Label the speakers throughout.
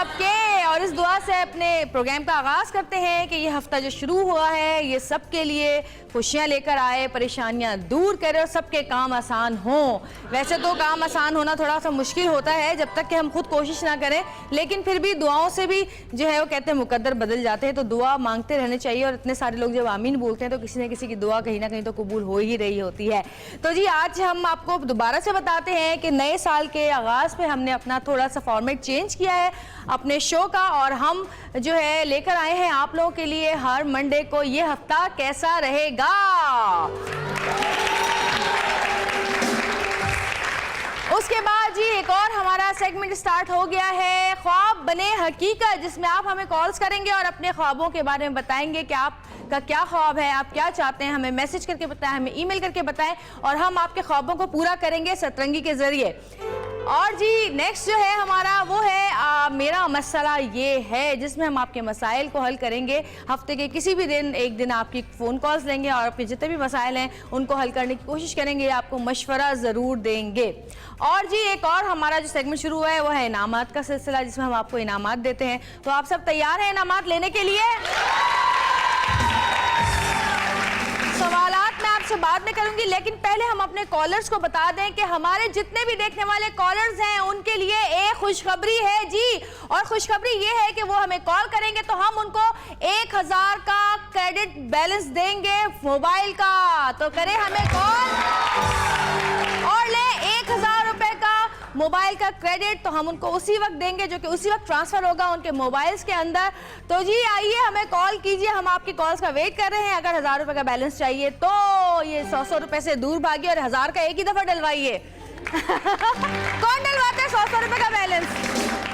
Speaker 1: सबके। और इस दुआ से अपने प्रोग्राम का आगाज़ करते हैं कि ये हफ्ता जो शुरू हुआ है ये सबके लिए खुशियाँ लेकर आए, परेशानियाँ दूर करे और सबके काम आसान हों। वैसे तो काम आसान होना थोड़ा सा मुश्किल होता है जब तक कि हम खुद कोशिश ना करें, लेकिन फिर भी दुआओं से भी जो है वो कहते हैं मुकद्दर बदल जाते हैं, तो दुआ मांगते रहने चाहिए। और इतने सारे लोग जब आमीन बोलते हैं तो किसी न किसी की दुआ कहीं ना कहीं तो कबूल हो ही रही होती है। तो जी आज हम आपको दोबारा से बताते हैं कि नए साल के आगाज़ पे हमने अपना थोड़ा सा फॉर्मेट चेंज किया है अपने शो का, और हम जो है लेकर आए हैं आप लोगों के लिए हर मंडे को ये हफ्ता कैसा रहेगा। उसके बाद जी एक और हमारा सेगमेंट स्टार्ट हो गया है, ख्वाब बने हकीकत, जिसमें आप हमें कॉल्स करेंगे और अपने ख्वाबों के बारे में बताएंगे कि आपका क्या ख्वाब है, आप क्या चाहते हैं, हमें मैसेज करके बताएं, हमें ईमेल करके बताएं और हम आपके ख्वाबों को पूरा करेंगे सतरंगी के जरिए। और जी नेक्स्ट जो है हमारा वो है मेरा मसला ये है, जिसमें हम आपके मसाइल को हल करेंगे। हफ्ते के किसी भी दिन एक दिन आपकी फ़ोन कॉल्स लेंगे और आपके जितने भी मसाइल हैं उनको हल करने की कोशिश करेंगे, आपको मशवरा ज़रूर देंगे। और जी एक और हमारा जो सेगमेंट शुरू हुआ है वो है इनामात का सिलसिला, जिसमें हम आपको इनामात देते हैं। तो आप सब तैयार हैं इनामात लेने के लिए? सवालात मैं आपसे बाद में करूंगी, लेकिन पहले हम अपने कॉलर्स को बता दें कि हमारे जितने भी देखने वाले कॉलर्स हैं उनके लिए एक खुशखबरी है जी। और खुशखबरी ये है कि वो हमें कॉल करेंगे तो हम उनको 1000 का क्रेडिट बैलेंस देंगे मोबाइल का। तो करें हमें कॉल और ले 1000 रुपए का मोबाइल का क्रेडिट, तो हम उनको उसी वक्त देंगे जो कि उसी वक्त ट्रांसफर होगा उनके मोबाइल्स के अंदर। तो जी आइए हमें कॉल कीजिए, हम आपकी कॉल्स का वेट कर रहे हैं। अगर 1000 रुपए का बैलेंस चाहिए तो ये 100 रुपए से दूर भागिए और 1000 का एक ही दफा डलवाइए। कौन डलवाता है 100 रुपए का बैलेंस?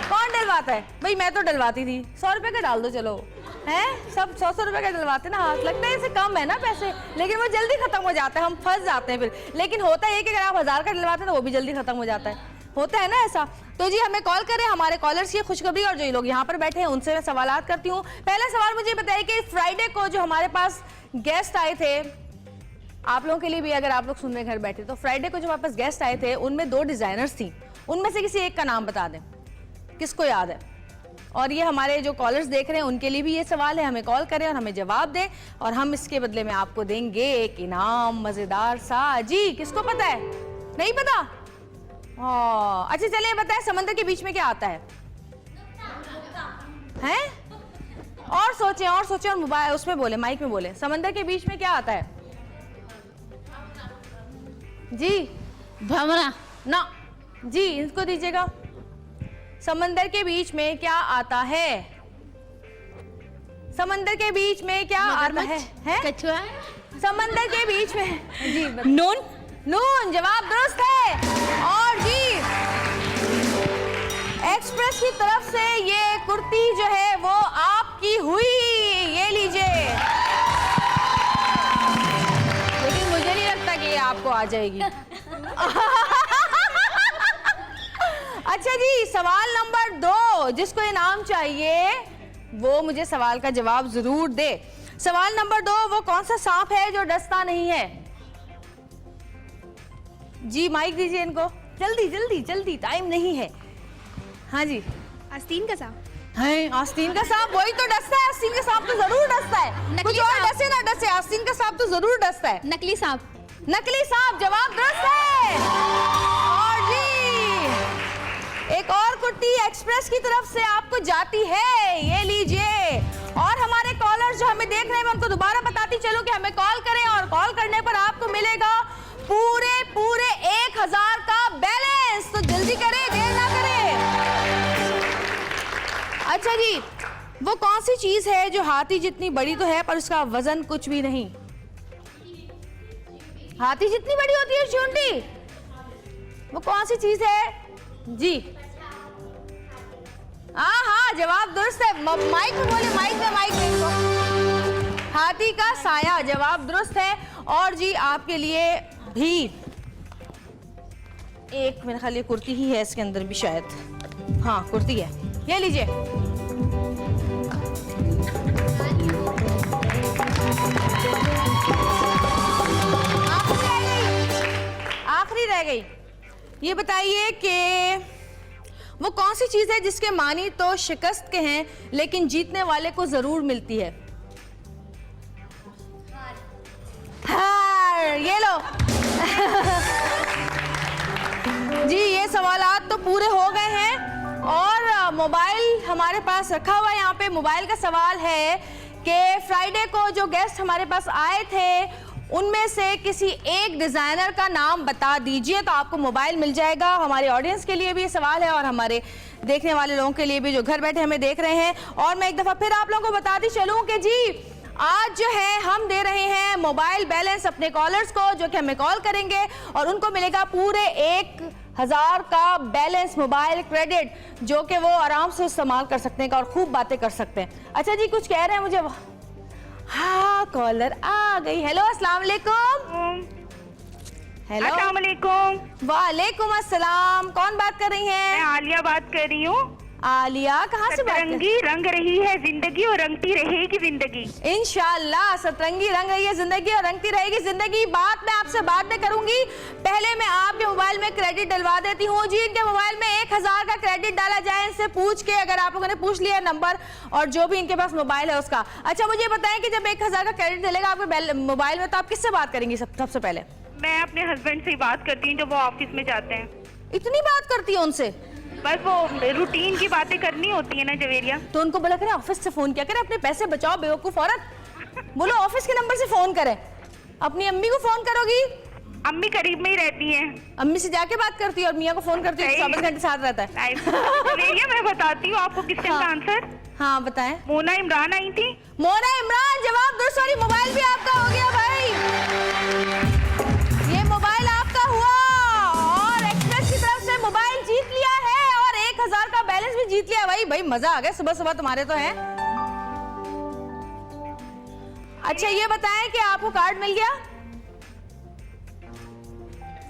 Speaker 1: कौन डलवाता है भाई? मैं तो डलवाती थी। 100 रुपए का डाल दो चलो, है सब 100 रुपए का डलवाते ना। हाथ लगता है इसे कम है ना पैसे, लेकिन वो जल्दी खत्म हो जाता है, हम फंस जाते हैं फिर। लेकिन होता है कि अगर आप 1000 का डलवाते हैं तो वो भी जल्दी खत्म हो जाता है, होता है ना ऐसा। तो जी हमें कॉल करें, हमारे कॉलर्स की खुशखबरी और जो लोग यहाँ पर बैठे हैं उनसे मैं सवालात करती हूँ। पहला सवाल मुझे बताइए कि फ्राइडे को जो हमारे पास गेस्ट आए थे, आप लोगों के लिए भी अगर आप लोग सुन रहे घर बैठे, तो फ्राइडे को जो हमारे पास गेस्ट आए थे उनमें 2 डिजाइनर्स थी, उनमें से किसी एक का नाम बता दें, किसको याद है? और ये हमारे जो कॉलर्स देख रहे हैं उनके लिए भी ये सवाल है, हमें कॉल करें और हमें जवाब दें और हम इसके बदले में आपको देंगे एक इनाम मजेदार सा। जी किसको पता है? नहीं पता? अच्छा चलिए बताएं, समंदर के बीच में क्या आता है? हैं? और सोचें और मोबाइल उसमें बोले, माइक में बोले, समंदर के बीच में क्या आता है? जी
Speaker 2: भंवरा
Speaker 1: ना जी, इसको दीजिएगा। समंदर के बीच में क्या आता है? समंदर के बीच में क्या आता है?
Speaker 2: कछुआ।
Speaker 1: समंदर के बीच में जी
Speaker 2: नून।
Speaker 1: नून जवाब दुरुस्त है। और जी एक्सप्रेस की तरफ से ये कुर्ती जो है वो आपकी हुई, ये लीजिए। लेकिन मुझे नहीं लगता कि ये आपको आ जाएगी। अच्छा जी सवाल नंबर 2, जिसको इनाम चाहिए वो मुझे सवाल का जवाब जरूर दे। सवाल नंबर 2, वो कौन सा सांप है जो डसता नहीं है? जी माइक दीजिए इनको, जल्दी जल्दी जल्दी, टाइम नहीं है। हाँ जी
Speaker 3: आस्तीन का सांप
Speaker 1: है। आस्तीन का सांप वही तो डसता है, आस्तीन का सांप तो जरूर डसता है। कुछ और डसे ना डसे, आस्तीन का सांप तो जरूर डसता है।
Speaker 3: नकली सांप।
Speaker 1: नकली सांप जवाब दुरुस्त है। और जी एक और कुर्ती एक्सप्रेस की तरफ से आपको जाती है, ये लीजिए। और हमारे कॉलर्स जो हमें देख रहे हैं मैं उनको दोबारा बताती चलूं कि हमें कॉल करें और कॉल करने पर आपको मिलेगा पूरे 1000 का बैलेंस। तो जल्दी करें, देर ना करें। अच्छा जी वो कौन सी चीज है जो हाथी जितनी बड़ी तो है पर उसका वजन कुछ भी नहीं? हाथी जितनी बड़ी होती है चूंटी, वो कौन सी चीज है जी? हाँ जवाब दुरुस्त है। माइक में बोले, माइक में हाथी का साया जवाब दुरुस्त है। और जी आपके लिए भी एक मेरे ख्याल ये कुर्ती ही है, इसके अंदर भी शायद, हाँ कुर्ती है, ये लीजिए। आखिरी रह गई। ये बताइए कि वो कौन सी चीज है जिसके मानी तो शिकस्त के हैं लेकिन जीतने वाले को जरूर मिलती है? हार। ये लो। जी ये सवालात तो पूरे हो गए हैं और मोबाइल हमारे पास रखा हुआ है। यहाँ पे मोबाइल का सवाल है कि फ्राइडे को जो गेस्ट हमारे पास आए थे उनमें से किसी एक डिजाइनर का नाम बता दीजिए, तो आपको मोबाइल मिल जाएगा। हमारे ऑडियंस के लिए भी ये सवाल है और हमारे देखने वाले लोगों के लिए भी जो घर बैठे हमें देख रहे हैं। और मैं एक दफा फिर आप लोगों को बताती चलूं कि जी आज जो है हम दे रहे हैं मोबाइल बैलेंस अपने कॉलर्स को जो कि हमें कॉल करेंगे और उनको मिलेगा पूरे 1000 का बैलेंस मोबाइल क्रेडिट जो कि वो आराम से इस्तेमाल कर सकते हैं और खूब बातें कर सकते हैं। अच्छा जी कुछ कह रहे हैं मुझे? हाँ कॉलर आ गई। हेलो अस्सलाम वालेकुम। हेलो
Speaker 3: अस्सलाम वालेकुम।
Speaker 1: वालेकुम अस्सलाम। कौन बात कर रही हैं?
Speaker 3: मैं आलिया बात कर रही हूँ।
Speaker 1: आलिया कहाँ से बात कर?
Speaker 3: सतरंगी रंग रही है जिंदगी और रंगती रहेगी जिंदगी।
Speaker 1: इंशाल्लाह सतरंगी रंग रही है जिंदगी और रंगती रहेगी जिंदगी। बात मैं आपसे बाद में करूंगी, पहले मैं आपके मोबाइल में क्रेडिट डलवा देती हूँ। जी इनके मोबाइल में 1000 का क्रेडिट डाला जाए इनसे पूछ के, अगर आप लोगों ने पूछ लिया नंबर और जो भी इनके पास मोबाइल है उसका। अच्छा मुझे बताएं कि जब 1000 का क्रेडिट डलेगा आपके मोबाइल में तो आप किससे बात करेंगी? सबसे पहले
Speaker 3: मैं अपने हस्बैंड से बात करती हूँ जब वो ऑफिस में जाते हैं।
Speaker 1: इतनी बात करती है उनसे?
Speaker 3: बस वो रूटीन की बातें करनी होती है ना जवेरिया।
Speaker 1: तो उनको बोला करें ऑफिस से फोन किया करें, अपने पैसे बचाओ बेवकूफ औरत। बोलो ऑफिस के नंबर से फोन करें। अपनी अम्मी को फोन करोगी?
Speaker 3: अम्मी करीब में ही रहती हैं।
Speaker 1: अम्मी से जाके बात करती है और मियाँ को फोन करती है, 24 घंटे साथ रहता है।
Speaker 3: जवेरिया मैं बताती हूँ आपको क्वेश्चन का आंसर।
Speaker 1: हाँ बताएं।
Speaker 3: मोना इमरान आई थी।
Speaker 1: मोना इमरान जवाब दो। सॉरी मोबाइल भी आपका हो गया भाई, ये मोबाइल आपका हुआ और एक्सप्रेस की तरफ से मोबाइल जीत लिया है और 1000 का बैलेंस भी जीत लिया। भाई मजा आ गया सुबह सुबह तुम्हारे तो है। अच्छा ये बताएं कि आपको कार्ड मिल गया?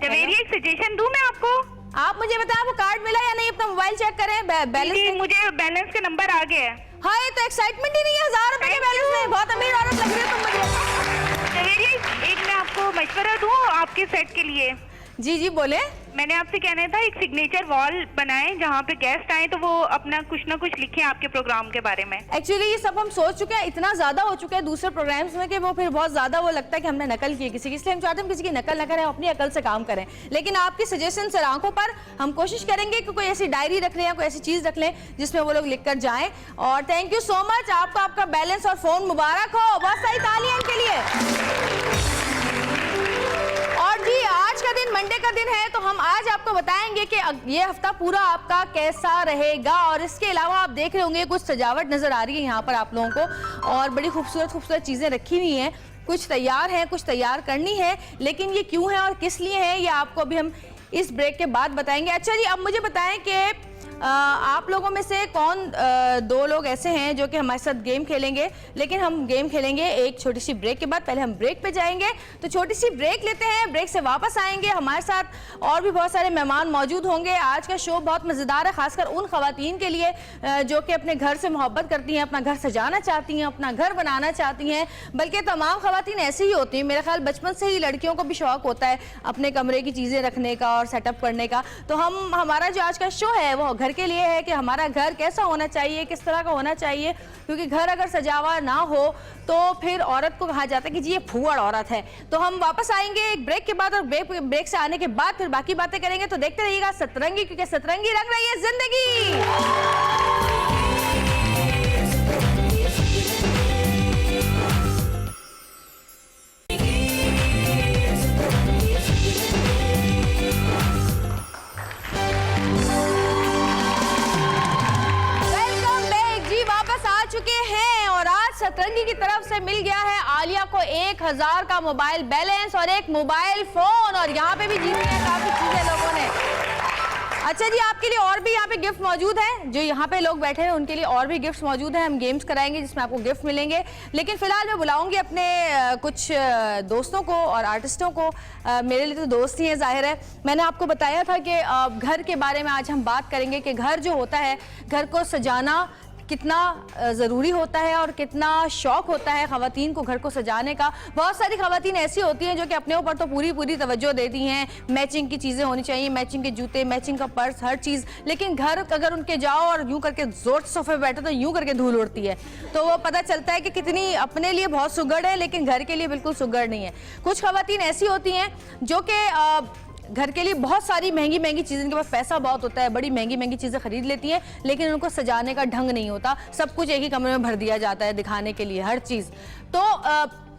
Speaker 3: जवेरिया एक सजेशन दूं मैं आपको?
Speaker 1: आप मुझे बताएं आपको कार्ड मिला या नहीं? अपना मोबाइल चेक करें बैलेंस।
Speaker 3: मुझे बैलेंस का नंबर आ गया है।
Speaker 1: हाँ ये तो एक्साइटमेंट ही नहीं है 1000 रुपए के बैलेंस में। बहुत अमीर औरत लग रही है तुम मुझे।
Speaker 3: जवेरिया एक मैं आपको मशवरा दूं आपके सेट के लिए।
Speaker 1: जी जी बोले।
Speaker 3: मैंने आपसे कहना था एक सिग्नेचर वॉल बनाएं जहाँ पे गेस्ट आए तो वो अपना कुछ ना कुछ लिखें आपके प्रोग्राम के बारे में।
Speaker 1: एक्चुअली ये सब हम सोच चुके हैं, इतना ज्यादा हो चुका है दूसरे प्रोग्राम्स में कि वो फिर बहुत ज्यादा वो लगता है कि हमने नकल की किसी की, इसलिए हम चाहते हैं किसी की नकल ना करें, अपनी अकल से काम करें। लेकिन आपकी सजेशन से आंखों पर हम कोशिश करेंगे कि कोई ऐसी डायरी रख लें या कोई ऐसी चीज रख लें जिसमें वो लोग लिख कर जाएं। और थैंक यू सो मच आपका, आपका बैलेंस और फोन मुबारक हो। बहुत सारी तालियां इनके लिए। और जी आज का दिन मंडे का दिन है तो हम आज आपको बताएंगे कि ये हफ्ता पूरा आपका कैसा रहेगा। और इसके अलावा आप देख रहे होंगे कुछ सजावट नजर आ रही है यहाँ पर आप लोगों को और बड़ी खूबसूरत खूबसूरत चीजें रखी हुई हैं। कुछ तैयार है, कुछ तैयार करनी है, लेकिन ये क्यों है और किस लिए है ये आपको अभी हम इस ब्रेक के बाद बताएंगे। अच्छा जी अब मुझे बताएं कि आप लोगों में से कौन दो लोग ऐसे हैं जो कि हमारे साथ गेम खेलेंगे, लेकिन हम गेम खेलेंगे एक छोटी सी ब्रेक के बाद। पहले हम ब्रेक पे जाएंगे तो छोटी सी ब्रेक लेते हैं, ब्रेक से वापस आएंगे। हमारे साथ और भी बहुत सारे मेहमान मौजूद होंगे। आज का शो बहुत मज़ेदार है, खासकर उन खवातीन के लिए जो कि अपने घर से मोहब्बत करती हैं, अपना घर सजाना चाहती हैं, अपना घर बनाना चाहती हैं। बल्कि तमाम खवातीन ऐसी ही होती हैं, मेरा ख्याल बचपन से ही लड़कियों को भी शौक होता है अपने कमरे की चीज़ें रखने का और सेटअप करने का। तो हमारा जो आज का शो है वो घर के लिए है कि हमारा घर कैसा होना चाहिए, किस तरह का होना चाहिए, क्योंकि घर अगर सजावा ना हो तो फिर औरत को कहा जाता है कि जी ये फूहड़ औरत है। तो हम वापस आएंगे एक ब्रेक के बाद और ब्रेक से आने के बाद फिर बाकी बातें करेंगे। तो देखते रहिएगा सतरंगी, क्योंकि सतरंगी रंग रही है जिंदगी। चुके हैं और आज सतरंगी की तरफ से मिल गया है आलिया को 1000 का मोबाइल बैलेंस और एक मोबाइल फोन। और यहाँ पे भी जीती है काफी चीजें लोगों ने। अच्छा जी आपके लिए और भी यहाँ पे गिफ्ट मौजूद है, जो यहाँ पे लोग बैठे हैं उनके लिए और भी गिफ्ट मौजूद हैं। हम गेम्स कराएंगे जिसमें आपको गिफ्ट मिलेंगे, लेकिन फिलहाल मैं बुलाऊंगी अपने कुछ दोस्तों को और आर्टिस्टों को। मेरे लिए तो दोस्त ही हैं जाहिर है। मैंने आपको बताया था कि घर के बारे में आज हम बात करेंगे कि घर जो होता है, घर को सजाना कितना ज़रूरी होता है और कितना शौक होता है ख़वातीन को घर को सजाने का। बहुत सारी ख़वातीन ऐसी होती हैं जो कि अपने ऊपर तो पूरी तवज्जो देती हैं, मैचिंग की चीज़ें होनी चाहिए, मैचिंग के जूते, मैचिंग का पर्स, हर चीज़, लेकिन घर अगर उनके जाओ और यूँ करके जोर से सोफे बैठो तो यूँ करके धूल उड़ती है, तो वो पता चलता है कि कितनी अपने लिए बहुत सुगड़ है लेकिन घर के लिए बिल्कुल सुगड़ नहीं है। कुछ ख़वातीन ऐसी होती हैं जो कि घर के लिए बहुत सारी महंगी चीज़ें, इनके पास पैसा बहुत होता है, बड़ी महंगी चीज़ें खरीद लेती हैं, लेकिन उनको सजाने का ढंग नहीं होता, सब कुछ एक ही कमरे में भर दिया जाता है दिखाने के लिए हर चीज़। तो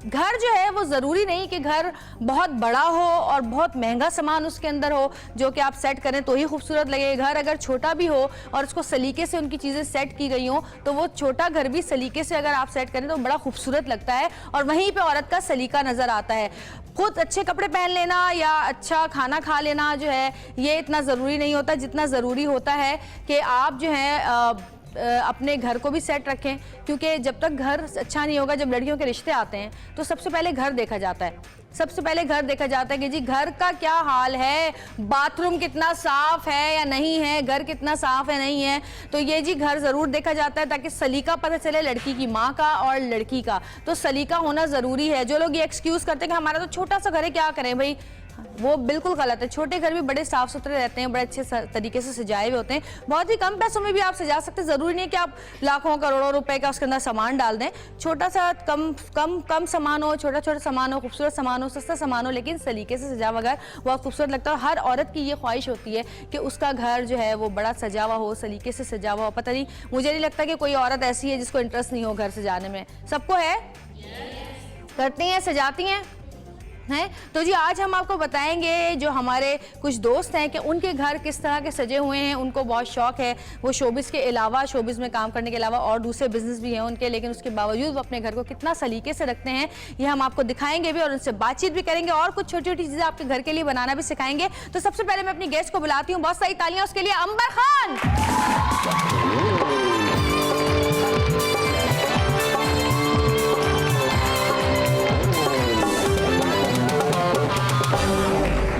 Speaker 1: घर जो है वो ज़रूरी नहीं कि घर बहुत बड़ा हो और बहुत महंगा सामान उसके अंदर हो जो कि आप सेट करें तो ही खूबसूरत लगे। घर अगर छोटा भी हो और उसको सलीके से उनकी चीज़ें सेट की गई हों तो वो छोटा घर भी सलीके से अगर आप सेट करें तो बड़ा खूबसूरत लगता है और वहीं पे औरत का सलीका नज़र आता है। खुद अच्छे कपड़े पहन लेना या अच्छा खाना खा लेना जो है ये इतना ज़रूरी नहीं होता, जितना ज़रूरी होता है कि आप जो है अपने घर को भी सेट रखें, क्योंकि जब तक घर अच्छा नहीं होगा, जब लड़कियों के रिश्ते आते हैं तो सबसे पहले घर देखा जाता है, सबसे पहले घर देखा जाता है कि जी घर का क्या हाल है, बाथरूम कितना साफ है या नहीं है, घर कितना साफ है नहीं है, तो ये जी घर ज़रूर देखा जाता है ताकि सलीका पता चले लड़की की माँ का और लड़की का। तो सलीका होना ज़रूरी है। जो लोग ये एक्सक्यूज़ करते हैं कि हमारा तो छोटा सा घर है क्या करें भाई, वो बिल्कुल गलत है। छोटे घर भी बड़े साफ सुथरे रहते हैं, बड़े अच्छे तरीके से सजाए हुए होते हैं, बहुत ही कम पैसों में भी आप सजा सकते हैं। ज़रूरी नहीं है कि आप लाखों करोड़ों रुपए का उसके अंदर सामान डाल दें, छोटा सा कम सामान हो, छोटा सामान हो, खूबसूरत सामान हो, सस्ता सामान हो, लेकिन सलीके से सजा हुआ घर बहुत खूबसूरत लगता है। हर औरत की ये ख्वाहिश होती है कि उसका घर जो है वो बड़ा सजा हुआ हो, सलीके से सजा हुआ हो। पता नहीं, मुझे नहीं लगता कि कोई औरत ऐसी है जिसको इंटरेस्ट नहीं हो घर सजाने में, सबको है, करती हैं, सजाती हैं हैं। तो जी आज हम आपको बताएंगे जो हमारे कुछ दोस्त हैं कि उनके घर किस तरह के सजे हुए हैं। उनको बहुत शौक है, वो शोबिस के अलावा, शोबिस में काम करने के अलावा और दूसरे बिजनेस भी हैं उनके, लेकिन उसके बावजूद वो अपने घर को कितना सलीके से रखते हैं ये हम आपको दिखाएंगे भी और उनसे बातचीत भी करेंगे और कुछ छोटी छोटी चीज़ें आपके घर के लिए बनाना भी सिखाएंगे। तो सबसे पहले मैं अपनी गेस्ट को बुलाती हूँ, बहुत सारी तालियां उसके लिए, अंबर खान।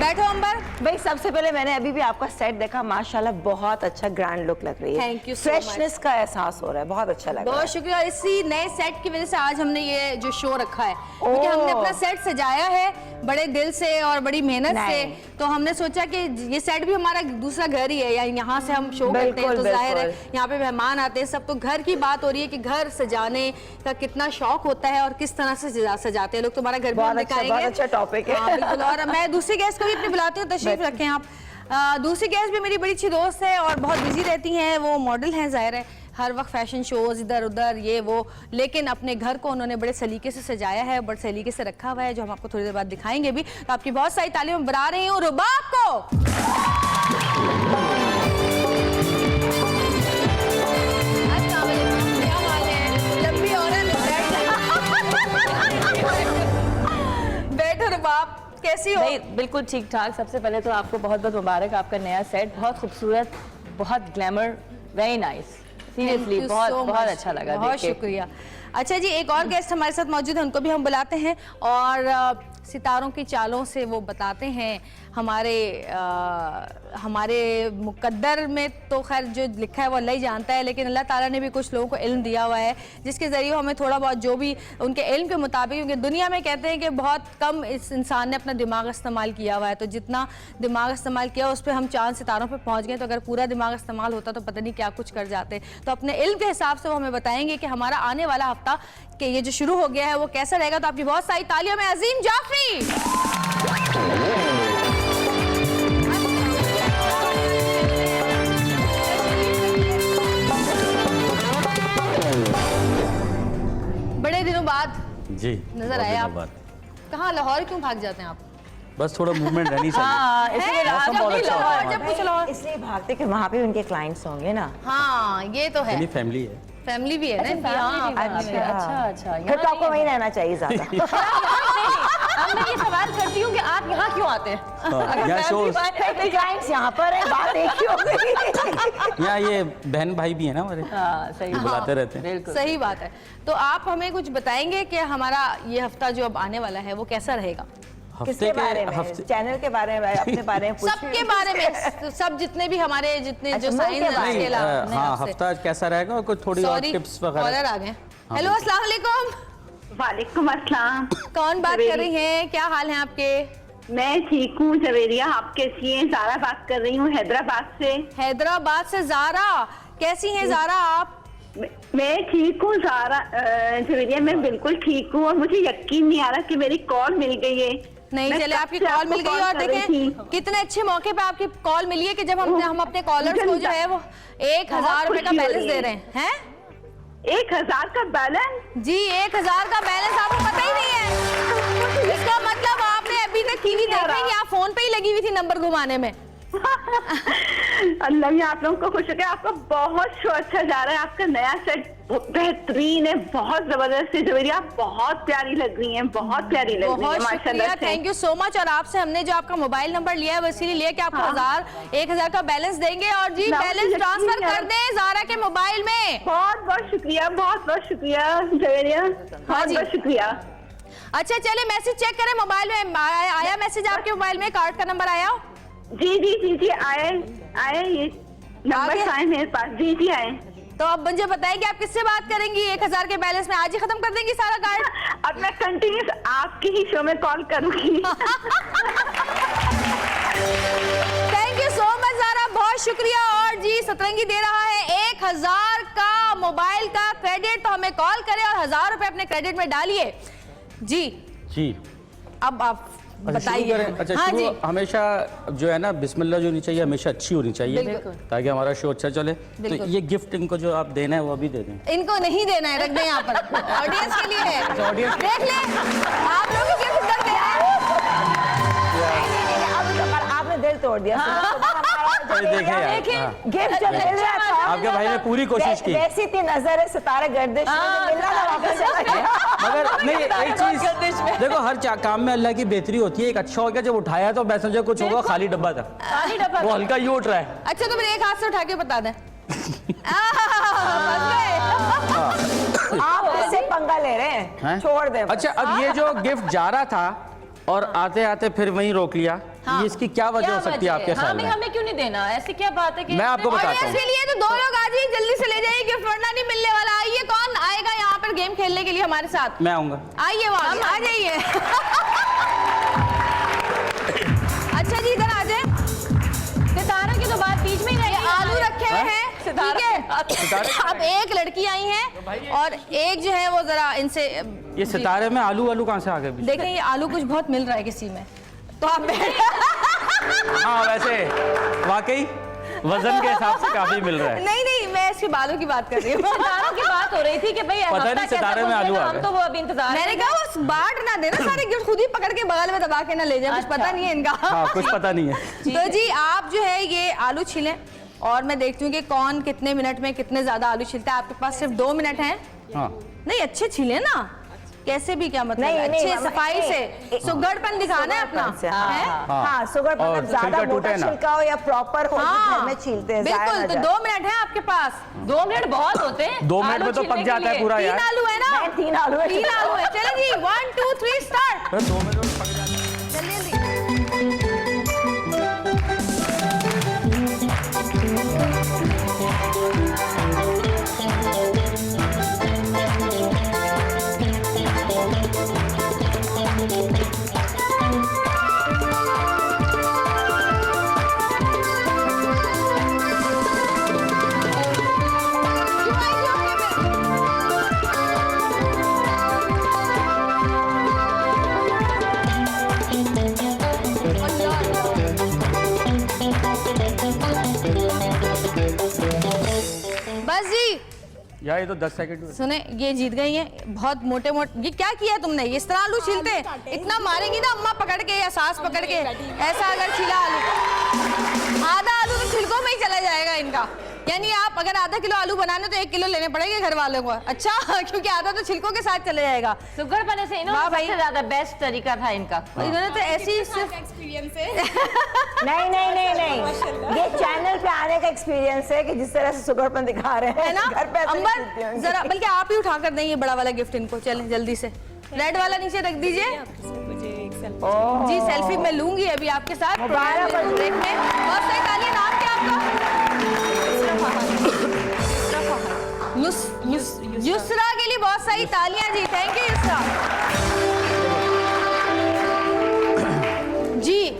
Speaker 1: बैठो अंबर।
Speaker 4: भाई सबसे पहले मैंने अभी भी आपका सेट देखा, माशाल्लाह बहुत अच्छा ग्रैंड लुक लग रही है।
Speaker 1: Thank you so much.
Speaker 4: Freshness का एहसास हो रहा है, बहुत अच्छा लग रहा है।
Speaker 1: बहुत शुक्रिया। इसी नए सेट की वजह से आज हमने ये जो शो रखा है, क्योंकि हमने अपना सेट सजाया है बड़े दिल से और बड़ी मेहनत से, तो हमने सोचा कि ये सेट भी हमारा दूसरा घर ही है, या यहाँ से हम शो करते हैं तो जाहिर है यहाँ पे मेहमान आते हैं सब, तो घर की बात हो रही है कि घर सजाने का कितना शौक होता है और किस तरह से सजाते हैं लोग। तुम्हारा घर भी हम दिखाएंगे।
Speaker 4: बहुत अच्छा टॉपिक है।
Speaker 1: हाँ, बिल्कुल। और मैं दूसरी गेस्ट को भी अपनी बुलाती हूँ, तशरीफ रखें आप। दूसरी गेस्ट भी मेरी बड़ी अच्छी दोस्त है और बहुत बिजी रहती हैं, वो मॉडल हैं, जाहिर है हर वक्त फैशन शोज इधर उधर ये वो, लेकिन अपने घर को उन्होंने बड़े सलीके से सजाया है, बड़े सलीके से रखा हुआ है, जो हम आपको थोड़ी देर बाद दिखाएंगे भी। तो आपकी बहुत सारी तालियां बरा रही हूँ रुबाब को। क्या हाल है, लंबी औरत, बैठो रुबाब, कैसी हो?
Speaker 4: नहीं, बिल्कुल ठीक ठाक। सबसे पहले तो आपको बहुत बहुत मुबारक, आपका नया सेट बहुत खूबसूरत, बहुत ग्लैमर, वेरी नाइस, सीरियसली बहुत अच्छा लगा,
Speaker 1: बहुत शुक्रिया। अच्छा जी, एक और गेस्ट हमारे साथ मौजूद है, उनको भी हम बुलाते हैं और सितारों की चालों से वो बताते हैं हमारे मुकद्दर में तो खैर जो लिखा है वो अल्लाह ही जानता है, लेकिन अल्लाह ताला ने भी कुछ लोगों को इल्म दिया हुआ है जिसके ज़रिए हमें थोड़ा बहुत जो भी उनके इल्म के मुताबिक, क्योंकि दुनिया में कहते हैं कि बहुत कम इस इंसान ने अपना दिमाग इस्तेमाल किया हुआ है, तो जितना दिमाग इस्तेमाल किया उस पर हम चांद सितारों पर पहुँच गए, तो अगर पूरा दिमाग इस्तेमाल होता तो पता नहीं क्या कुछ कर जाते। तो अपने इल्म के हिसाब से वो हमें बताएंगे कि हमारा आने वाला हफ्ता कि ये जो शुरू हो गया है वो कैसा रहेगा। तो आपकी बहुत सारी तालियों में अजीम जाफरी। बड़े दिनों बाद
Speaker 5: जी
Speaker 1: नजर आए आप। कहाँ, लाहौर क्यों भाग जाते हैं आप?
Speaker 5: बस थोड़ा मूवमेंट रहनी चाहिए।
Speaker 4: हाँ, इसलिए
Speaker 5: मौसम बहुत अच्छा होता है।
Speaker 1: जब कुछ लाहौर,
Speaker 4: इसलिए भागते कि वहाँ पे उनके क्लाइंट्स होंगे ना।
Speaker 1: हाँ ये तो है,
Speaker 5: मेरी फैमिली है,
Speaker 1: फैमिली भी है ना इनकी। हाँ,
Speaker 4: अच्छा, फिर तो आपको वहीं रहना चाहिए ज्यादा।
Speaker 2: अब मैं ये सवाल करती हूँ कि आप यहाँ क्यों आते हैं?
Speaker 5: यहाँ शोज,
Speaker 4: क्लाइंट्स यहाँ पर है, बात एक ही हो गई।
Speaker 5: यहाँ ये बहन भाई भी है ना हमारे,
Speaker 4: हाँ, सही
Speaker 5: बुलाते रहते हैं।
Speaker 1: सही बात है। तो आप हमें कुछ बताएंगे कि हमारा ये हफ्ता जो अब आने वाला है वो कैसा रहेगा?
Speaker 6: किसके बारे में? चैनल के बारे में, अपने बारे में,
Speaker 1: सबके बारे में, सब जितने भी हमारे जितने जो साइंस है उसके अलावा।
Speaker 5: हाँ, हफ्ता कैसा रहेगा और कुछ थोड़ी और टिप्स वगैरह।
Speaker 1: कॉलर आ गए। हेलो, अस्सलाम वालेकुम।
Speaker 3: वालेकुम अस्सलाम।
Speaker 1: कौन बात कर रही हैं? क्या हाल है आपके?
Speaker 3: मैं ठीक हूँ जवेरिया, आप कैसी हैं? ज़ारा बात कर रही हूँ हैदराबाद से।
Speaker 1: हैदराबाद से ज़ारा, कैसी हैं ज़ारा आप?
Speaker 3: मैं ठीक हूँ ज़ारा जवेरिया, मैं बिल्कुल ठीक हूँ और मुझे यकीन नहीं आ रहा कि मेरी कॉल मिल गई है।
Speaker 1: नहीं चले, आपकी कॉल मिल गई और देखें कितने अच्छे मौके पे आपकी कॉल मिली है कि जब हम अपने कॉलर्स को जो है वो 1000 रुपए का बैलेंस दे रहे हैं।
Speaker 3: 1000 का बैलेंस?
Speaker 1: जी, 1000 का बैलेंस आपको पता ही नहीं है। इसका मतलब आपने अभी तक टीवी देखा ही नहीं, आप फोन पे ही लगी हुई थी नंबर घुमाने में।
Speaker 3: अल्लाह आप लोगों को खुश रखे। आपका बहुत शो अच्छा जा रहा है, आपका नया सेट बेहतरीन है, बहुत जबरदस्त है जवेरिया, आप बहुत प्यारी लग रही हैं, बहुत प्यारी लग रही हैं
Speaker 1: बहुत
Speaker 3: माशाल्लाह
Speaker 1: शुक्रिया, थैंक यू सो मच। और आपसे हमने जो आपका मोबाइल नंबर लिया है वो इसीलिए लिया कि आपको 1000 का बैलेंस देंगे और जी बैलेंस ट्रांसफर कर दें ज़ारा के मोबाइल में।
Speaker 3: बहुत बहुत शुक्रिया, बहुत बहुत शुक्रिया जवेरिया, बहुत बहुत शुक्रिया।
Speaker 1: अच्छा चले, मैसेज चेक करें मोबाइल में, आया मैसेज आपके मोबाइल में? कार्ड का नंबर आया?
Speaker 3: जी जी जी जी आए ये नंबर आए मेरे पास। जी जी आए।
Speaker 1: तो अब मुझे बताइए कि आप किससे बात करेंगी? 1000 के बैलेंस में आज ही खत्म कर देंगी सारा कार्ड?
Speaker 3: अब मैं कंटिन्यूस आपके ही शो में कॉल करूंगी।
Speaker 1: Thank you so much Zara, बहुत शुक्रिया। और जी सतरंगी दे रहा है 1000 का मोबाइल का क्रेडिट, तो हमें कॉल करें और 1000 रुपए अपने क्रेडिट में डालिए। जी
Speaker 5: जी,
Speaker 1: अब आप बताइए।
Speaker 5: अच्छा,
Speaker 1: हाँ
Speaker 5: शुरू
Speaker 1: जी,
Speaker 5: हमेशा जो है ना बिस्मिल्लाह जो होनी चाहिए, हमेशा अच्छी होनी चाहिए ताकि हमारा शो अच्छा चले। तो ये गिफ्ट इनको जो आप देना है वो अभी दे दें।
Speaker 1: इनको नहीं देना है, रख दें यहाँ पर, ऑडियंस के लिए है। देख ले, आप लोग गिफ्ट इधर दे रहे हैं।
Speaker 6: आपने दिल तोड़ दिया।
Speaker 5: देखें
Speaker 6: गिफ्ट जो मिल रहा था
Speaker 5: आपके भाई ने पूरी कोशिश की,
Speaker 6: वैसी थी नजर है सितारे गर्दिश में, मिलना था वापस चला गया।
Speaker 5: मगर नहीं, एक चीज देखो, हर काम में अल्लाह की बेहतरी होती है। एक अच्छा हो गया जब उठाया तो मैं समझा कुछ होगा, खाली डब्बा था, वो हल्का यूं उठ रहा है।
Speaker 1: अच्छा तो फिर एक हाथ से उठा के बता दें।
Speaker 6: आप ऐसे पंगा ले रहे हैं, छोड़ दे।
Speaker 5: अच्छा, अब ये जो गिफ्ट जा रहा था और आते आते फिर वहीं रोक लिया, ये इसकी क्या वजह हो सकती है आपके ख्याल में?
Speaker 2: हमें क्यों नहीं देना? ऐसी क्या बात है कि
Speaker 5: मैं आपको बताता हूँ।
Speaker 1: इसके लिए तो 2 लोग आ जाइए, जल्दी से ले जाइए, गिफ्ट वरना नहीं मिलने वाला। आइए, कौन आएगा यहाँ पर गेम खेलने के लिए हमारे साथ?
Speaker 5: मैं आऊंगा।
Speaker 1: आइए वहाँ आ जाइए। अच्छा जी, इधर आ जाए।
Speaker 2: सितारा की तो बात बीच में ही रही।
Speaker 1: आलू रखे हुए हैं, ठीक है। अब एक लड़की आई है और एक जो है वो जरा इनसे
Speaker 5: ये सितारे में आलू कहाँ से आ गए?
Speaker 1: देखें, ये आलू कुछ बहुत मिल रहा है किसी में, तो आप
Speaker 5: हाँ, वैसे वाकई वजन के हिसाब से काफी मिल रहा है।
Speaker 1: नहीं, मैं इसके बालों की बात कर रही हूँ।
Speaker 2: सितारों की बात हो रही थी कि भाई
Speaker 5: पता नहीं सितारे में आलू आ गए।
Speaker 2: हम तो वो अभी इंतजार।
Speaker 1: मैंने कहा वो बांट ना देना, सारे गिफ्ट खुद ही पकड़ के बगल में दबा के ना ले जाए, कुछ पता नहीं है इनका।
Speaker 5: हाँ, कुछ पता नहीं है।
Speaker 1: तो जी आप जो है ये आलू छीलें और मैं देखती हूँ कि कौन कितने मिनट में कितने ज्यादा आलू छीलता है। आपके पास सिर्फ 2 मिनट हैं।
Speaker 5: हाँ,
Speaker 1: नहीं, अच्छे छीले ना, कैसे भी, क्या मतलब?
Speaker 6: नहीं,
Speaker 1: अच्छे
Speaker 6: नहीं,
Speaker 1: सफाई से सुगड़पन दिखाना है अपना।
Speaker 6: हाँ, सुगड़पन
Speaker 5: और
Speaker 6: ज्यादा
Speaker 5: छिलका
Speaker 6: मोटा
Speaker 5: टूटे ना।
Speaker 6: छिलका हो या प्रॉपर हो, घर में छीलते हैं।
Speaker 1: बिल्कुल, तो 2 मिनट है आपके पास।
Speaker 2: 2 मिनट बहुत होते हैं।
Speaker 5: 2 मिनट में तो पक जाता है पूरा
Speaker 1: 3
Speaker 5: यार।
Speaker 1: आलू है ना?
Speaker 6: 3 आलू है।
Speaker 1: 3 आलू है। चले जी, 1 2 3 स्टार्ट।
Speaker 5: 2 मिनट में पक जाता है।
Speaker 1: जल्दी। बस जी,
Speaker 5: यार ये तो 10 सेकंड में।
Speaker 1: सुने, ये जीत गई हैं। बहुत मोटे मोटे, ये क्या किया तुमने? इस तरह आलू छीलते हैं? इतना मारेंगी ना अम्मा पकड़ के या सास पकड़ के, ऐसा अगर छीला आलू, आधा आलू तो छिलकों में ही चला जाएगा इनका। यानी आप अगर आधा किलो आलू बनाने तो 1 किलो लेने पड़ेंगे घर वालों को। अच्छा, क्योंकि आधा तो छिलकों के साथ चले जाएगा।
Speaker 2: शुगर बने से इन्होंने सबसे ज्यादा बेस्ट तरीका था इनका।
Speaker 1: इन्होंने तो ऐसी
Speaker 6: नहीं, ये चैनल पे आने का एक्सपीरियंस है कि जिस तरह से सुगड़पन दिखा रहे हैं,
Speaker 1: है ना?
Speaker 6: घर पे ऐसे नहीं छीलती
Speaker 1: अंबर
Speaker 6: होंगी।
Speaker 1: जरा, बल्कि आप ही उठा कर दें ये बड़ा वाला गिफ्ट इनको। चलें जल्दी से, रेड वाला नीचे रख दीजिए।
Speaker 7: मुझे 1 साल
Speaker 1: जी सेल्फी मैं लूंगी अभी आपके साथ
Speaker 6: मुबारक हो।
Speaker 1: ब्रेक में। बहुत सही तालियां। नाम क्या आपका? युसरा के लिए बहुत सारी तालियां जी। थैंक यू युसरा जी।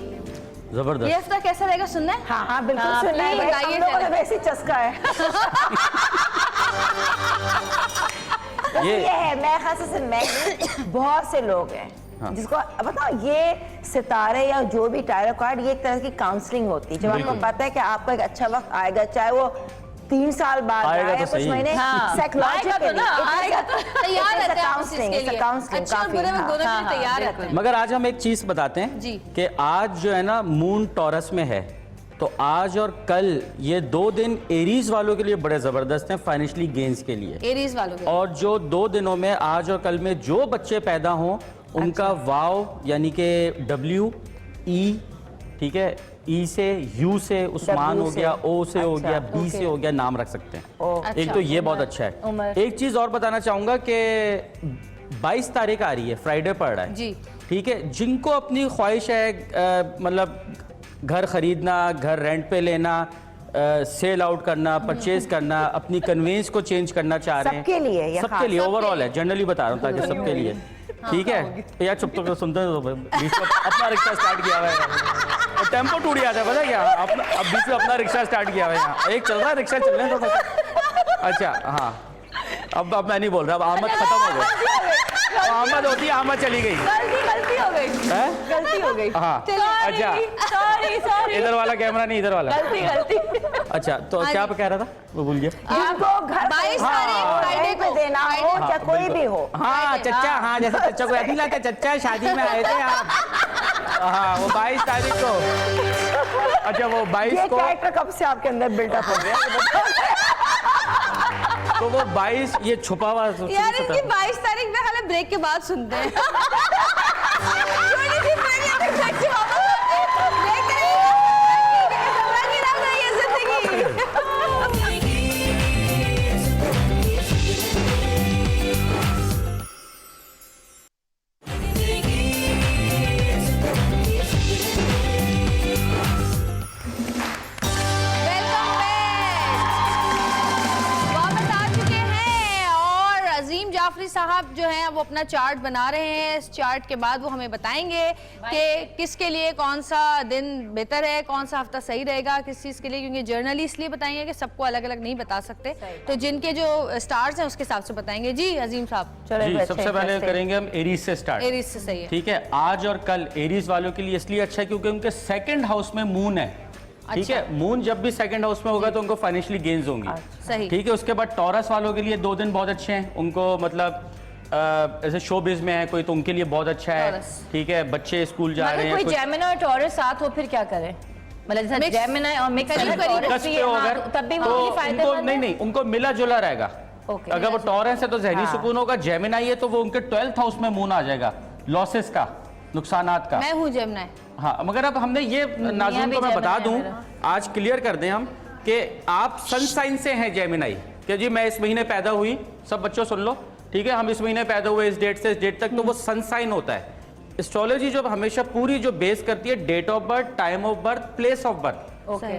Speaker 5: जबरदस्त।
Speaker 1: ये हफ्ता कैसा रहेगा सुनना है?
Speaker 6: हाँ हाँ बिल्कुल
Speaker 1: हाँ,
Speaker 6: सुनना है
Speaker 1: please,
Speaker 6: भाई,
Speaker 1: आइए
Speaker 6: हम लोगों ने
Speaker 1: चलें।
Speaker 6: वैसे ही चस्का है। तो ये है मैं खास से मैं बहुत से लोग हैं जिसको बताओ ये सितारे या जो भी टायरो कार्ड ये एक तरह की काउंसलिंग होती है जब आपको पता है कि आपका एक अच्छा वक्त आएगा चाहे वो 3 साल बाद
Speaker 5: आएगा
Speaker 6: आए
Speaker 5: तो
Speaker 6: कुछ
Speaker 5: सही।
Speaker 6: महीने
Speaker 4: हाँ, आएगा तो ना, आएगा तो
Speaker 1: तैयार रहते हैं आप इसके लिए। अच्छे और बुरे में दोनों के लिए तैयार रहते हैं।
Speaker 5: मगर आज हम एक चीज बताते हैं
Speaker 1: जी।
Speaker 5: कि आज जो है ना मून टॉरस में है, तो आज और कल ये 2 दिन एरीज वालों के लिए बड़े जबरदस्त हैं फाइनेंशियली गेन्स के लिए।
Speaker 1: एरीज वालों के
Speaker 5: और जो 2 दिनों में आज और कल में जो बच्चे पैदा हों उनका वाव यानी कि WE, ठीक है, E से U से उस्मान हो गया, O से हो गया, B से हो गया, नाम रख सकते हैं। एक तो ये बहुत अच्छा है। एक चीज और बताना चाहूंगा कि 22 तारीख आ रही है, फ्राइडे पड़ रहा है
Speaker 1: जी।
Speaker 5: ठीक है, जिनको अपनी ख्वाहिश है मतलब घर खरीदना, घर रेंट पे लेना, सेल आउट करना, परचेज करना, अपनी कन्वेंस को चेंज करना चाह रहे हैं,
Speaker 6: सबके लिए या
Speaker 5: सबके लिए ओवरऑल है, जनरली बता रहा हूँ ताकि सबके लिए ठीक है। यार चुप तो सुनते हैं, बीच में अपना रिक्शा स्टार्ट किया हुआ है, टेम्पो टूट जाता है पता है क्या, अब बीच में अपना रिक्शा स्टार्ट किया हुआ है, यहाँ एक चल रहा है रिक्शा चल रहे हैं तो अच्छा हाँ अब मैं नहीं बोल रहा, अब आमद खत्म हो गई, आमद होती है आमद चली गई,
Speaker 4: गलती हो गई,
Speaker 5: है
Speaker 4: गलती हो गई।
Speaker 5: हाँ अच्छा
Speaker 4: सॉरी
Speaker 5: इधर वाला कैमरा नहीं इधर वाला,
Speaker 4: गलती।
Speaker 5: अच्छा तो क्या कह रहा था वो भूल गया।
Speaker 6: जिनको घर
Speaker 1: 22 तारीख फ्राइडे
Speaker 6: पे
Speaker 1: को
Speaker 6: देना हो या कोई भी हो
Speaker 5: हाँ चच्चा, हाँ जैसे चच्चा को याद नहीं लाता, चच्चा शादी में आए थे आप, हाँ वो 22 तारीख को, अच्छा वो 22
Speaker 6: ये
Speaker 5: को,
Speaker 6: कैरेक्टर कब से आपके अंदर बिल्डअप हो गया?
Speaker 5: तो वो 22 ये छुपा हुआ
Speaker 1: यार इसकी 22 तारीख में हमें ब्रेक के बाद सुनते हैं। छोटी सी ब्रेक लेकर ब्रेक से वापस आते हैं। ब्रेक करेंगे, समझ नहीं रहा ये जिंदगी। Welcome back. वापस आ चुके हैं और अजीम जाफरी साहब जो हैं वो अपना चार्ट बना रहे हैं। इस चार्ट के बाद वो हमें बताएंगे कि किसके लिए कौन सा दिन बेहतर है, कौन सा हफ्ता सही रहेगा, किस चीज़ के लिए, क्योंकि जर्नली इसलिए बताएंगे कि सबको अलग अलग नहीं बता सकते, तो जिनके जो स्टार्स हैं उसके हिसाब से बताएंगे। जी अजीम साहब।
Speaker 5: जी सबसे पहले करेंगे हम एरीज से स्टार्ट।
Speaker 1: एरीज से सही है।
Speaker 5: ठीक है, आज और कल एरीज वालों के लिए इसलिए अच्छा है क्योंकि उनके सेकंड हाउस में मून है, ठीक है, मून जब भी सेकंड हाउस में होगा तो उनको फाइनेंशियली गेन्स होंगी,
Speaker 1: सही।
Speaker 5: ठीक है। उसके बाद टॉरस वालों के लिए 2 दिन बहुत अच्छे हैं, उनको मतलब ऐसे शोबिज में है कोई तो उनके लिए बहुत अच्छा है, ठीक है, बच्चे स्कूल जा रहे हैं,
Speaker 4: कोई जेमिनी और टॉरस साथ हो फिर क्या करें, मतलब जेमिनी और मिक्स
Speaker 5: कस पे होगा
Speaker 4: तब भी
Speaker 5: तो
Speaker 4: वो
Speaker 5: उनको नहीं उनको मिला जुला रहेगा। अगर वो टॉरस है तो जहनी सुकून होगा, जेमिनी है तो वो उनके 12th हाउस में मून आ जाएगा, लॉसेस का, नुकसानात का।
Speaker 1: मैं हूँ जेमिनी।
Speaker 5: हाँ मगर अब हमने ये नाज़रीन को मैं बता दूं, आज क्लियर कर दें हम कि आप सन साइन से हैं जेमिनी, कि जी मैं इस महीने पैदा हुई, सब बच्चों सुन लो, ठीक है, हम इस महीने पैदा हुए इस डेट से इस डेट तक, तो वो सन साइन होता है। एस्ट्रोलॉजी जो हमेशा पूरी जो बेस करती है date of birth, time of birth, place of birth,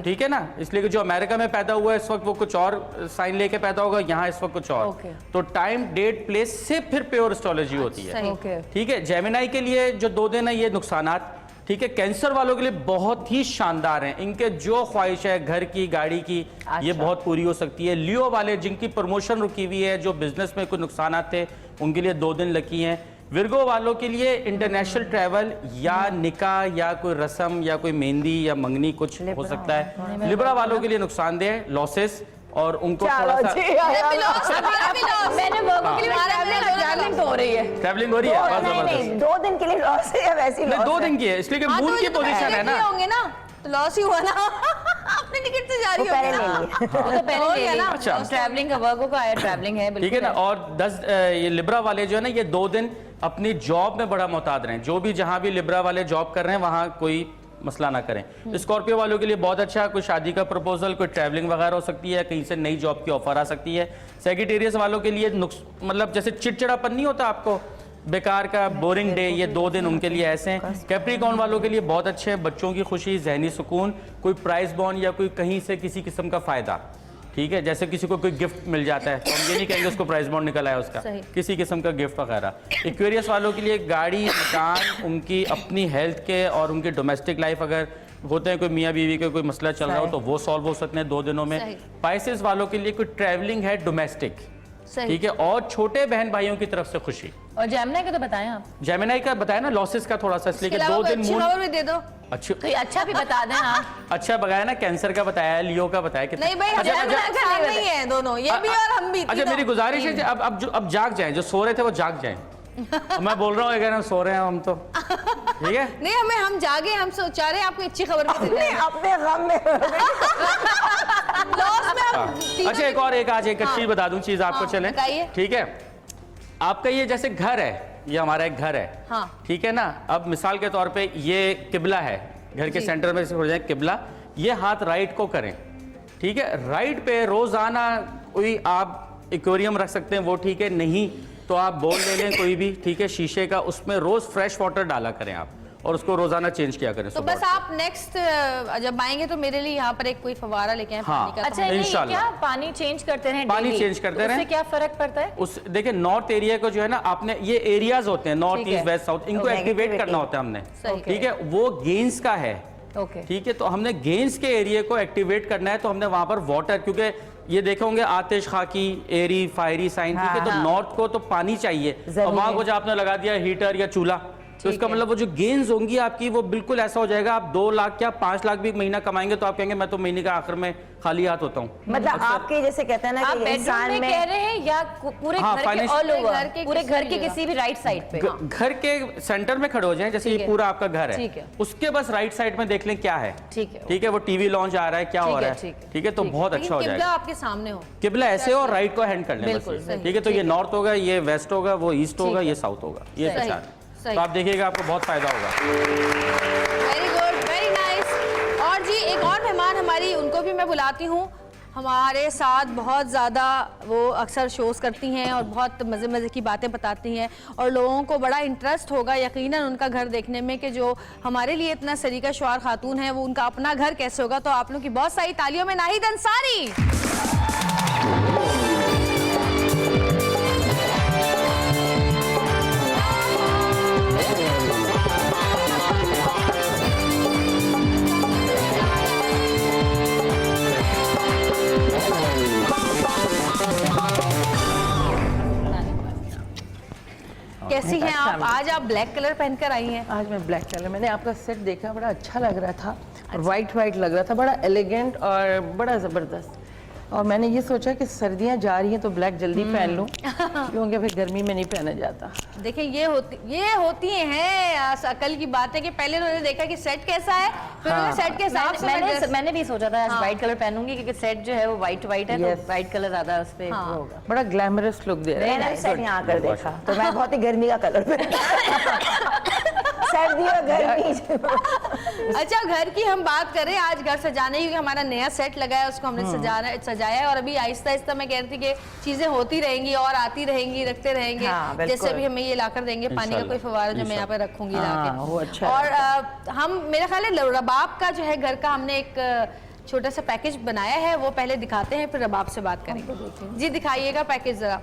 Speaker 5: ठीक है ना, इसलिए कि जो अमेरिका में पैदा हुआ है इस वक्त वो कुछ और साइन लेके पैदा होगा, यहाँ इस वक्त कुछ और, तो टाइम डेट प्लेस से फिर प्योर एस्ट्रोलॉजी होती है, ठीक है। जेमिनी के लिए जो 2 दिन है ये नुकसानात, ठीक है। कैंसर वालों के लिए बहुत ही शानदार हैं, इनके जो ख्वाहिश है घर की, गाड़ी की, ये बहुत पूरी हो सकती है। लियो वाले जिनकी प्रमोशन रुकी हुई है, जो बिजनेस में कुछ नुकसानात थे, उनके लिए 2 दिन लकी हैं। विर्गो वालों के लिए इंटरनेशनल ट्रैवल या निकाह या कोई रस्म या कोई मेहंदी या मंगनी कुछ हो सकता है। लिब्रा वालों के लिए नुकसानदेह है, लॉसेस, और उनको थोड़ा सा
Speaker 4: मैंने वर्गों के लिए ट्रैवलिंग तो हो रही है,
Speaker 5: ट्रैवलिंग हो रही है, बस जबरदस्त।
Speaker 6: 2 दिन के लिए लॉस है या वैसी लॉस?
Speaker 5: 2 दिन की है, इसलिए कि मून की पोजीशन है ना,
Speaker 1: होंगे ना तो लॉस ही हुआ ना। अपने टिकट से जा रही
Speaker 6: पहले
Speaker 1: होगी
Speaker 6: ले
Speaker 1: ना।
Speaker 6: लिए।
Speaker 4: तो पहले ले ली।
Speaker 5: अच्छा।
Speaker 4: ट्रैवलिंग का वर्गों का आया, ट्रैवलिंग है
Speaker 5: ठीक है ना। और 10 ये लिब्रा वाले जो है ना, ये 2 दिन अपनी जॉब में बड़ा मोहतात रहें, जो भी जहां भी लिब्रा वाले जॉब कर रहे हैं वहां कोई मसला ना करें। स्कॉर्पियो वालों के लिए बहुत अच्छा है, कोई शादी का प्रपोजल, कोई ट्रैवलिंग वगैरह हो सकती है, कहीं से नई जॉब की ऑफर आ सकती है। सेजिटेरियस वालों के लिए मतलब जैसे चिड़चिड़ापन नहीं होता आपको, बेकार का बोरिंग डे, ये 2 दिन उनके लिए ऐसे हैं। कैप्रिकॉर्न वालों के लिए बहुत अच्छे हैं, बच्चों की खुशी, जहनी सुकून, कोई प्राइज बॉन्ड या कोई कहीं से किसी किस्म का फ़ायदा, ठीक है, जैसे किसी को कोई गिफ्ट मिल जाता है तो हम ये नहीं कहेंगे उसको प्राइज बॉन्ड निकल आया उसका, किसी किस्म का गिफ्ट वगैरह। एक्वेरियस वालों के लिए गाड़ी, मकान, उनकी अपनी हेल्थ के और उनकी डोमेस्टिक लाइफ, अगर होते हैं कोई मियाँ बीवी का कोई मसला चल रहा हो तो वो सॉल्व हो सकते हैं 2 दिनों में। पाइसेस वालों के लिए कोई ट्रैवलिंग है डोमेस्टिक, ठीक है, और छोटे बहन भाइयों की तरफ से खुशी।
Speaker 4: और जेमिनी का तो बताएं आप।
Speaker 5: जेमिनी का बताया ना, लॉसेस का थोड़ा सा, इसलिए कि 2 दिन मून
Speaker 1: खबर भी दे दो।
Speaker 5: अच्छी,
Speaker 4: कोई अच्छा भी बता दें आप।
Speaker 5: अच्छा बताया ना, कैंसर का बताया, लियो का बताया कि
Speaker 1: नहीं भाई,
Speaker 5: अच्छा,
Speaker 1: हम नहीं है दोनों, ये भी और हम भी।
Speaker 5: अच्छा मेरी गुजारिश है अब जाग जाएं, जो सो रहे थे वो जाग जाएं। मैं बोल रहा हूँ अगर हम सो रहे हैं हम तो ठीक है।
Speaker 1: नहीं हम जागे, हम चाह रहे हैं आपको अच्छी खबर भी दे दें।
Speaker 6: अपने गम में
Speaker 1: लॉस में हम
Speaker 5: अच्छा एक अच्छी बता दूं चीज आपको, चले ठीक है। आपका ये जैसे घर है, ये हमारा एक घर है,
Speaker 1: हाँ।
Speaker 5: ठीक है ना। अब मिसाल के तौर पे ये किबला है, घर के सेंटर में से हो जाए किबला, ये हाथ राइट को करें, ठीक है। राइट पे रोजाना कोई आप एक्वेरियम रख सकते हैं, वो ठीक है, नहीं तो आप बोल ले लें कोई भी, ठीक है, शीशे का, उसमें रोज फ्रेश वाटर डाला करें आप और उसको रोजाना चेंज किया करें।
Speaker 1: तो बस आप नेक्स्ट जब आएंगे तो मेरे लिए यहाँ पर एक कोई फवारा लेके आए
Speaker 5: हाँ।
Speaker 1: पानी का।
Speaker 4: अच्छा क्या पानी चेंज करते रहें,
Speaker 5: पानी चेंज करते रहें,
Speaker 4: उससे क्या फर्क पड़ता है?
Speaker 5: उस देखिए नॉर्थ एरिया को जो है ना, आपने ये एरियाज होते हैं नॉर्थ ईस्ट वेस्ट साउथ, इनको एक्टिवेट करना होता है हमने, ठीक है, वो गेंस का है, ठीक है। तो हमने गेंस के एरिया को एक्टिवेट करना है, तो हमने वहां पर वाटर, क्योंकि ये देखे होंगे आतिश खाकी, एरी, फायरी साइन, ठीक है, तो नॉर्थ को तो पानी चाहिए, और वहां को जो आपने लगा दिया हीटर या चूल्हा, तो इसका मतलब वो जो गेन्स होंगी आपकी वो बिल्कुल ऐसा हो जाएगा, आप 2 लाख क्या 5 लाख भी महीना कमाएंगे तो आप कहेंगे मैं तो महीने का आखिर में खाली हाथ होता हूँ।
Speaker 6: मतलब आपके जैसे कहते हैं ना
Speaker 4: आप
Speaker 6: कि इंसान में
Speaker 4: कह रहे हैं या पूरे
Speaker 5: हाँ,
Speaker 4: घर के ऑल ओवर, पूरे घर के किसी भी राइट साइड पे,
Speaker 5: घर के सेंटर में खड़े हो जाएं, जैसे ये पूरा आपका घर है, उसके बस राइट साइड में देख लें क्या है, ठीक है, वो टीवी लॉन्च आ रहा है, क्या हो रहा है, ठीक है, तो बहुत अच्छा हो जाएगा।
Speaker 1: आपके सामने हो,
Speaker 5: किबला ऐसे और राइट को हैंड कर लें, ठीक है, तो ये नॉर्थ होगा, ये वेस्ट होगा, वो ईस्ट होगा, ये साउथ होगा, ये अच्छा, तो आप देखिएगा आपको बहुत फायदा होगा।
Speaker 1: Very good, very nice. और जी एक और मेहमान हमारी, उनको भी मैं बुलाती हूँ हमारे साथ, बहुत ज़्यादा वो अक्सर शोज़ करती हैं और बहुत मज़े मज़े की बातें बताती हैं और लोगों को बड़ा इंटरेस्ट होगा यकीनन उनका घर देखने में कि जो हमारे लिए इतना सरीका शुआर खातून है वो उनका अपना घर कैसे होगा। तो आप लोगों की बहुत सारी तालियों में नाहिद अंसारी। कैसी हैं आप? आज आप ब्लैक कलर पहनकर आई हैं।
Speaker 7: आज मैं ब्लैक कलर, मैंने आपका सेट देखा, बड़ा अच्छा लग रहा था, वाइट वाइट लग रहा था, बड़ा एलिगेंट और बड़ा ज़बरदस्त। और मैंने ये सोचा कि सर्दियां जा रही हैं तो ब्लैक जल्दी पहन लूं, क्योंकि फिर गर्मी में नहीं पहना जाता।
Speaker 1: देखिए ये होती हैं अकल की बात है कि पहले उन्होंने देखा कि सेट कैसा है, फिर उन्होंने सेट के हिसाब से
Speaker 4: मैंने भी सोचा था आज व्हाइट कलर पहनूंगी क्योंकि सेट जो है वो व्हाइट है, तो व्हाइट कलर ज्यादा उस पे होगा,
Speaker 7: बड़ा ग्लैमरस लुक दे रहा है।
Speaker 6: मैंने सेट यहाँ कर देखा तो मैं बहुत ही गर्मी का कलर सर्दी और गर्मी।
Speaker 1: अच्छा घर की हम बात करें, आज घर सजाने की हमारा नया सेट लगा है, उसको हमने सजाया है और अभी आहिस्ता आहिस्ता मैं कह रही थी कि चीजें होती रहेंगी और आती रहेंगी, रखते रहेंगे। जैसे अभी हमें ये लाकर देंगे पानी का कोई फवारा जो मैं यहाँ पे रखूंगी लाके। और हम मेरा ख्याल है रबाब का जो है घर का हमने एक छोटा सा पैकेज बनाया है, वो पहले दिखाते हैं फिर रबाब से बात करेंगे। जी दिखाइएगा पैकेज जरा।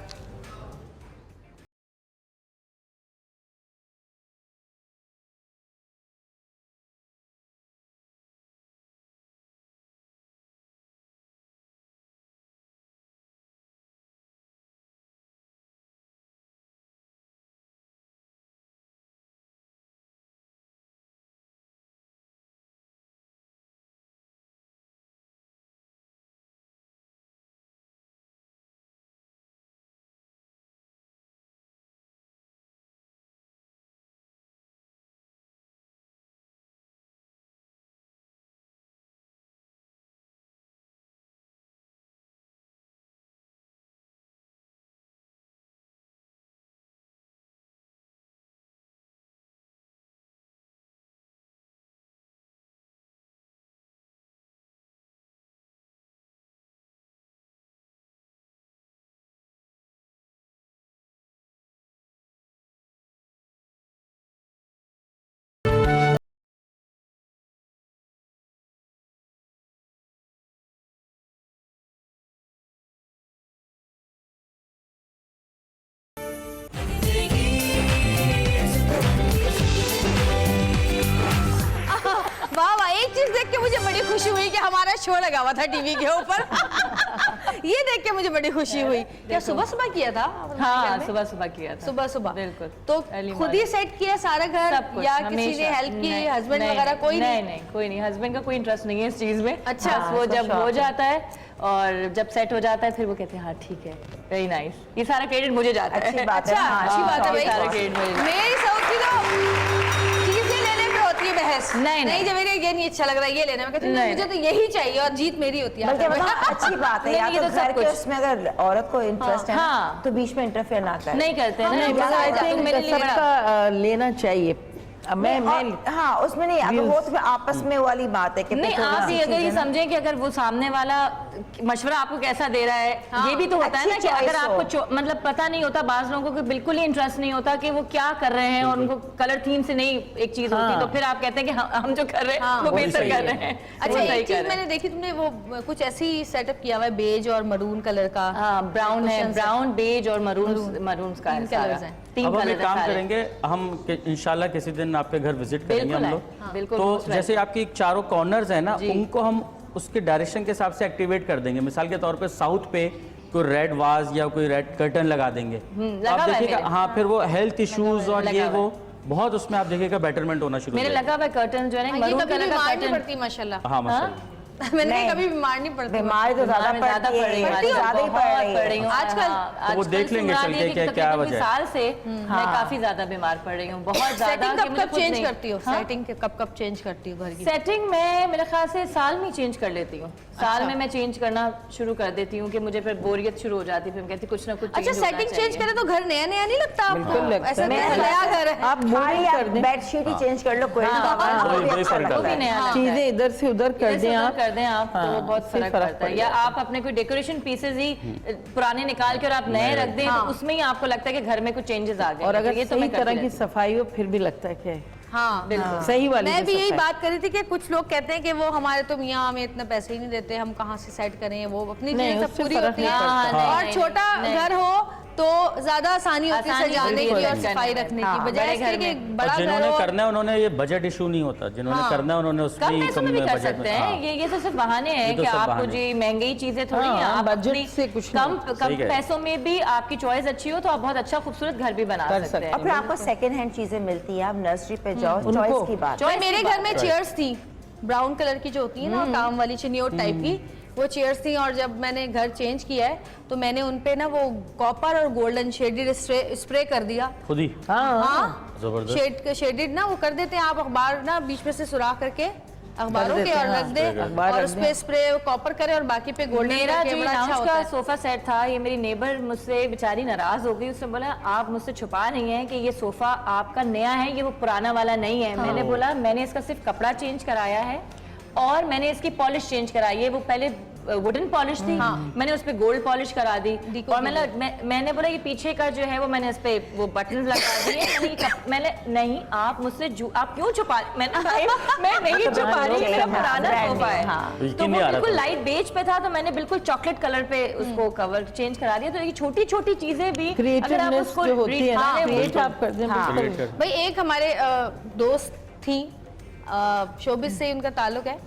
Speaker 1: खुशी हुई कि हमारा शो लगा हुआ था टीवी के ऊपर। ये देख के मुझे बड़ी खुशी हुई। क्या सुबह सुबह किया था?
Speaker 4: हाँ, सुबह सुबह किया था।
Speaker 1: सुबह सुबह
Speaker 4: बिल्कुल।
Speaker 1: तो
Speaker 4: Early
Speaker 1: खुद ही
Speaker 4: morning।
Speaker 1: सेट किया सारा घर
Speaker 4: सब कुछ,
Speaker 1: या किसी ने
Speaker 4: हमेशा।
Speaker 1: हेल्प की?
Speaker 4: नहीं,
Speaker 1: हस्बैंड
Speaker 4: नहीं,
Speaker 1: वगैरह कोई नहीं?
Speaker 4: नहीं, कोई नहीं। हस्बैंड का कोई इंटरेस्ट नहीं है इस चीज में।
Speaker 1: अच्छा।
Speaker 4: बस वो जब हो जाता है और जब सेट हो जाता है फिर वो कहते हैं हाँ ठीक है, वेरी नाइस। ये सारा क्रेडिट मुझे जाता है।
Speaker 6: अच्छी बात है।
Speaker 1: अच्छा,
Speaker 6: हाँ,
Speaker 1: अच्छी बात है
Speaker 4: ये सारा
Speaker 1: भाई।
Speaker 4: क्रेडिट मुझे जाता है।
Speaker 1: मेरी सऊदी तो चीजें लेने पे होती है बहस।
Speaker 4: नहीं, नहीं।
Speaker 1: जब मेरे ये नहीं अच्छा लग रहा है ये लेना, मैं कहती हूँ
Speaker 4: नहीं,
Speaker 1: मुझे तो यही चाहिए और जीत मेरी होती है।
Speaker 6: बल्कि बताओ अच्छी बात है,
Speaker 4: नहीं,
Speaker 6: या
Speaker 4: ये
Speaker 6: तो
Speaker 4: तो सब
Speaker 6: घर के
Speaker 4: कुछ।
Speaker 6: उसमें अगर औरत को इंटरेस्ट है ना,
Speaker 4: हाँ।
Speaker 6: तो बीच में इंटरफेयर ना करे।
Speaker 4: नहीं करते हैं ना,
Speaker 7: नहीं,
Speaker 4: बस
Speaker 7: आई
Speaker 4: तुम
Speaker 7: थिंक
Speaker 4: मेरे लिए बड़ा-
Speaker 7: सबका लेना चाहिए। मैं
Speaker 6: हाँ, उसमें नहीं, अगर वो तो आपस में वाली बात है कि
Speaker 4: नहीं,
Speaker 6: थोड़ी
Speaker 4: आप
Speaker 6: सी
Speaker 4: ये अगर ये
Speaker 6: चीज़ें ना-
Speaker 4: समझें कि अगर वो सामने वाला मशवरा आपको कैसा दे रहा है, ये भी तो होता है ना
Speaker 6: अच्छी
Speaker 4: कि अगर
Speaker 6: choice
Speaker 4: आपको
Speaker 6: हो।
Speaker 4: मतलब पता नहीं होता, बाज लोगों को बिल्कुल ही इंटरेस्ट नहीं होता कि वो क्या कर रहे हैं और उनको कलर थीम से नहीं एक चीज होती, तो फिर आप कहते हैं कि हम जो कर रहे हैं वो
Speaker 5: वही
Speaker 4: बेहतर
Speaker 5: सही
Speaker 4: कर
Speaker 5: है।
Speaker 4: रहे हैं।
Speaker 1: अच्छा,
Speaker 4: वो सही
Speaker 1: एक
Speaker 4: कर
Speaker 1: चीज
Speaker 4: रहे हैं।
Speaker 1: मैंने देखी, तुमने वो कुछ ऐसी सेटअप किया हुआ है बेज और मरून कलर का।
Speaker 4: हाँ, ब्राउन है,
Speaker 1: Cushions है।
Speaker 4: ब्राउन, बेज और मरून का है
Speaker 1: तीन
Speaker 4: सारा।
Speaker 1: colours हैं।
Speaker 4: तीन
Speaker 5: अब हम
Speaker 4: कलर
Speaker 5: एक काम करेंगे, हम इंशाल्लाह किसी दिन आपके घर विजिट करेंगे
Speaker 4: बिल्कुल
Speaker 5: हम
Speaker 4: आए,
Speaker 5: लोग।
Speaker 4: हाँ, बिल्कुल,
Speaker 5: तो
Speaker 4: most
Speaker 5: जैसे आपकी चारों कॉर्नर्स है ना,
Speaker 4: जी।
Speaker 5: उनको हम उसके डायरेक्शन के हिसाब से एक्टिवेट कर देंगे। मिसाल के तौर पे साउथ पे कोई रेड वाज या कोई रेड कर्टन लगा देंगे।
Speaker 4: लगा
Speaker 5: आप
Speaker 4: हुआ है
Speaker 5: देखिएगा,
Speaker 4: मेरे।
Speaker 5: हाँ, फिर वो हेल्थ इश्यूज और
Speaker 4: लगा
Speaker 5: ये
Speaker 4: हुआ है।
Speaker 5: वो बहुत उसमें आप देखिएगा बेटरमेंट होना शुरू हो
Speaker 4: मेरे
Speaker 5: जाएगा।
Speaker 4: लगा हुआ कर्टन जो है ना,
Speaker 1: ये
Speaker 4: मरून
Speaker 1: कभी
Speaker 4: कलर का
Speaker 1: बीमार नहीं
Speaker 4: कर्टन।
Speaker 1: पड़ती माशाल्लाह।
Speaker 5: हाँ माशाल्लाह।
Speaker 1: मैंने
Speaker 6: नहीं।
Speaker 1: कभी बीमार नहीं पड़ती।
Speaker 6: बीमारी तो ज्यादा
Speaker 4: मैं ज्यादा
Speaker 6: पड़ती
Speaker 4: पड़ रही
Speaker 6: है,
Speaker 4: हूँ,
Speaker 6: ज्यादा ही पड़ रही है।
Speaker 1: आजकल।
Speaker 5: तो वो देख लेंगे चल के क्या वजह है।
Speaker 4: साल से मैं काफी ज्यादा बीमार पड़ रही हूँ, बहुत ज्यादा।
Speaker 1: सेटिंग
Speaker 4: कि
Speaker 1: कब
Speaker 4: मुझे
Speaker 1: कब
Speaker 4: खुद
Speaker 1: चेंज
Speaker 4: नहीं-
Speaker 1: करती हो?
Speaker 4: हाँ?
Speaker 1: सेटिंग कब चेंज करती हो घर की?
Speaker 4: सेटिंग में मेरे ख्याल से साल में चेंज कर लेती हूँ। साल
Speaker 1: अच्छा।
Speaker 4: में मैं चेंज करना शुरू कर देती हूँ कि मुझे फिर बोरियत शुरू हो जाती है, फिर मैं कहती कुछ ना कुछ
Speaker 1: अच्छा,
Speaker 4: change होना
Speaker 1: सेटिंग
Speaker 4: चाहिए।
Speaker 1: चेंज करे तो घर नया नया नहीं लगता आपको?
Speaker 7: बिल्कुल लगता
Speaker 1: ऐसा
Speaker 7: है।
Speaker 1: नहीं है, नया घर है।
Speaker 7: आप मूव
Speaker 6: खाली
Speaker 7: कर दें,
Speaker 6: बेडशीट ही चेंज कर लो, कोई
Speaker 5: वही फर्क
Speaker 4: वो भी
Speaker 5: आता है।
Speaker 4: नया लगता है।
Speaker 7: चीजें इधर से उधर कर
Speaker 4: इधर से
Speaker 7: दें
Speaker 4: उधर
Speaker 7: आप।
Speaker 4: कर दें आप तो वो
Speaker 7: हाँ,
Speaker 4: बहुत
Speaker 7: फिर
Speaker 4: फर्क
Speaker 7: फर्क
Speaker 4: पड़ता है।
Speaker 7: पड़
Speaker 4: या
Speaker 7: जाता है।
Speaker 4: आप अपने कोई डेकोरेशन पीसेज ही पुराने निकाल के और आप नए रख दें, तो उसमें ही आपको लगता है कि घर में कुछ चेंजेस आ गए।
Speaker 7: और
Speaker 4: तो
Speaker 7: अगर
Speaker 4: ये तो
Speaker 7: सही
Speaker 4: मैं करती
Speaker 7: तरह की
Speaker 4: रहती हूँ।
Speaker 7: सफाई हो फिर भी लगता है कि
Speaker 1: हाँ,
Speaker 4: बिल्कुल।
Speaker 7: सही वाली
Speaker 1: मैं
Speaker 7: जो
Speaker 1: भी यही
Speaker 7: सफाई।
Speaker 1: बात कर रही थी कि कुछ लोग कहते हैं कि वो हमारे तो मियाँ हमें इतना पैसे ही नहीं देते, हम कहाँ से सेट करें, वो अपनी
Speaker 7: नहीं,
Speaker 1: चीजें सब
Speaker 7: उससे
Speaker 1: पूरी
Speaker 7: फर्क
Speaker 1: होती
Speaker 7: नहीं
Speaker 1: है।
Speaker 7: पड़ता।
Speaker 4: हाँ,
Speaker 1: और
Speaker 4: नहीं,
Speaker 1: छोटा
Speaker 4: नहीं।
Speaker 1: घर हो तो ज्यादा आसानी होती है
Speaker 4: आसानी
Speaker 1: सजाने
Speaker 4: होती
Speaker 1: की
Speaker 4: है
Speaker 1: और
Speaker 4: करने
Speaker 1: सफाई
Speaker 4: में।
Speaker 1: रखने
Speaker 6: हाँ,
Speaker 1: की, बजाय
Speaker 4: बड़े
Speaker 1: इसके
Speaker 4: घर
Speaker 1: कि
Speaker 4: में।
Speaker 1: बड़ा
Speaker 5: और
Speaker 1: घर
Speaker 5: जिन्होंने
Speaker 1: हो।
Speaker 5: करना है उन्होंने ये बजट इशू नहीं होता, जिन्होंने
Speaker 1: हाँ।
Speaker 5: करना है उन्होंने
Speaker 4: कम
Speaker 5: उसमें
Speaker 4: पैसों में भी कर
Speaker 5: बजट
Speaker 4: सकते
Speaker 5: में।
Speaker 4: हैं।
Speaker 5: हाँ।
Speaker 4: ये तो सिर्फ बहाने
Speaker 5: ये
Speaker 4: हैं
Speaker 5: तो
Speaker 4: कि
Speaker 5: सब
Speaker 4: आपको
Speaker 5: बहाने
Speaker 4: जी महंगी चीजें थोड़ी हैं।
Speaker 7: हाँ,
Speaker 4: आप
Speaker 7: बजट
Speaker 4: अपनी
Speaker 7: से कुछ
Speaker 4: कम
Speaker 7: नहीं।
Speaker 4: कम
Speaker 5: सही कह रहे हैं।
Speaker 4: पैसों में भी आपकी चॉइस अच्छी हो तो आप बहुत अच्छा खूबसूरत घर भी बना
Speaker 7: कर
Speaker 4: सकते हैं।
Speaker 6: और फिर आपको सेकंड हैंड चीजें मिलती है, आप नर्सरी पे जाओ,
Speaker 7: उनको-
Speaker 6: चॉइस की बात।
Speaker 1: भाई मेरे घर में चेयर्स थी ब्राउन कलर की जो होती है ना, काम वाली चिनियोट टाइप की, वो चेयर्स थी। और जब मैंने घर चेंज किया है तो मैंने उनपे ना वो कॉपर और गोल्डन शेडेड स्प्रे कर दिया।
Speaker 5: खुद ही
Speaker 7: हाँ
Speaker 1: हाँ,
Speaker 5: जबरदस्त।
Speaker 1: शेडेड ना वो कर देते हैं आप, अखबार ना बीच में से सुराख करके अखबारों
Speaker 7: देते
Speaker 1: के और
Speaker 7: हैं,
Speaker 1: रख दे
Speaker 7: अखबार
Speaker 1: और
Speaker 7: रख
Speaker 1: उस
Speaker 7: दें।
Speaker 1: पे स्प्रे कॉपर करे और बाकी पे गोल्डन
Speaker 4: मेरा जो
Speaker 1: बड़ा अच्छा
Speaker 4: लाउंज
Speaker 1: होता
Speaker 4: का
Speaker 1: है।
Speaker 4: सोफा सेट था, ये मेरी नेबर मुझसे बेचारी नाराज हो गई। उसने बोला आप मुझसे छुपा रही हैं कि ये सोफा आपका नया है, ये वो पुराना वाला नहीं है। मैंने बोला मैंने इसका सिर्फ कपड़ा चेंज कराया है और मैंने इसकी पॉलिश चेंज कराई है। वो पहले वुडन पॉलिश थी, मैंने उस पे गोल्ड पॉलिश करा दी। और मैंने बोला ये पीछे का जो है वो मैंने इस पे वो बटन लगा दिए। मैंने नहीं, आप मुझसे आप क्यों छुपा, मैंने मैं नहीं छुपा रही, ये मेरा पुराना सोफा है। तो
Speaker 5: यकीन
Speaker 4: वो
Speaker 5: नहीं आ रहा
Speaker 4: बिल्कुल
Speaker 5: था।
Speaker 4: लाइट बेज पे था, तो मैंने बिल्कुल चॉकलेट कलर पे उसको कवर चेंज करा दिया। तो ये छोटी छोटी चीजें भी अगर आप
Speaker 7: क्रिएटिवनेस
Speaker 4: उसको
Speaker 7: जो होती है ना,
Speaker 4: हाँ,
Speaker 7: क्रिएट आप कर दें
Speaker 6: हाँ।
Speaker 7: बिल्कुल।
Speaker 5: Create कर-
Speaker 1: भाई एक हमारे दोस्त थी, शोबिस से उनका ताल्लुक है,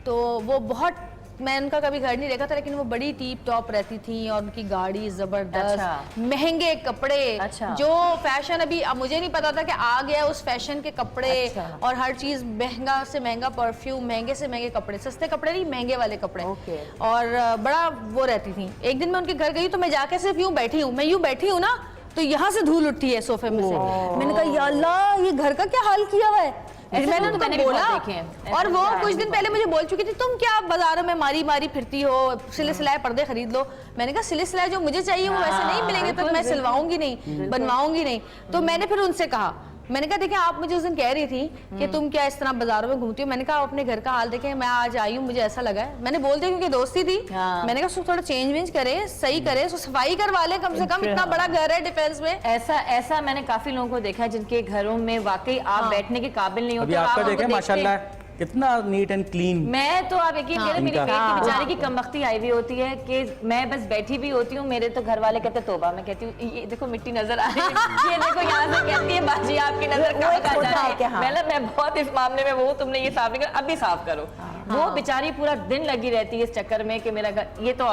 Speaker 1: तो वो बहुत, मैं उनका कभी घर नहीं देखा था, लेकिन वो बड़ी टीप टॉप रहती थी और उनकी गाड़ी जबरदस्त,
Speaker 4: अच्छा।
Speaker 1: महंगे कपड़े,
Speaker 4: अच्छा।
Speaker 1: जो फैशन अभी अब मुझे नहीं पता था कि आ गया उस फैशन के कपड़े।
Speaker 6: अच्छा।
Speaker 1: और हर चीज महंगा से महंगा परफ्यूम, महंगे से महंगे कपड़े, सस्ते कपड़े नहीं महंगे वाले कपड़े।
Speaker 6: ओके।
Speaker 1: और बड़ा वो रहती थी। एक दिन मैं उनके घर गई तो मैं जाके सिर्फ यूं बैठी हूँ, मैं यूं बैठी हूँ ना तो यहाँ से धूल उठी है सोफे में से। मैंने कहा या अल्लाह, ये घर का क्या हाल किया हुआ है। फिर
Speaker 4: ऐसे
Speaker 1: मैंने
Speaker 4: तो
Speaker 1: उनको
Speaker 4: मैंने भी
Speaker 1: बोला,
Speaker 4: बहुत देखे हैं।
Speaker 1: और वो कुछ दिन पहले मुझे बोल चुकी थी तुम क्या बाजारों में मारी मारी फिरती हो, सिले सिलाए पर्दे खरीद लो। मैंने कहा सिले सिलाए जो मुझे चाहिए वो वैसे नहीं मिलेंगे तो मैं सिलवाऊंगी नहीं, बनवाऊंगी नहीं। तो मैंने फिर उनसे कहा, मैंने कहा देखिए आप मुझे उस दिन कह रही थी कि तुम क्या इस तरह बाजारों में घूमती हो। मैंने कहा आप अपने घर का हाल देखें, मैं आज आई हूँ, मुझे ऐसा लगा है। मैंने बोल दिया क्योंकि दोस्ती थी।
Speaker 4: हाँ।
Speaker 1: मैंने कहा उसको थोड़ा चेंज वेंज करे, सही करे, उसको सफाई करवा ले कम से कम, इतना बड़ा घर है डिफेंस में।
Speaker 4: ऐसा मैंने काफी लोगों को देखा है जिनके घरों में वाकई आप बैठने के काबिल नहीं
Speaker 5: अभी
Speaker 4: होते।
Speaker 5: आपका
Speaker 4: आप उनको
Speaker 5: देखें
Speaker 4: देखते-
Speaker 5: माशाल्लाह कितना नीट एंड क्लीन।
Speaker 4: मैं तो आप यकीन करें मेरी
Speaker 5: इनका-
Speaker 4: पेट की बेचारे की कमबख्ती आई हुई होती है कि मैं बस बैठी भी होती हूँ, मेरे तो घर वाले कहते तोबा, मैं कहती हूँ ये देखो मिट्टी नजर आ रही है, ये देखो यहाँ से कहती है बाजी आपकी नजर
Speaker 6: वो
Speaker 4: कहाँ
Speaker 6: एक
Speaker 4: कहाँ
Speaker 6: होता
Speaker 4: जा
Speaker 6: है
Speaker 4: रही
Speaker 6: कि
Speaker 4: है।
Speaker 6: हाँ।
Speaker 4: मैं बहुत इस मामले में वो तुमने ये साफ नहीं कर, अभी साफ करो। वो बेचारी पूरा दिन लगी रहती है इस चक्कर में कि मेरा घर, ये तो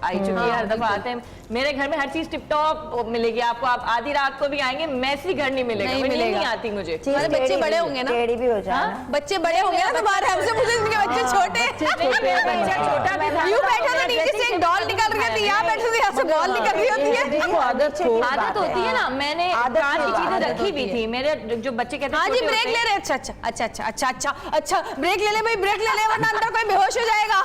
Speaker 4: आई चुकी है, हर दफा आते हैं मेरे घर में हर चीज टिप टॉप मिलेगी आपको, आप आधी रात को भी आएंगे मैसी घर नहीं मिलेगा, नहीं आती मुझे।
Speaker 1: तुम्हारे बच्चे बड़े होंगे ना,
Speaker 6: टेढ़ी भी हो जाए,
Speaker 1: बच्चे बड़े होंगे ना तुम्हारे, हमसे पूछे इनके बच्चे छोटे,
Speaker 4: बच्चा छोटा भी था।
Speaker 1: यूं बैठा था नीचे से एक डॉल निकल रही थी, यहाँ बैठे थे यहाँ से बॉल निकल रही होती है।
Speaker 4: आदत होती है ना, मैंने कांच की चीजें रखी भी थी, मेरे जो बच्चे कहते हैं
Speaker 1: हाँ जी ब्रेक ले रहे, अच्छा अच्छा अच्छा अच्छा अच्छा अच्छा अच्छा ब्रेक ले ले भाई, ब्रेक ले ले वरना अंदर कोई बेहोश हो जाएगा।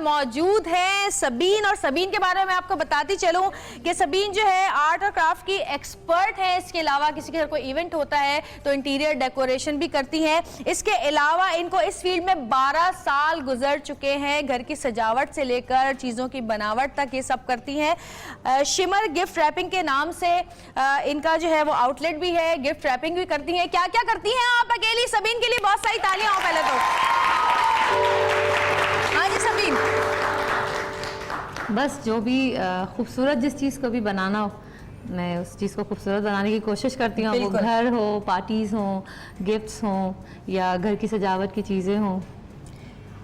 Speaker 1: मौजूद है सबीन, और सबीन के बारे में आपको बताती चलूं कि सबीन जो है आर्ट और क्राफ्ट की एक्सपर्ट है। इसके अलावा किसी के घर कोई इवेंट होता है तो इंटीरियर डेकोरेशन भी करती हैं। इसके अलावा इनको इस फील्ड में 12 साल गुजर चुके हैं, घर की सजावट से लेकर चीज़ों की बनावट तक ये सब करती हैं। शिमर गिफ्ट रैपिंग के नाम से इनका जो है वो आउटलेट भी है, गिफ्ट रैपिंग भी करती हैं। क्या क्या करती हैं आप अकेली? सबीन के लिए बहुत सारी तालियां हो पहले तो। हाँ जी सबीन।
Speaker 2: बस जो भी खूबसूरत जिस चीज़ को भी बनाना हो, मैं उस चीज़ को खूबसूरत बनाने की कोशिश करती हूँ। वो घर हो, पार्टीज़ हो, गिफ्ट्स हों या घर की सजावट की चीज़ें हों।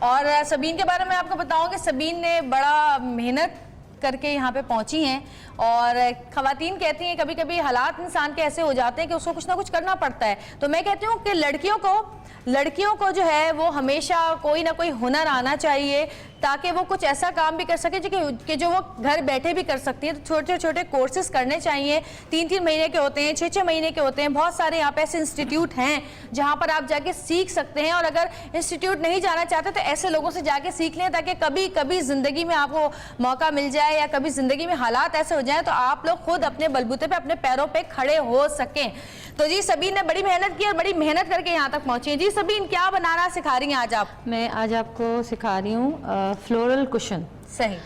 Speaker 1: और सबीन के बारे में आपको बताऊं कि सबीन ने बड़ा मेहनत करके यहाँ पे पहुंची हैं, और खवातीन कहती हैं कभी कभी हालात इंसान के ऐसे हो जाते हैं कि उसको कुछ ना कुछ करना पड़ता है। तो मैं कहती हूँ कि लड़कियों को जो है वो हमेशा कोई ना कोई हुनर आना चाहिए, ताकि वो कुछ ऐसा काम भी कर सके जो वो घर बैठे भी कर सकती है। तो छोटे छोटे कोर्सेज करने चाहिए, 3-3 महीने के होते हैं, 6-6 महीने के होते हैं। बहुत सारे यहाँ पे ऐसे इंस्टीट्यूट हैं जहाँ पर आप जाके सीख सकते हैं, और अगर इंस्टीट्यूट नहीं जाना चाहते तो ऐसे लोगों से जाके सीख लें, ताकि कभी कभी ज़िंदगी में आपको मौका मिल जाए या कभी ज़िंदगी में हालात ऐसे हो जाए तो आप लोग खुद अपने बलबूते पे, अपने पैरों पे खड़े हो सकें। तो जी सबीन ने बड़ी मेहनत की और बड़ी मेहनत करके यहाँ तक पहुँची है। जी सबीन, क्या बनाना सिखा रही हैं आज आप?
Speaker 2: मैं आज आपको सिखा रही हूँ फ्लोरल कुशन।
Speaker 1: सही।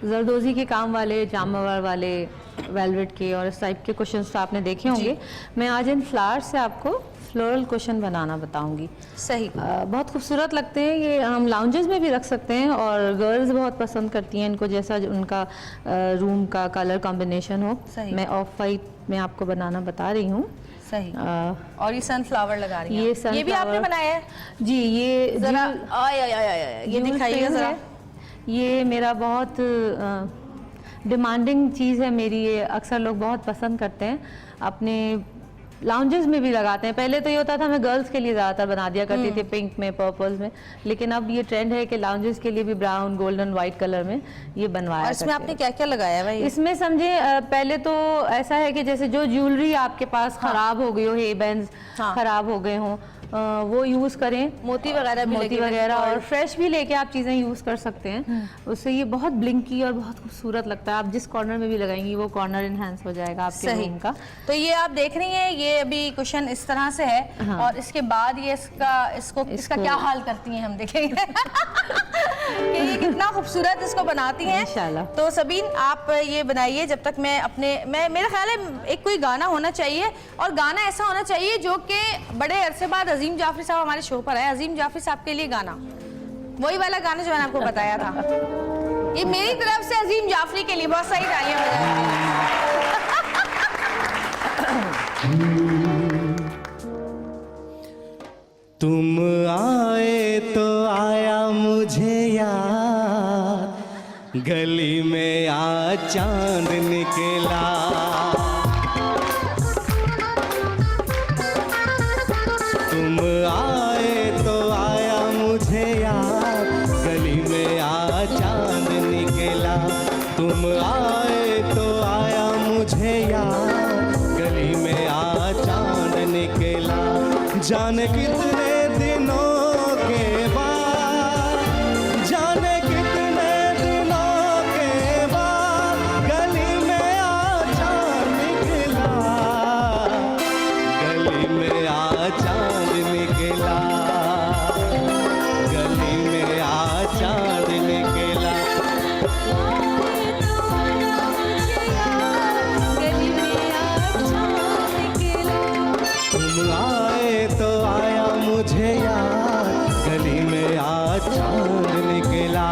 Speaker 2: जरदोजी के काम वाले, जामवार वाले, वेलवेट के और इस टाइप के कुशन्स तो आपने देखे होंगे। मैं आज इन फ्लावर्स से आपको फ्लोरल कुशन बनाना बताऊंगी।
Speaker 1: सही।
Speaker 2: बहुत खूबसूरत लगते हैं ये, हम लाउंजेस में भी रख सकते हैं, और गर्ल्स बहुत पसंद करती हैं इनको, जैसा उनका रूम का कलर कॉम्बिनेशन हो। मैं ऑफ वाइट में आपको बनाना बता रही हूँ।
Speaker 1: सही। और ये सनफ्लावर लगा रही हैं, ये भी आपने बनाया है?
Speaker 2: जी, ये
Speaker 1: जरा ये दिखाइए जरा।
Speaker 2: ये मेरा बहुत डिमांडिंग चीज़ है मेरी, ये अक्सर लोग बहुत पसंद करते हैं, अपने लाउंजेस में भी लगाते हैं। पहले तो ये होता था मैं गर्ल्स के लिए ज़्यादातर बना दिया करती थी, पिंक में, पर्पल्स में, लेकिन अब ये ट्रेंड है कि लाउंजेस के लिए भी ब्राउन, गोल्डन, वाइट कलर में ये बनवाया।
Speaker 1: और इसमें आपने क्या क्या लगाया भाई?
Speaker 2: इसमें समझे पहले तो ऐसा है कि जैसे जो ज्वेलरी आपके पास खराब हो गई हो, हेयर बैंड्स खराब हो गए हों, वो यूज़ करें, मोती वगैरह और फ्रेश भी लेके आप चीज़ें यूज़ कर सकते हैं। उससे ये बहुत ब्लिंकी और बहुत खूबसूरत लगता है। आप जिस कॉर्नर में भी लगाएंगी वो कॉर्नर इनहेंस हो जाएगा आपके रूम का।
Speaker 1: तो ये आप देख रही हैं, ये अभी कुशन इस तरह से है। हाँ। और इसके बाद ये इसका क्या हाल करती हैं हम देखेंगे कि ये कितना खूबसूरत इसको बनाती हैं इंशाल्लाह। तो सबीन आप ये बनाइए जब तक मैं मेरा ख्याल है एक कोई गाना होना चाहिए, और गाना ऐसा होना चाहिए जो कि बड़े अरसे बाद अजीम जाफरी साहब हमारे शो पर आए। अजीम जाफरी साहब के लिए गाना, वही वाला गाना जो मैंने आपको बताया था, ये मेरी तरफ से अजीम जाफरी के लिए बहुत सारी तालियां बजाएं।
Speaker 8: तुम आए तो आया मुझे याद, गली में आ चांद निकला। तुम आए तो आया मुझे याद, गली में आ चांद निकला। तुम आए तो आया मुझे याद, गली में आ चांद निकला। जाने कितने दिनों के बाद, जाने कितने दिनों के बाद, गली में आ चांद निकला। गली में आ चांद निकला। गली में आ चांद निकला।
Speaker 1: गली में आ
Speaker 8: यार, गली में आज चांद निकला।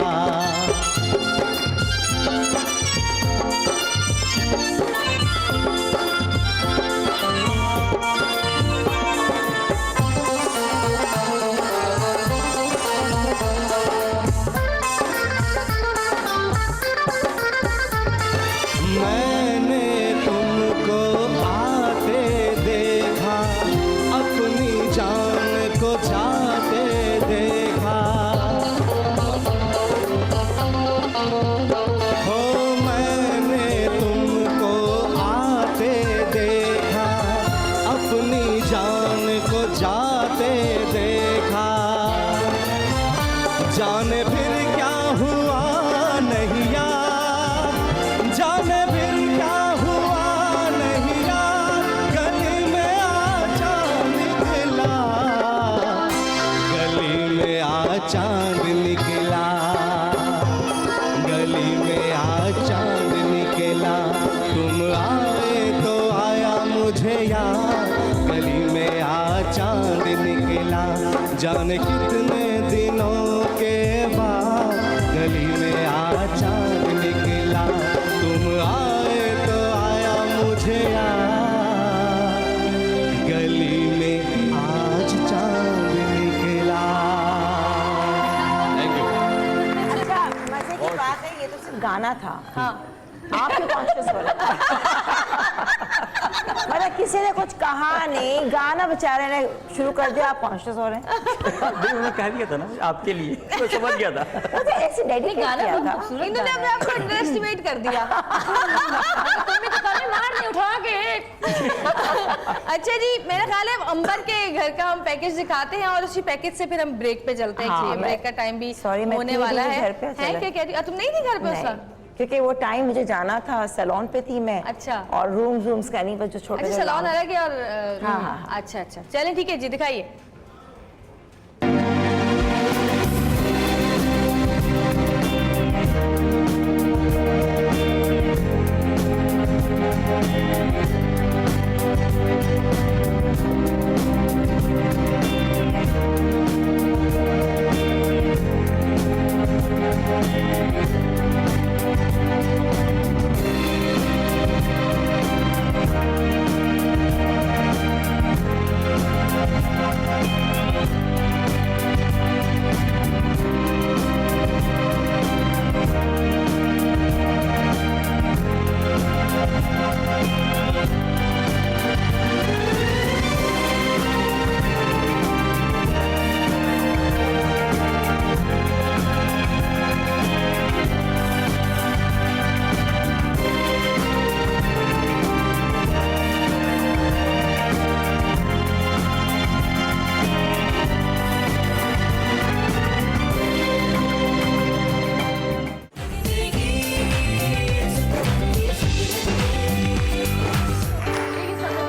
Speaker 8: मैंने तुमको आते देखा, अपनी जान को जाते देखा। हो मैंने तुमको आते देखा, अपनी जान को जाते देखा। जाने फिर क्या हुआ नहीं यार, जाने फिर क्या हुआ नहीं यार, गली में आ चांद निकला, गली में आ चांद निकला, गली में आ चांद निकला। तुम आए तो आया मुझे यार, गली में आ चांद निकला। जाने कितने दिनों के बाद गली में आ चांद निकला। तुम आए तो आया मुझे यार, गली में आज चांद निकला। Thank you.
Speaker 6: अच्छा, मजे की बात है, ये तो सिर्फ गाना था। हाँ, आप क्यों कॉन्शियस हो रहे मतलब किसी ने कुछ कहा नहीं, गाना बेचारे ने शुरू कर दिया, आप कॉन्शियस हो रहे हैं।
Speaker 5: उन्होंने कह दिया था ना आपके लिए, तो समझ गया था।
Speaker 6: वो तो ऐसे डेडिकेट किया था।
Speaker 1: इन्होंने अपने आप को अंडर एस्टिमेट कर दिया।
Speaker 4: तुम्हें तो कभी मार नहीं उठा के।
Speaker 1: अच्छा जी, मेरा ख्याल है अंबर के घर का हम पैकेज दिखाते हैं और उसी पैकेज से फिर हम ब्रेक पे चलते हैं।
Speaker 6: हाँ,
Speaker 1: ब्रेक का टाइम भी
Speaker 6: Sorry, मैं
Speaker 1: होने
Speaker 6: थी
Speaker 1: वाला
Speaker 6: नहीं
Speaker 1: है।
Speaker 6: घर पे,
Speaker 1: हैं
Speaker 6: चले।
Speaker 1: क्या कह रही? तुम नहीं थी घर पे उस
Speaker 6: नहीं,
Speaker 1: वक्त?
Speaker 6: क्योंकि वो टाइम मुझे जाना था, सैलून पे थी मैं।
Speaker 1: अच्छा।
Speaker 6: और रूम्स का नहीं, बस जो छोटे
Speaker 1: अच्छा, सैलून अलग है और
Speaker 6: हाँ, हाँ।
Speaker 1: अच्छा अच्छा, चलें ठीक है जी, दिखाइए।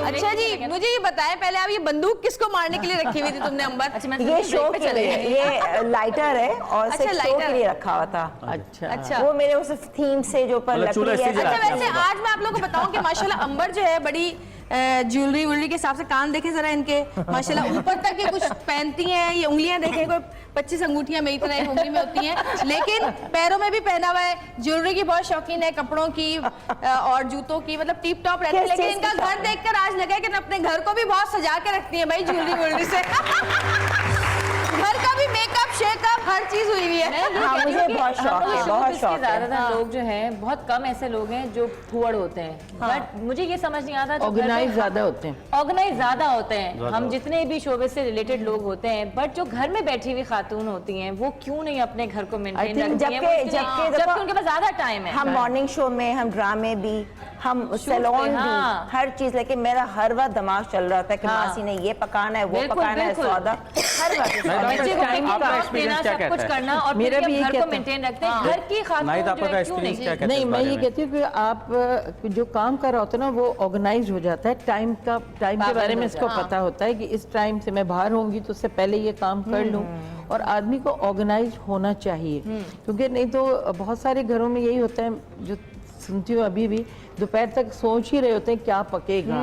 Speaker 1: अच्छा जी, मुझे ये बताएं पहले, आप ये बंदूक किसको मारने के लिए रखी हुई थी तुमने अंबर?
Speaker 4: अच्छा, मैं
Speaker 6: ये शो के लिए, ये लाइटर है और
Speaker 1: अच्छा,
Speaker 6: सिर्फ शो
Speaker 1: लाइटर
Speaker 6: के लिए रखा हुआ था।
Speaker 7: अच्छा
Speaker 1: अच्छा।
Speaker 6: वो मेरे उस थीम से जो पर
Speaker 5: मतलब चूल्हा
Speaker 6: लकड़ी है।
Speaker 5: इससे
Speaker 1: अच्छा,
Speaker 5: जलाते हैं
Speaker 1: वैसे आज मैं आप लोगों को बताऊं कि माशाल्लाह अंबर जो है बड़ी ज्वेलरी वुलरी के हिसाब से, कान देखें जरा इनके, माशाल्लाह ऊपर तक के कुछ पहनती हैं, ये उंगलियां देखें, कोई 25 अंगूठियां मेरी तरह एक उंगली में होती हैं, लेकिन पैरों में भी पहना हुआ है। ज्वेलरी की बहुत शौकीन है, कपड़ों की और जूतों की, मतलब टिप टॉप रहती है।
Speaker 6: किस
Speaker 1: लेकिन
Speaker 6: चीज़
Speaker 1: इनका
Speaker 6: की
Speaker 1: घर देखकर आज लगा है कि अपने घर को भी बहुत सजा के रखती है भाई ज्वेलरी वुलरी से। घर का भी मेकअप शेकअप हर चीज हुई हुई है।
Speaker 6: हाँ, मुझे बहुत शौक है, बहुत शौक है।
Speaker 4: ज्यादातर लोग जो हैं, बहुत कम ऐसे लोग हैं जो फुअड़ होते हैं। बट मुझे ये समझ नहीं आता,
Speaker 7: ऑर्गेनाइज ज्यादा होते हैं।
Speaker 4: ऑर्गेनाइज ज्यादा होते हैं। हम जितने भी शोबे से रिलेटेड लोग होते हैं, बट जो घर में बैठी हुई खातून होती हैं, वो क्यों नहीं अपने घर को मेंटेन
Speaker 7: think
Speaker 4: रखती हैं? वो क्यों नहीं- जबकि उनके पास ज्यादा टाइम है।
Speaker 6: हम मॉर्निंग शो में, हम ड्रामे भी, हम सैलून
Speaker 4: हाँ।
Speaker 6: भी, हर चीज, लेकिन मेरा हर वक्त दिमाग चल रहा था कि
Speaker 4: हाँ।
Speaker 6: मासी ने ये पकाना है, वो
Speaker 4: बिल्कुल,
Speaker 6: पकाना है,
Speaker 4: बिल्कुल।
Speaker 6: सौदा हर वक्त
Speaker 5: नहीं,
Speaker 6: सौदा।
Speaker 4: बच्चे को
Speaker 5: आपका
Speaker 4: टाइम
Speaker 5: experience क्या
Speaker 4: सब
Speaker 5: कहता
Speaker 4: कुछ
Speaker 5: है?
Speaker 4: करना और
Speaker 7: मेरा
Speaker 4: फिर
Speaker 7: भी
Speaker 4: भी
Speaker 7: यही
Speaker 4: घर को
Speaker 7: कहता है।
Speaker 4: मेंटेन रखते हैं। घर की खातून
Speaker 5: नाहिद,
Speaker 4: जो
Speaker 5: आपका
Speaker 4: है, क्यों
Speaker 5: एक्सपीरियंस
Speaker 4: नहीं?
Speaker 5: क्या कहता है
Speaker 7: नहीं,
Speaker 5: इस
Speaker 7: मैं
Speaker 5: बारे
Speaker 7: ये
Speaker 5: में?
Speaker 7: कहती हूँ कि आप जो काम कर रहा होता है ना, वो ऑर्गेनाइज हो जाता है। टाइम के बारे में इसको पता होता है कि इस टाइम से मैं बाहर होंगी तो उससे पहले ये काम कर लूँ। और आदमी को ऑर्गेनाइज होना चाहिए, क्योंकि नहीं तो बहुत सारे घरों में यही होता है, जो सुनती हूँ अभी भी, दोपहर तक सोच ही रहे होते हैं क्या पकेगा।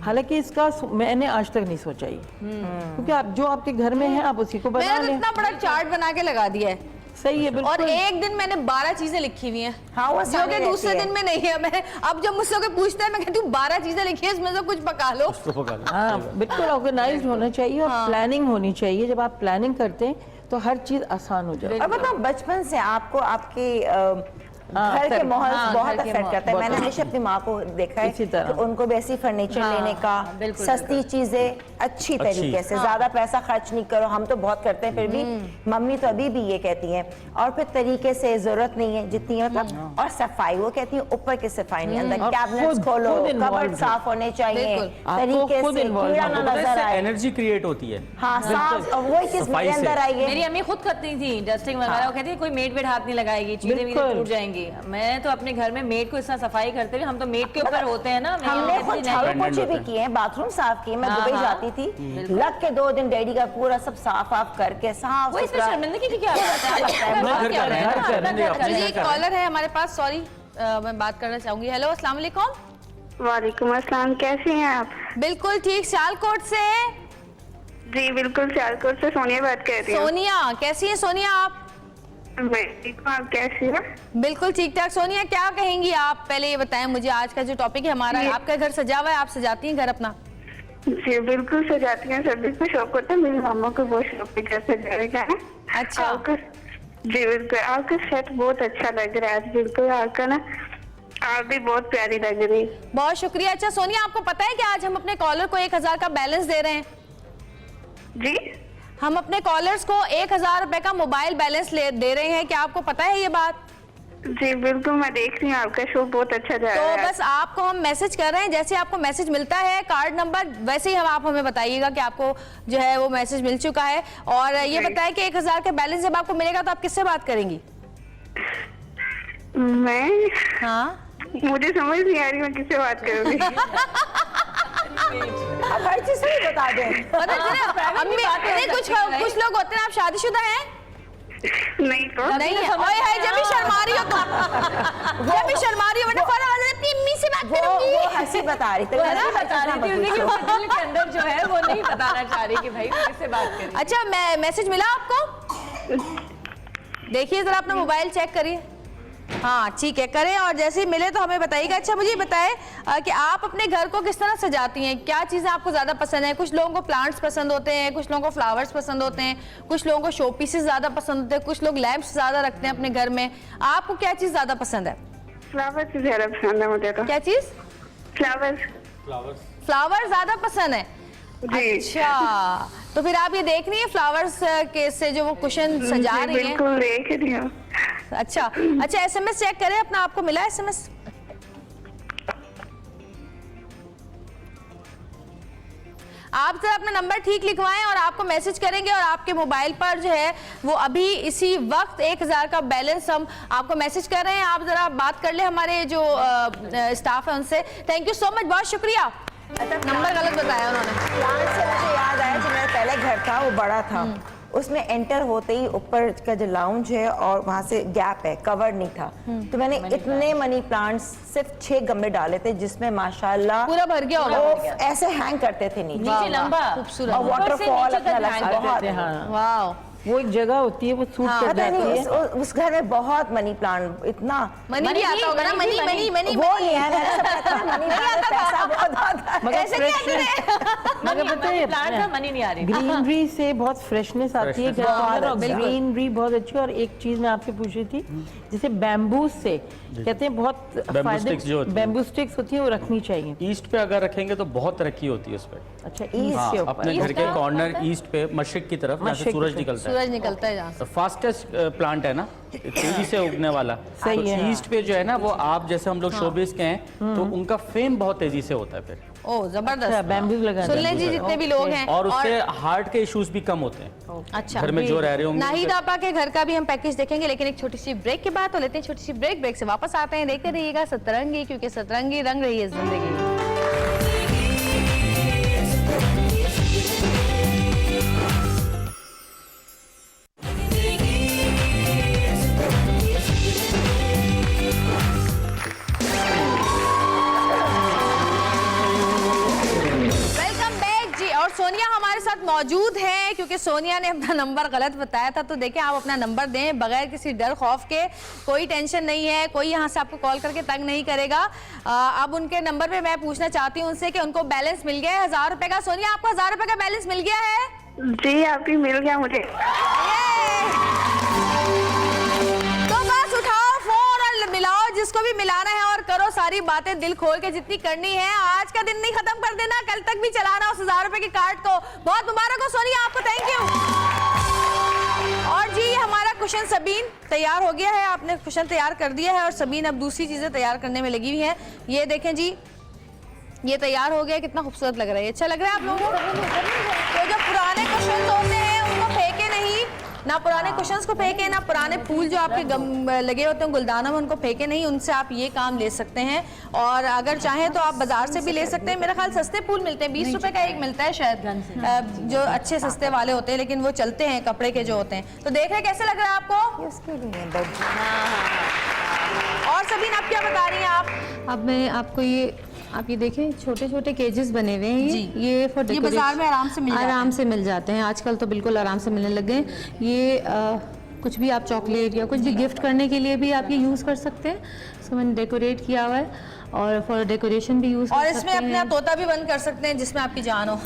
Speaker 7: हालांकि इसका मैंने आज तक नहीं सोचा ये, क्योंकि आप जो आपके घर में है आप उसी को बना
Speaker 1: मैंने तो
Speaker 7: लें।
Speaker 1: इतना बड़ा चार्ट बना के लगा दिया है
Speaker 7: सही है
Speaker 1: और
Speaker 7: बिल्कुल।
Speaker 1: एक दिन मैंने 12 चीजें लिखी हुई हैं,
Speaker 6: हाँ, वो
Speaker 1: जो
Speaker 6: सारी
Speaker 1: कि दूसरे
Speaker 6: रहती है।
Speaker 1: दिन में नहीं है। मैं अब जब मुझसे कोई पूछता है मैं कहती हूँ 12 चीजें लिखी है, इसमें से कुछ पका लो।
Speaker 5: तो पका लो।
Speaker 7: हाँ बिल्कुल ऑर्गेनाइज्ड होना चाहिए और प्लानिंग होनी चाहिए। जब आप प्लानिंग करते हैं तो हर चीज आसान हो जाती है।
Speaker 6: और बताओ बचपन से आपको आपके
Speaker 7: हाँ,
Speaker 6: घर के
Speaker 7: तर-
Speaker 6: माहौल
Speaker 2: हाँ,
Speaker 6: बहुत
Speaker 2: घर के
Speaker 6: अफेक्ट करता है।
Speaker 7: बहुत
Speaker 6: मैंने हमेशा अपनी माँ को देखा है
Speaker 7: इसी तरह।
Speaker 6: कि उनको भी ऐसी फर्नीचर लेने का,
Speaker 2: बिल्कुल,
Speaker 6: सस्ती चीजें अच्छी तरीके से, ज्यादा पैसा खर्च नहीं करो। हम तो बहुत करते हैं, फिर भी मम्मी तो अभी भी ये कहती हैं। और फिर तरीके से, जरूरत नहीं है जितनी है मतलब, और सफाई वो कहती है ऊपर की सफाई नहीं, अंदर
Speaker 7: और
Speaker 6: कैबिनेट्स
Speaker 7: खुद-
Speaker 6: खोलो,
Speaker 7: खुद involved
Speaker 6: कबर्ड
Speaker 7: हो।
Speaker 6: साफ होने चाहिए
Speaker 1: बिल्कुल।
Speaker 6: तरीके
Speaker 7: आपको खुद
Speaker 6: से,
Speaker 7: involved
Speaker 6: कीड़ा
Speaker 7: होना
Speaker 6: ना
Speaker 5: पता है,
Speaker 6: नजर
Speaker 5: इससे
Speaker 6: आए।
Speaker 5: एनर्जी क्रिएट होती है।
Speaker 6: हाँ साफ, और वही चीज
Speaker 5: सफाई
Speaker 6: मेरे
Speaker 5: से।
Speaker 6: अंदर आई है।
Speaker 4: मेरी अम्मी खुद करती थी डस्टिंग वगैरह, वो कहती थी कोई मेड वेड हाथ नहीं लगाएगी, चीजें भी
Speaker 7: बिल्कुल।
Speaker 4: टूट जाएंगी। मैं तो अपने घर में मेड को इतना सफाई करते हुए, हम तो मेड के ऊपर होते हैं ना। मेरी
Speaker 6: हमने
Speaker 4: अम्मी
Speaker 6: खुद
Speaker 4: कहती थी,
Speaker 6: झाड़ू
Speaker 5: Dependent
Speaker 6: पोछे भी
Speaker 5: होते हैं।
Speaker 6: किए हैं, बाथरूम साफ किए। मैं
Speaker 4: हाँ,
Speaker 6: दुबई
Speaker 4: हाँ।
Speaker 6: जाती थी, लग के 2 दिन डैडी का पूरा सब साफ वाफ करके साफ
Speaker 4: वो इसमें
Speaker 6: सुथरा।
Speaker 4: शर्मिंदगी की क्या बात है?
Speaker 5: अपना घर
Speaker 4: क्या
Speaker 5: कर रहे
Speaker 4: है?
Speaker 5: हैं ना,
Speaker 7: घर कर
Speaker 5: अपने
Speaker 7: रहे हैं।
Speaker 5: अपने
Speaker 1: जी
Speaker 5: घर
Speaker 1: एक
Speaker 5: कर रहे हैं।
Speaker 1: कॉलर है हमारे पास, सॉरी मैं बात करना चाहूंगी। हेलो अस्सलाम वालेकुम।
Speaker 3: वालेकुम अस्सलाम, कैसे हैं आप?
Speaker 1: बिल्कुल ठीक, सियालकोट से।
Speaker 3: जी बिल्कुल, सियालकोट से सोनिया बात कर रही हूँ।
Speaker 1: सोनिया, कैसी है सोनिया आप?
Speaker 3: मैं ठीक हूँ, आप कैसी हैं?
Speaker 1: बिल्कुल ठीक ठाक। सोनिया क्या कहेंगी आप? पहले ये बताएं मुझे, आज का जो टॉपिक है हमारा, आपका घर सजा हुआ है, आप सजाती हैं घर अपना?
Speaker 3: जी बिल्कुल सजाती हैं, सभी को शौक होता है। मेरी मामा को बहुत शौक है घर सजाने का।
Speaker 1: अच्छा।
Speaker 3: जी बिल्कुल, आपका सेट बहुत अच्छा लग रहा है आज। बिल्कुल आपका ना, आप भी बहुत प्यारी लग रही।
Speaker 1: बहुत शुक्रिया। अच्छा सोनिया, आपको पता है कि आज हम अपने कॉलर को 1000 का बैलेंस दे रहे हैं?
Speaker 3: जी
Speaker 1: हम अपने कॉलर्स को 1000 रुपए का मोबाइल बैलेंस दे रहे हैं, क्या आपको पता है ये बात?
Speaker 3: जी बिल्कुल, मैं देख रही हूँ, आपका शो बहुत अच्छा जा
Speaker 1: तो
Speaker 3: रहा है।
Speaker 1: बस आपको हम मैसेज कर रहे हैं, जैसे आपको मैसेज मिलता है कार्ड नंबर, वैसे ही हम आप हमें बताइएगा कि आपको जो है वो मैसेज मिल चुका है। और ये
Speaker 3: जी।
Speaker 1: बताएं कि 1000 का बैलेंस जब आपको मिलेगा तो आप किससे बात करेंगी?
Speaker 3: मैं,
Speaker 1: हाँ
Speaker 3: मुझे समझ नहीं आ रही मैं किससे बात करूँगी।
Speaker 6: अब हर चीज नहीं बता दें।
Speaker 1: पता चला अम्मी, नहीं कुछ लोग होते हैं। आप शादीशुदा हैं?
Speaker 3: नहीं तो
Speaker 1: नहीं है। ओए हाय, जब भी शर्मा रही हो तुम, जब भी शर्मा रही हो बेटा फौरन आ जाती, अपनी अम्मी से बात
Speaker 6: वो
Speaker 1: करूंगी।
Speaker 6: हंसी बता रही थी,
Speaker 4: वो
Speaker 6: मैंने
Speaker 4: ना
Speaker 6: कहा,
Speaker 4: बता
Speaker 6: इतना
Speaker 4: रही थी
Speaker 6: मत
Speaker 4: उन्हें कि
Speaker 6: पूछो।
Speaker 4: वो दिल के अंदर जो है वो नहीं बताना चाह रही कि भाई वो किससे बात करें।
Speaker 1: अच्छा मैसेज मिला आपको? देखिए जरा अपना मोबाइल चेक करिए। हाँ ठीक है, करें और जैसे ही मिले तो हमें बताइएगा। अच्छा मुझे बताएं कि आप अपने घर को किस तरह सजाती हैं, क्या चीज़ें आपको ज़्यादा पसंद है? कुछ लोगों को प्लांट्स पसंद होते हैं, कुछ लोगों को फ्लावर्स पसंद होते हैं, कुछ लोगों को शो पीसेस ज़्यादा पसंद होते हैं, कुछ लोग लैंप्स ज़्यादा रखते हैं अपने घर में। आपको क्या चीज़ ज़्यादा पसंद है?
Speaker 3: फ्लावर से ज्यादा पसंद है मुझे तो।
Speaker 1: क्या चीज़?
Speaker 3: फ्लावर्स।
Speaker 1: फ्लावर ज़्यादा पसंद है?
Speaker 3: जी
Speaker 1: अच्छा, तो फिर आप ये देख रही हैं फ्लावर्स के से जो वो कुशन सजा
Speaker 3: जी,
Speaker 1: रही हैं?
Speaker 3: बिल्कुल देख रही हूँ।
Speaker 1: अच्छा अच्छा, एसएमएस चेक करें अपना, आपको मिला एसएमएस? आप जरा अपना नंबर ठीक लिखवाएं और आपको मैसेज करेंगे और आपके मोबाइल पर जो है वो अभी इसी वक्त 1000 का बैलेंस हम आपको मैसेज कर रहे हैं। आप जरा बात कर ले हमारे जो स्टाफ है उनसे। थैंक यू सो मच, बहुत शुक्रिया। नंबर गलत बताया उन्होंने।
Speaker 6: प्लांट से मुझे याद आया, जो मेरा पहले घर था वो बड़ा था, उसमें एंटर होते ही ऊपर का जो लाउंज है और वहाँ से गैप है, कवर नहीं था, तो मैंने इतने मनी प्लांट्स सिर्फ 6 गमले डाले थे, जिसमें माशाल्लाह
Speaker 1: पूरा भर गया होगा।
Speaker 6: वो ऐसे हैंग करते थे नीचे,
Speaker 4: नीचे लंबा
Speaker 1: खूबसूरत।
Speaker 6: और वाटरफॉल अपना
Speaker 4: नीचे
Speaker 6: लगा
Speaker 4: तक
Speaker 6: बहुत।
Speaker 7: हाँ
Speaker 1: वाह,
Speaker 7: वो एक जगह होती है वो सूट कर
Speaker 6: पता
Speaker 7: जाती
Speaker 6: नहीं
Speaker 7: है।
Speaker 6: उस घर में बहुत मनी प्लांट, इतना
Speaker 1: मनी भी आता होगा ना? मनी मनी मनी
Speaker 6: वो नहीं है, मैंने सब पता है, मनी प्लांट पैसा बहुत आता है।
Speaker 7: मगर
Speaker 1: ऐसे क्या
Speaker 7: फ्रेश मगर पता है
Speaker 4: प्लांट का मनी नहीं आ रही।
Speaker 7: ग्रीनरी से बहुत फ्रेशनेस आती है घर के अंदर और ग्रीनरी बहुत अच्छी। और एक चीज मैं आपसे पूछ रही थी, जैसे बैम्बू से कहते हैं बहुत
Speaker 5: Bamboo sticks जो होती है।
Speaker 7: बैम्बू स्टिक्स होती है वो रखनी चाहिए।
Speaker 5: ईस्ट पे अगर रखेंगे तो बहुत तरक्की होती है उस पर।
Speaker 7: अच्छा ईस्ट
Speaker 5: हाँ,
Speaker 7: के ऊपर
Speaker 5: अपने घर के कॉर्नर ईस्ट पे, मशरिक की तरफ जहाँ से
Speaker 7: मशरिक की
Speaker 5: सूरज
Speaker 7: तरफ।
Speaker 5: निकलता है।
Speaker 1: सूरज निकलता है जहाँ से।
Speaker 5: फास्टेस्ट प्लांट है ना, तेजी से उगने वाला।
Speaker 7: सही
Speaker 5: तो
Speaker 7: है।
Speaker 5: ईस्ट पे जो है ना वो, आप जैसे हम लोग शोबिस के हैं तो उनका फेम बहुत तेजी से होता है फिर,
Speaker 1: ओ जबरदस्त।
Speaker 7: बैम्बू लगा
Speaker 1: सुन लें जी जितने भी लोग हैं।
Speaker 5: और उससे हार्ट के इश्यूज भी कम होते हैं
Speaker 1: अच्छा,
Speaker 5: घर में जो रह रहे होंगे।
Speaker 1: नाहिद आपा के घर का भी हम पैकेज देखेंगे, लेकिन एक छोटी सी ब्रेक के बाद तो लेते हैं छोटी सी ब्रेक से वापस आते हैं। देखते रहिएगा सतरंगी, क्योंकि सतरंगी रंग रही है जिंदगी। मौजूद हैं, क्योंकि सोनिया ने अपना नंबर गलत बताया था। तो देखिए आप अपना नंबर दें बगैर किसी डर खौफ के, कोई टेंशन नहीं है, कोई यहाँ से आपको कॉल करके तंग नहीं करेगा। अब उनके नंबर पे मैं पूछना चाहती हूँ उनसे कि उनको बैलेंस मिल गया है 1000 रुपए का। सोनिया आपको 1000 रुपए का बैलेंस मिल गया है?
Speaker 3: जी अभी मिल गया मुझे।
Speaker 1: तो बस उठाओ फोन और मिलाओ जिसको भी मिलाना है और करो सारी बातें दिल खोल के जितनी करनी है। आज का दिन नहीं खत्म कर देना, कल तक भी चलाना उस 1000 रुपए के कार्ड को। बहुत मुबारक हो सोनिया आपको, थैंक यू। और जी हमारा कुशन सबीन तैयार हो गया है, आपने कुशन तैयार कर दिया है और सबीन अब दूसरी चीजें तैयार करने में लगी हुई है। ये देखें जी, ये तैयार हो गया, कितना खूबसूरत लग रहा है। अच्छा लग रहा है आप लोगों को? तो जो पुराने कुशन होते हैं उनको फेंके नहीं, ना पुराने कुशन्स को फेंके, ना पुराने फूल जो आपके लगे होते हैं गुलदाना में उनको फेंके नहीं, उनसे आप ये काम ले सकते हैं। और अगर चाहें तो आप बाजार से भी ले सकते हैं। मेरा ख्याल सस्ते फूल मिलते हैं, 20 रुपए का एक मिलता है शायद, जो अच्छे सस्ते वाले होते हैं, लेकिन वो चलते हैं कपड़े के जो होते हैं। तो देख रहे कैसे लग रहा है आपको?
Speaker 6: उसके लिए
Speaker 1: और सबीन आप क्या बता रही हैं आप?
Speaker 2: अब मैं आपको आप ये देखें, छोटे छोटे केजेस बने हुए हैं। ये फॉर
Speaker 1: ये बाजार में आराम से मिल जाते हैं।
Speaker 2: आजकल तो बिल्कुल आराम से मिलने लगे हैं। ये कुछ भी आप चॉकलेट या कुछ भी गिफ्ट करने के लिए भी आप ये यूज़ कर सकते हैं। इसको मैंने डेकोरेट किया हुआ है और फॉर डेकोरेशन भी यूज़ कर सकते हैं।
Speaker 1: और इसमें अपना तोता भी बंद कर सकते हैं जिसमें आपकी जान हो।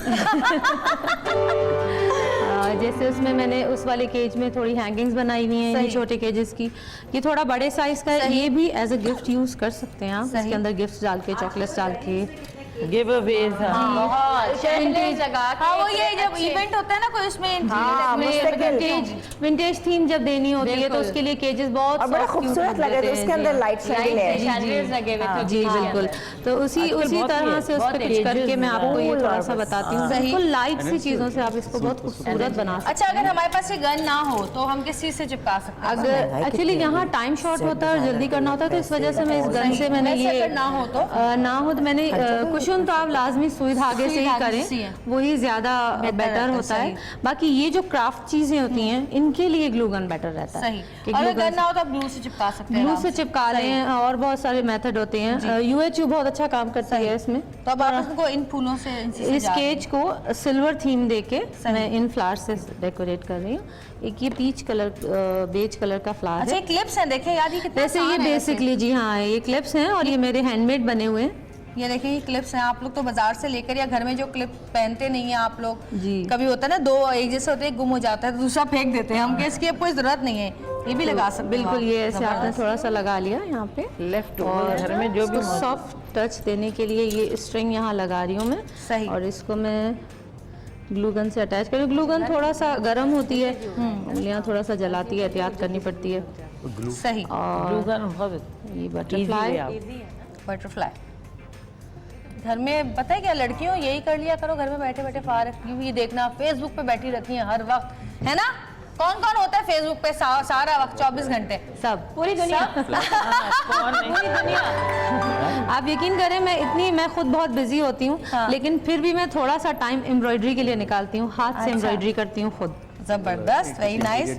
Speaker 2: जैसे उसमें मैंने उस वाले केज में थोड़ी हैंगिंग्स बनाई हुई हैं, ये छोटे केजेस की। ये थोड़ा बड़े साइज का है, ये भी एज अ गिफ्ट यूज कर सकते हैं आप। इसके अंदर गिफ्ट्स डाल के, चॉकलेट्स डाल के,
Speaker 7: गिव अवे
Speaker 1: वो ये जब इवेंट होता है ना कोई, उसमें
Speaker 2: विंटेज थीम जब देनी होती है तो उसके लिए केजेस बहुत
Speaker 6: और बड़ा खूबसूरत लग रहा है, उसके अंदर लाइट्स लगे हैं।
Speaker 2: जी बिल्कुल। तो उसी तरह से उस पर कुछ करके मैं आपको ये थोड़ा सा बताती हूँ। बिल्कुल लाइट सी चीजों से आप इसको बहुत खूबसूरत बना सकते हैं।
Speaker 1: अच्छा, अगर हमारे पास ये गन ना हो तो हम किस चीज से चिपका सकते हैं?
Speaker 2: अगर एक्चुअली यहाँ टाइम शॉर्ट होता है और जल्दी करना होता है तो इस वजह से मैं इस गन से मैंने ये
Speaker 1: ना हो तो
Speaker 2: मैंने कुशन तो आप लाजमी सुई धागे से ही करें, वही ज्यादा बेटर होता है। बाकी ये जो क्राफ्ट चीजें होती हैं इनके लिए ग्लू गन बेटर रहता है।
Speaker 1: सही। और अगर ना हो तो आप ग्लू से चिपका सकते हैं।
Speaker 2: ग्लू से चिपका लें, और बहुत सारे मेथड होते हैं। UHU बहुत अच्छा काम करता है इसमें।
Speaker 1: तो अब आप इसको इन फूलों से
Speaker 2: इस केज को सिल्वर थीम देके मैं इन फ्लावर से डेकोरेट कर रही हूँ। एक ये पीच कलर, बेज कलर का फ्लावर
Speaker 1: है। अच्छा, क्लिप्स हैं, देखें यार ये कितना
Speaker 2: वैसे ये बेसिकली जी हाँ ये क्लिप्स हैं और ये मेरे हैंडमेड बने हुए हैं।
Speaker 1: ये देखिए ये क्लिप्स हैं। आप लोग तो बाजार से लेकर या घर में जो क्लिप पहनते नहीं है आप लोग,
Speaker 2: जी
Speaker 1: कभी होता है ना दो एक जैसे होते हैं, गुम हो जाता है तो दूसरा फेंक देते हैं हम, कि इसकी अब कोई जरूरत नहीं है, ये भी लगा सकते हैं।
Speaker 2: बिल्कुल ये ऐसे आपने थोड़ा सा लगा लिया यहाँ पे
Speaker 7: लेफ्ट और घर में जो भी
Speaker 2: सॉफ्ट टच देने के लिए ये स्ट्रिंग यहाँ लगा रही हूँ मैं।
Speaker 1: सही।
Speaker 2: और इसको मैं ग्लू गन से अटैच करूँ। ग्लू गन थोड़ा सा गर्म होती है, उंगलियाँ थोड़ा सा जलाती है, एहतियात करनी पड़ती है।
Speaker 1: सही।
Speaker 2: और ये
Speaker 1: बटरफ्लाई घर में पता है क्या, लड़कियों यही कर लिया करो घर में बैठे बैठे फार ये देखना, फेसबुक पे बैठी रहती हैं हर वक्त, है ना? कौन कौन होता है फेसबुक पे सारा वक्त 24 घंटे?
Speaker 2: सब,
Speaker 4: पूरी दुनिया। पूरी दुनिया।
Speaker 2: आप यकीन करें मैं खुद बहुत बिजी होती हूँ, लेकिन फिर भी मैं थोड़ा सा टाइम एम्ब्रॉयडरी के लिए निकालती हूँ, हाथ से एम्ब्रॉयडरी करती हूँ खुद।
Speaker 1: जबरदस्त, वेरी नाइस।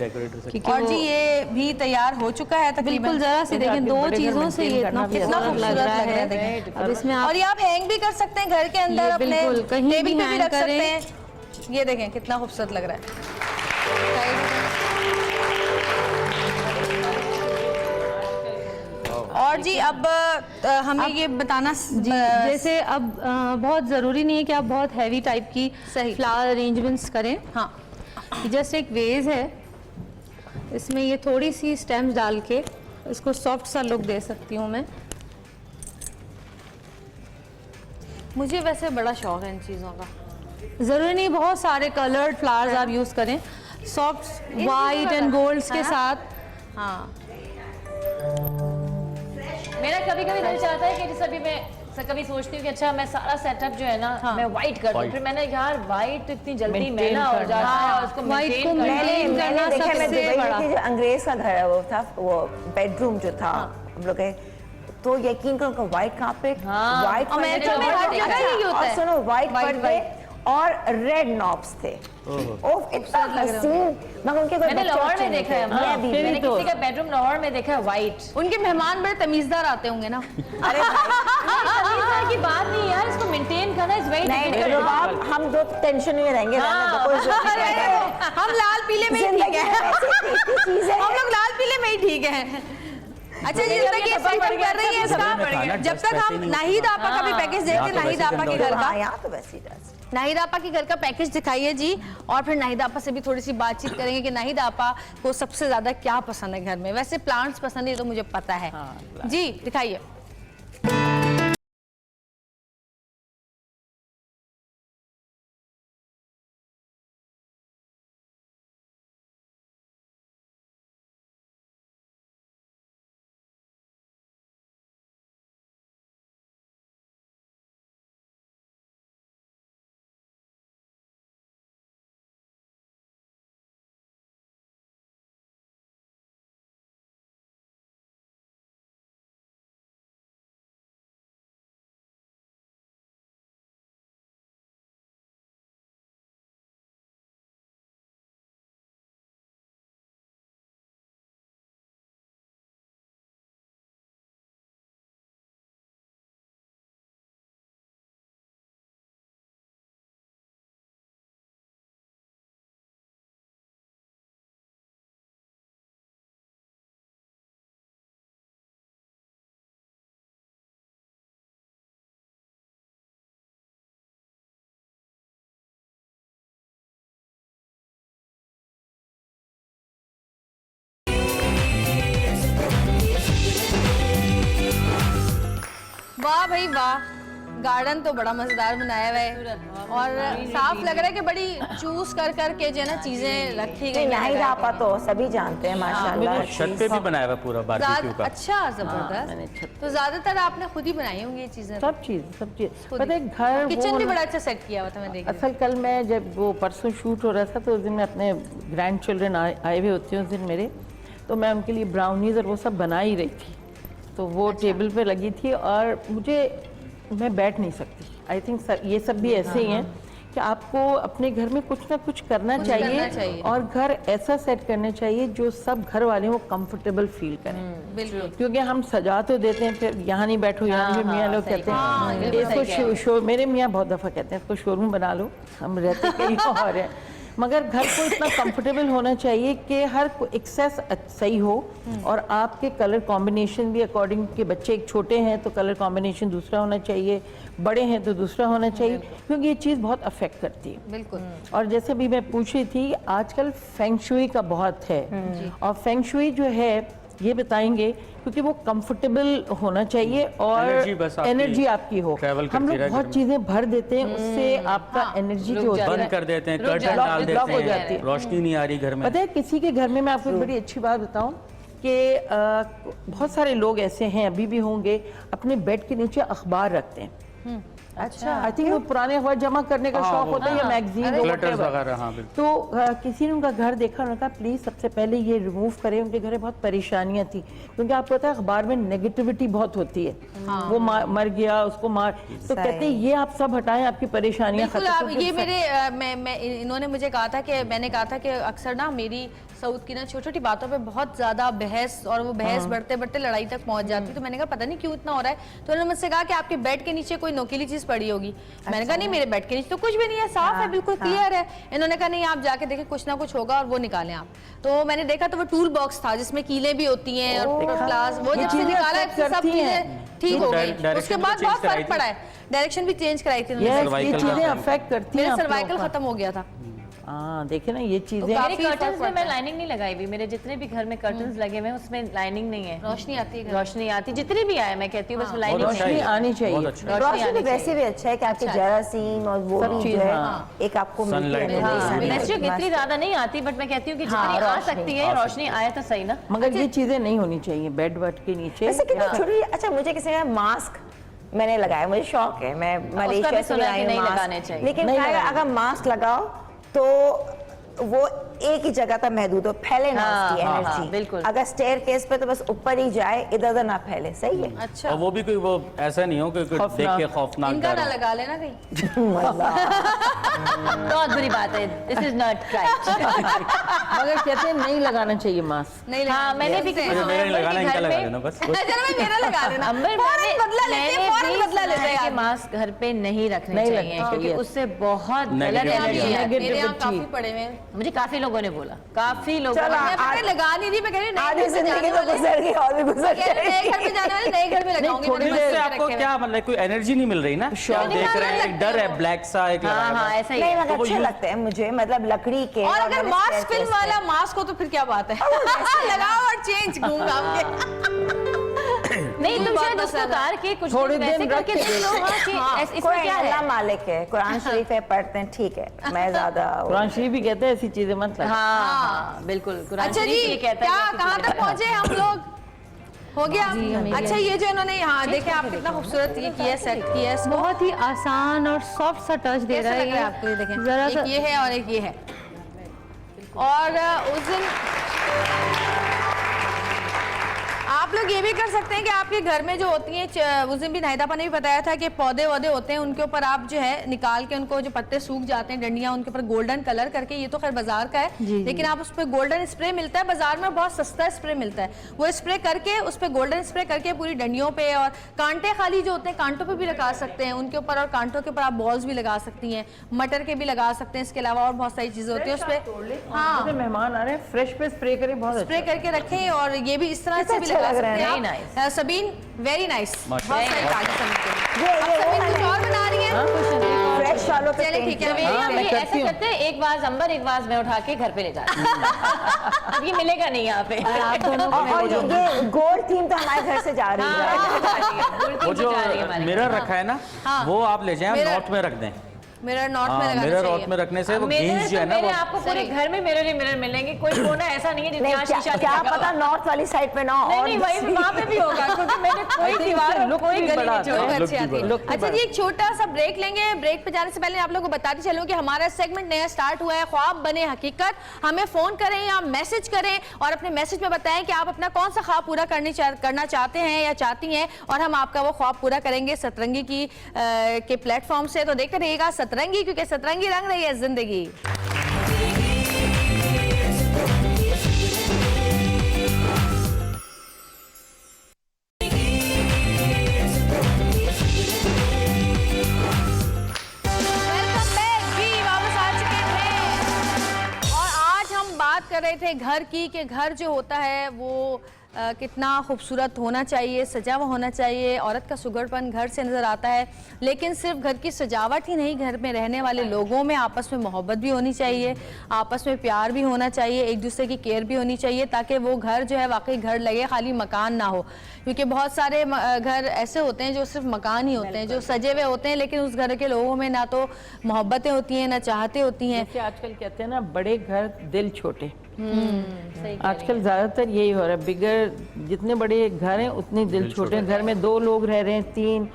Speaker 1: और जी ये भी तैयार हो चुका है तकरीबन।
Speaker 2: बिल्कुल, जरा सी देखें, दो चीजों से ये इतना खूबसूरत लग रहा है। अब इसमें
Speaker 1: और ये आप हैंग भी कर सकते हैं घर के अंदर, अपने
Speaker 2: कहीं भी
Speaker 1: हैंग रख सकते हैं। ये देखें कितना खूबसूरत लग रहा है। और जी अब हमें ये बताना
Speaker 2: जी, जैसे अब बहुत ज़रूरी नहीं है कि आप बहुत हैवी टाइप की फ्लावर अरेंजमेंट्स करें। हाँ, जस्ट एक वेज है, इसमें ये थोड़ी सी स्टेम्स डाल के इसको सॉफ्ट सा लुक दे सकती हूँ मैं।
Speaker 1: मुझे वैसे बड़ा शौक है इन चीज़ों का।
Speaker 2: ज़रूरी नहीं बहुत सारे कलर्ड फ्लावर्स आप यूज़ करें, सॉफ्ट वाइट एंड गोल्ड्स के साथ।
Speaker 1: हाँ,
Speaker 4: मेरा कभी कभी दिल चाहता है कि जैसे अभी मैं कभी सोचती हूँ कि अच्छा मैं सारा सेटअप जो है ना मैं व्हाइट कर दूँ, फिर मैंने यार व्हाइट तो इतनी जल्दी मैला हो जाता है और उसको
Speaker 2: व्हाइट को
Speaker 6: मैंने देखा, मैं दुबई में थी, जो अंग्रेज का घर है वो था, वो बेडरूम जो था हम लोग के, तो यकीन करो व्हाइट कार्पेट, व्हाइट,
Speaker 1: अमेरिका में हर जगह यही होता है।
Speaker 6: और सुनो व्हाइट पर्दे और रेड नॉब्स थे। ओह इतना हसीन, मगर उनके कोई
Speaker 4: मैंने
Speaker 6: बच्चे
Speaker 4: लाहौर
Speaker 6: बच्चे
Speaker 4: में
Speaker 6: नहीं
Speaker 4: देखा
Speaker 6: थे।
Speaker 4: है,
Speaker 6: मैं भी
Speaker 4: मैंने किसी का बेडरूम लाहौर में देखा है व्हाइट।
Speaker 1: उनके मेहमान बड़े तमीजदार आते होंगे ना।
Speaker 6: अरे
Speaker 4: तमीज़दार की बात नहीं यार, इसको मेंटेन करना इज वेरी
Speaker 6: नहीं
Speaker 4: डिफिकल्ट।
Speaker 6: रुबाब, हम दो टेंशन में रहेंगे, रहने दो, कोई जरूरत नहीं है।
Speaker 1: हम लाल पीले में ही ठीक
Speaker 6: जिंदगी
Speaker 1: है,
Speaker 6: में ऐसी इतनी चीजें
Speaker 1: हम
Speaker 6: हैं।
Speaker 1: लोग लाल पीले में ही ठीक है। अच्छा जी, जब तक ये सेटअप कर रही है इसका, जब तक हम नाहिद आपा का भी पैकेज देखते, नाहिद आपा के घर का,
Speaker 6: हाँ, यहाँ तो वैसे ही डस्ट।
Speaker 1: नाहिद आपा के घर का पैकेज दिखाइए जी, और फिर नाहिद आपा से भी थोड़ी सी बातचीत करेंगे कि नाहिद आपा को सबसे ज्यादा क्या पसंद है घर में। वैसे प्लांट्स पसंद है तो मुझे पता है जी, दिखाइए। वाह भाई वाह, गार्डन तो बड़ा मजेदार बनाया हुआ है और साफ लग रहा है कि बड़ी चूज कर के जो है ना चीजें रखी गई
Speaker 6: नाहिद आपा तो सभी जानते हैं माशाल्लाह।
Speaker 5: छत पे भी बनाया हुआ पूरा बारबेक्यू का।
Speaker 1: अच्छा, जबरदस्त। तो ज्यादातर आपने खुद ही बनाई होंगी ये चीजें?
Speaker 7: सब चीज पता है घर
Speaker 1: किचन भी बड़ा अच्छा सेट किया हुआ था, मैं देख रही
Speaker 7: असल कल मैं जब वो परसों शूट हो रहा था तो उस दिन मैं अपने ग्रैंड चिल्ड्रन आए हुए होते हैं उस दिन मेरे, तो मैं उनके लिए ब्राउनीज और वो सब बना ही रही थी, तो वो टेबल पे लगी थी और मैं बैठ नहीं सकती। आई थिंक ये सब भी ऐसे ही हैं कि आपको अपने घर में कुछ ना कुछ करना चाहिए और घर ऐसा सेट करना चाहिए जो सब घर वाले वो कंफर्टेबल फील करें।
Speaker 1: बिल्कुल,
Speaker 7: क्योंकि हम सजा तो देते हैं, फिर यहाँ नहीं बैठो, यहाँ भी मियाँ लोग कहते हैं इसको मेरे मियाँ बहुत दफ़ा कहते हैं इसको शोरूम बना लो, हम रहते कहीं और हैं। मगर घर को इतना कंफर्टेबल होना चाहिए कि हर एक्सेस सही हो और आपके कलर कॉम्बिनेशन भी अकॉर्डिंग के, बच्चे एक छोटे हैं तो कलर कॉम्बिनेशन दूसरा होना चाहिए, बड़े हैं तो दूसरा होना चाहिए, क्योंकि ये चीज़ बहुत अफेक्ट करती है।
Speaker 1: बिल्कुल।
Speaker 7: और जैसे भी मैं पूछ रही थी, आजकल फेंग शुई का बहुत है और फेंग शुई जो है ये बताएंगे क्योंकि वो कंफर्टेबल होना चाहिए और एनर्जी आपकी हो। हम लोग बहुत चीजें भर देते हैं, उससे आपका एनर्जी जो होती है
Speaker 5: बंद कर देते हैं, कर्टन डाल देते हैं, रोशनी नहीं आ रही घर में।
Speaker 7: पता है किसी के घर में, मैं आपको एक बड़ी अच्छी बात बताऊं कि बहुत सारे लोग ऐसे हैं, अभी भी होंगे, अपने बेड के नीचे अखबार रखते हैं। अच्छा, आई थिंक वो पुराने अखबार जमा करने का शौक होता है या मैगजीन वगैरह। तो किसी ने उनका घर देखा, उन्होंने कहा प्लीज सबसे पहले ये रिमूव करें। उनके घर में बहुत परेशानियां थी, क्योंकि आपको पता है अखबार में नेगेटिविटी बहुत होती है। वो मर गया, उसको मार, तो कहते हैं ये आप सब हटाएं, आपकी परेशानियां खत्म।
Speaker 1: ये मेरे इन्होंने मुझे कहा था कि मैंने कहा था कि अक्सर ना मेरी साउथ की ना छोटी छोटी बातों पे बहुत ज्यादा बहस, और वो बहस बढ़ते बढ़ते लड़ाई तक पहुंच जाती। तो मैंने कहा पता नहीं क्यों इतना हो रहा है। तो उन्होंने मुझसे कहा कि आपके बेड के नीचे कोई नोकीली चीज पड़ी होगी। मैंने कहा नहीं, मेरे बेड के नीचे तो कुछ भी नहीं है, साफ है, बिल्कुल क्लियर है। इन्होंने कहा नहीं, आप जाके देखें, कुछ ना कुछ होगा और वो निकालें आप। तो मैंने देखा तो वो टूल बॉक्स था जिसमें कीलें भी होती हैं और क्लास, वो जब से निकाला सब चीजें ठीक हो गई। उसके बाद बहुत फर्क पड़ा है, डायरेक्शन भी चेंज कराई थी,
Speaker 7: ये चीजें अफेक्ट करती हैं।
Speaker 1: मेरा सर्वाइकल खत्म हो गया था।
Speaker 7: हाँ देखिए ना, ये चीजें।
Speaker 4: मेरे कर्टन्स में मैं लाइनिंग नहीं लगाई हुई, मेरे जितने भी घर में कर्टन्स लगे हुए हैं उसमें लाइनिंग नहीं है।
Speaker 1: रोशनी आती है,
Speaker 4: रोशनी आती, जितने भी आए मैं कहती हूँ बस लाइनिंग
Speaker 7: रोशनी आनी चाहिए।
Speaker 6: रोशनी तो वैसे भी अच्छा है कि आपके जरासीम और वो भी जो है एक आपको
Speaker 4: इतनी ज्यादा नहीं आती, बट मैं कहती हूँ कि जितनी आ सकती है रोशनी आए तो सही ना।
Speaker 7: मगर ये चीजें नहीं होनी चाहिए बेड वेड के नीचे।
Speaker 6: अच्छा, मुझे किसी ने मास्क मैंने लगाया, मुझे शौक है, मैं मलेशिया से
Speaker 4: नहीं लगाने चाहिए,
Speaker 6: लेकिन अगर मास्क लगाओ तो वो एक ही जगह तक महदूद हो, फैले ना उसकी एनर्जी।
Speaker 7: बिल्कुल।
Speaker 6: अगर स्टेयर केस पे तो बस ऊपर ही जाए, इधर उधर ना फैले। सही है।
Speaker 1: अच्छा,
Speaker 5: और वो भी कोई वो ऐसा नहीं हो कि कोई देख के खौफनाक
Speaker 1: इनका
Speaker 5: डर
Speaker 1: ना
Speaker 5: हो।
Speaker 1: लगा लेना कहीं।
Speaker 4: बहुत बुरी बात है, दिस इज नॉट राइट।
Speaker 7: मगर कहते हैं नहीं लगाना चाहिए मास्क।
Speaker 1: नहीं
Speaker 4: हाँ, मैंने भी किसी
Speaker 5: मुझे मेरा नहीं लगाना, इनका लगा देना बस।
Speaker 1: चलो भाई मेरा लगा देना।
Speaker 4: अंबर
Speaker 1: फौरन बदला लेते हैं, फौरन बदला लेते हैं यार।
Speaker 4: मास्क घर पे नहीं रखने
Speaker 7: नहीं
Speaker 4: चाहिए
Speaker 7: रखने
Speaker 4: क्योंकि
Speaker 7: चाहिए।
Speaker 4: उससे बहुत गलत
Speaker 5: Negativity
Speaker 4: एनर्जी
Speaker 5: आती है।
Speaker 4: आती
Speaker 1: मेरे यहाँ
Speaker 7: Negativity।
Speaker 1: काफी पड़े हुए हैं।
Speaker 4: मुझे काफी लोगों ने बोला, काफी लोगों
Speaker 6: चलो,
Speaker 4: ने
Speaker 1: मैं पता है लगा नहीं रही, मैं कह रही हूँ, नए
Speaker 6: आधी
Speaker 1: घर पे
Speaker 6: जिंदगी
Speaker 1: जाने
Speaker 6: तो
Speaker 1: वाले
Speaker 6: गुजर गई और भी गुजर
Speaker 1: कह रहे हैं, नए घर पे जाने वाले नए घर में लगाऊंगी।
Speaker 7: थोड़ी
Speaker 1: मैंने
Speaker 7: देर
Speaker 1: बस
Speaker 5: इससे
Speaker 1: रखे
Speaker 5: आपको
Speaker 1: हुए हैं।
Speaker 5: क्या मतलब कोई एनर्जी नहीं मिल रही ना? आप देख रहे हैं एक डर है ब्लैक सा एक
Speaker 4: हाँ
Speaker 5: लगाया
Speaker 4: हाँ
Speaker 5: हुआ।
Speaker 4: ऐसा ही
Speaker 6: नहीं,
Speaker 4: है।
Speaker 6: मगर
Speaker 5: तो वो
Speaker 6: अच्छे
Speaker 5: use-
Speaker 6: लगते हैं मुझे, मतलब लकड़ी के।
Speaker 1: और अगर
Speaker 6: मैंने
Speaker 1: मार्स
Speaker 6: staircase
Speaker 1: फिल्म
Speaker 6: पे-
Speaker 1: वाला मास्क हो तो फिर क्या बात है। लगाओ और चेंज घूम घाम के।
Speaker 4: नहीं तुम
Speaker 1: बहुत
Speaker 4: शायद उसको
Speaker 1: पसंद है।
Speaker 4: उतार के कुछ
Speaker 7: थोड़े
Speaker 4: दिन वैसे
Speaker 7: दिन रख
Speaker 4: करके
Speaker 7: के
Speaker 4: देख लो। हाँ, कि
Speaker 6: हाँ,
Speaker 4: इसमें
Speaker 6: कोई
Speaker 4: क्या
Speaker 6: अल्लाह
Speaker 4: है।
Speaker 6: मालिक है, कुरान शरीफ है, पढ़ते हैं, ठीक है। मैं ज्यादा
Speaker 7: कुरान शरीफ भी कहते हैं ऐसी चीजें मत लगा।
Speaker 4: हाँ बिल्कुल, कुरान
Speaker 1: अच्छा
Speaker 4: शरीफ
Speaker 1: जी,
Speaker 4: ये कहता है
Speaker 1: क्या
Speaker 4: कि ऐसी
Speaker 1: कहाँ
Speaker 4: चीजें
Speaker 1: तक पहुँचे हम लोग? हो गया। अच्छा, ये जो इन्होंने यहाँ देखे आप कितना खूबसूरत ये किया, सेट किया है इसको।
Speaker 2: बहुत ही आसान और सॉफ्ट सा टच दे
Speaker 1: कैसा
Speaker 2: रहा
Speaker 1: लग रहा है
Speaker 2: है
Speaker 1: आपको? ये देखें,
Speaker 2: जरा सा
Speaker 1: एक ये है और एक ये है। और उस दिन आप लोग ये भी कर सकते हैं कि आपके घर में जो होती हैं, उस दिन भी नाहिदापा ने भी बताया था कि पौधे वौधे होते हैं, उनके ऊपर आप जो है निकाल के उनको जो पत्ते सूख जाते हैं, डंडियां, उनके ऊपर गोल्डन कलर करके, ये तो खैर बाजार का है, लेकिन आप उस पर गोल्डन स्प्रे मिलता है बाजार में, बहुत सस्ता स्प्रे मिलता है, वो स्प्रे करके उस पर गोल्डन स्प्रे करके पूरी डंडियों पे, और कांटे खाली जो होते हैं कांटों पे भी लगा सकते हैं उनके ऊपर, और कांटों के ऊपर आप बॉल्स भी लगा सकती हैं, मटर के भी लगा सकते हैं, इसके अलावा और बहुत सारी चीजें होती हैं उस पर। हाँ,
Speaker 7: जैसे मेहमान आ रहे हैं, फ्रेश पे स्प्रे करें, बहुत
Speaker 1: स्प्रे
Speaker 7: अच्छा।
Speaker 1: करके रखें, और ये भी इस तरह से भी
Speaker 6: अच्छा
Speaker 1: लगा
Speaker 6: लग रहा
Speaker 1: सकते
Speaker 6: है,
Speaker 1: हैं
Speaker 4: very
Speaker 1: आप। सबीन वेरी नाइस, बहुत
Speaker 5: माशाल्लाह।
Speaker 1: सारी तारीफ करने के लिए।
Speaker 6: ये
Speaker 1: अब सबीन कुछ और बना रही है।
Speaker 6: फ्रेश वालों पे
Speaker 1: चलिए ठीक है,
Speaker 6: paint
Speaker 1: मेरी
Speaker 7: हाँ, मैं
Speaker 4: ऐसा
Speaker 7: करती हूँ।
Speaker 4: करते हैं, एक बाज अंबर एक बाज मैं उठा के घर पे ले जाती हूँ। अब ये मिलेगा नहीं यहाँ पे।
Speaker 2: आप दोनों को
Speaker 6: और ये गोल्ड थीम तो हमारे घर से जा रही है।
Speaker 5: वो जो मिरर रखा है ना, वो आप ले जाएं,
Speaker 1: Mirror।
Speaker 5: नॉर्थ में रख दें।
Speaker 1: मिरर नॉर्थ में
Speaker 5: हाँ,
Speaker 1: लगाना
Speaker 5: मिरर
Speaker 1: चाहिए।
Speaker 5: नॉर्थ में रखने से वो
Speaker 4: मेरे
Speaker 5: गेंज जो है ना
Speaker 4: मेरे
Speaker 5: वो
Speaker 4: आपको पूरे घर में मिरर ही मिरर मिलेंगे, कोई कोना ऐसा नहीं है जिसमें
Speaker 6: नहीं,
Speaker 4: यहाँ शीशा नहीं
Speaker 6: क्या
Speaker 4: लगा हुआ।
Speaker 6: पता नॉर्थ वाली साइड पे ना हो
Speaker 4: नहीं
Speaker 6: और
Speaker 4: नहीं वही वहाँ पे भी होगा, क्योंकि मैंने कोई दीवार और
Speaker 7: look
Speaker 4: कोई
Speaker 7: भी
Speaker 4: गली
Speaker 7: बड़ा
Speaker 4: नहीं
Speaker 7: आता है।
Speaker 4: छोड़ी।
Speaker 1: अच्छी आती है।
Speaker 7: look भी
Speaker 1: अच्छा जी, एक छोटा सा ब्रेक लेंगे। ब्रेक पे जाने से पहले आप लोगों को बताती चलूं कि हमारा सेगमेंट नया स्टार्ट हुआ है, ख्वाब बने हकीकत। हमें फोन करें या मैसेज करें और अपने मैसेज में बताएं कि आप अपना कौन सा ख्वाब पूरा करना चाहते हैं या चाहती हैं, और हम आपका वो ख्वाब पूरा करेंगे सतरंगी के प्लेटफॉर्म से। तो देखते रहिएगा सतरंगी, क्योंकि सतरंगी रंग रही है जिंदगी। वेलकम बैक जी, वापस आ चुके हैं। और आज हम बात कर रहे थे घर की, कि घर जो होता है वो कितना खूबसूरत होना चाहिए, सजा हुआ होना चाहिए। औरत का सुघड़पन घर से नज़र आता है, लेकिन सिर्फ घर की सजावट ही नहीं, घर में रहने वाले लोगों में आपस में मोहब्बत भी होनी चाहिए, आपस में प्यार भी होना चाहिए, एक दूसरे की केयर भी होनी चाहिए, ताकि वो घर जो है वाकई घर लगे, खाली मकान ना हो। क्योंकि बहुत सारे घर ऐसे होते हैं जो सिर्फ मकान ही होते हैं, जो सजे हुए होते हैं, लेकिन उस घर के लोगों में ना तो मोहब्बतें होती हैं, ना चाहते होती हैं।
Speaker 7: जैसे आजकल कहते हैं ना, बड़े घर दिल छोटे। आजकल ज्यादातर यही हो रहा है, बिगर जितने बड़े घर हैं उतने दिल छोटे हैं। घर में 2 लोग रह रहे हैं, 3,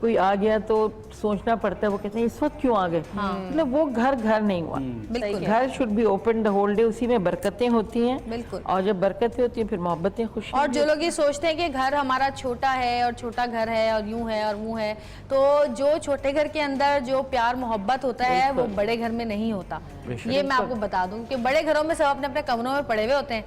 Speaker 7: कोई आ गया तो सोचना पड़ता है, वो कहते हैं इस वक्त क्यों आ गए। मतलब वो घर नहीं हुआ।
Speaker 1: बिल्कुल।
Speaker 7: घर should be open the whole day, उसी में बरकतें होती हैं।
Speaker 1: बिल्कुल।
Speaker 7: और जब बरकतें होती हैं फिर मोहब्बतें, खुशी।
Speaker 1: और जो लोग ये सोचते हैं कि घर हमारा छोटा है और छोटा घर है और यूं है और वो है, तो जो छोटे घर के अंदर जो प्यार मोहब्बत होता है वो बड़े घर में नहीं होता। ये मैं आपको बता दूं कि बड़े घरों में सब अपने अपने कमरों में पड़े हुए होते हैं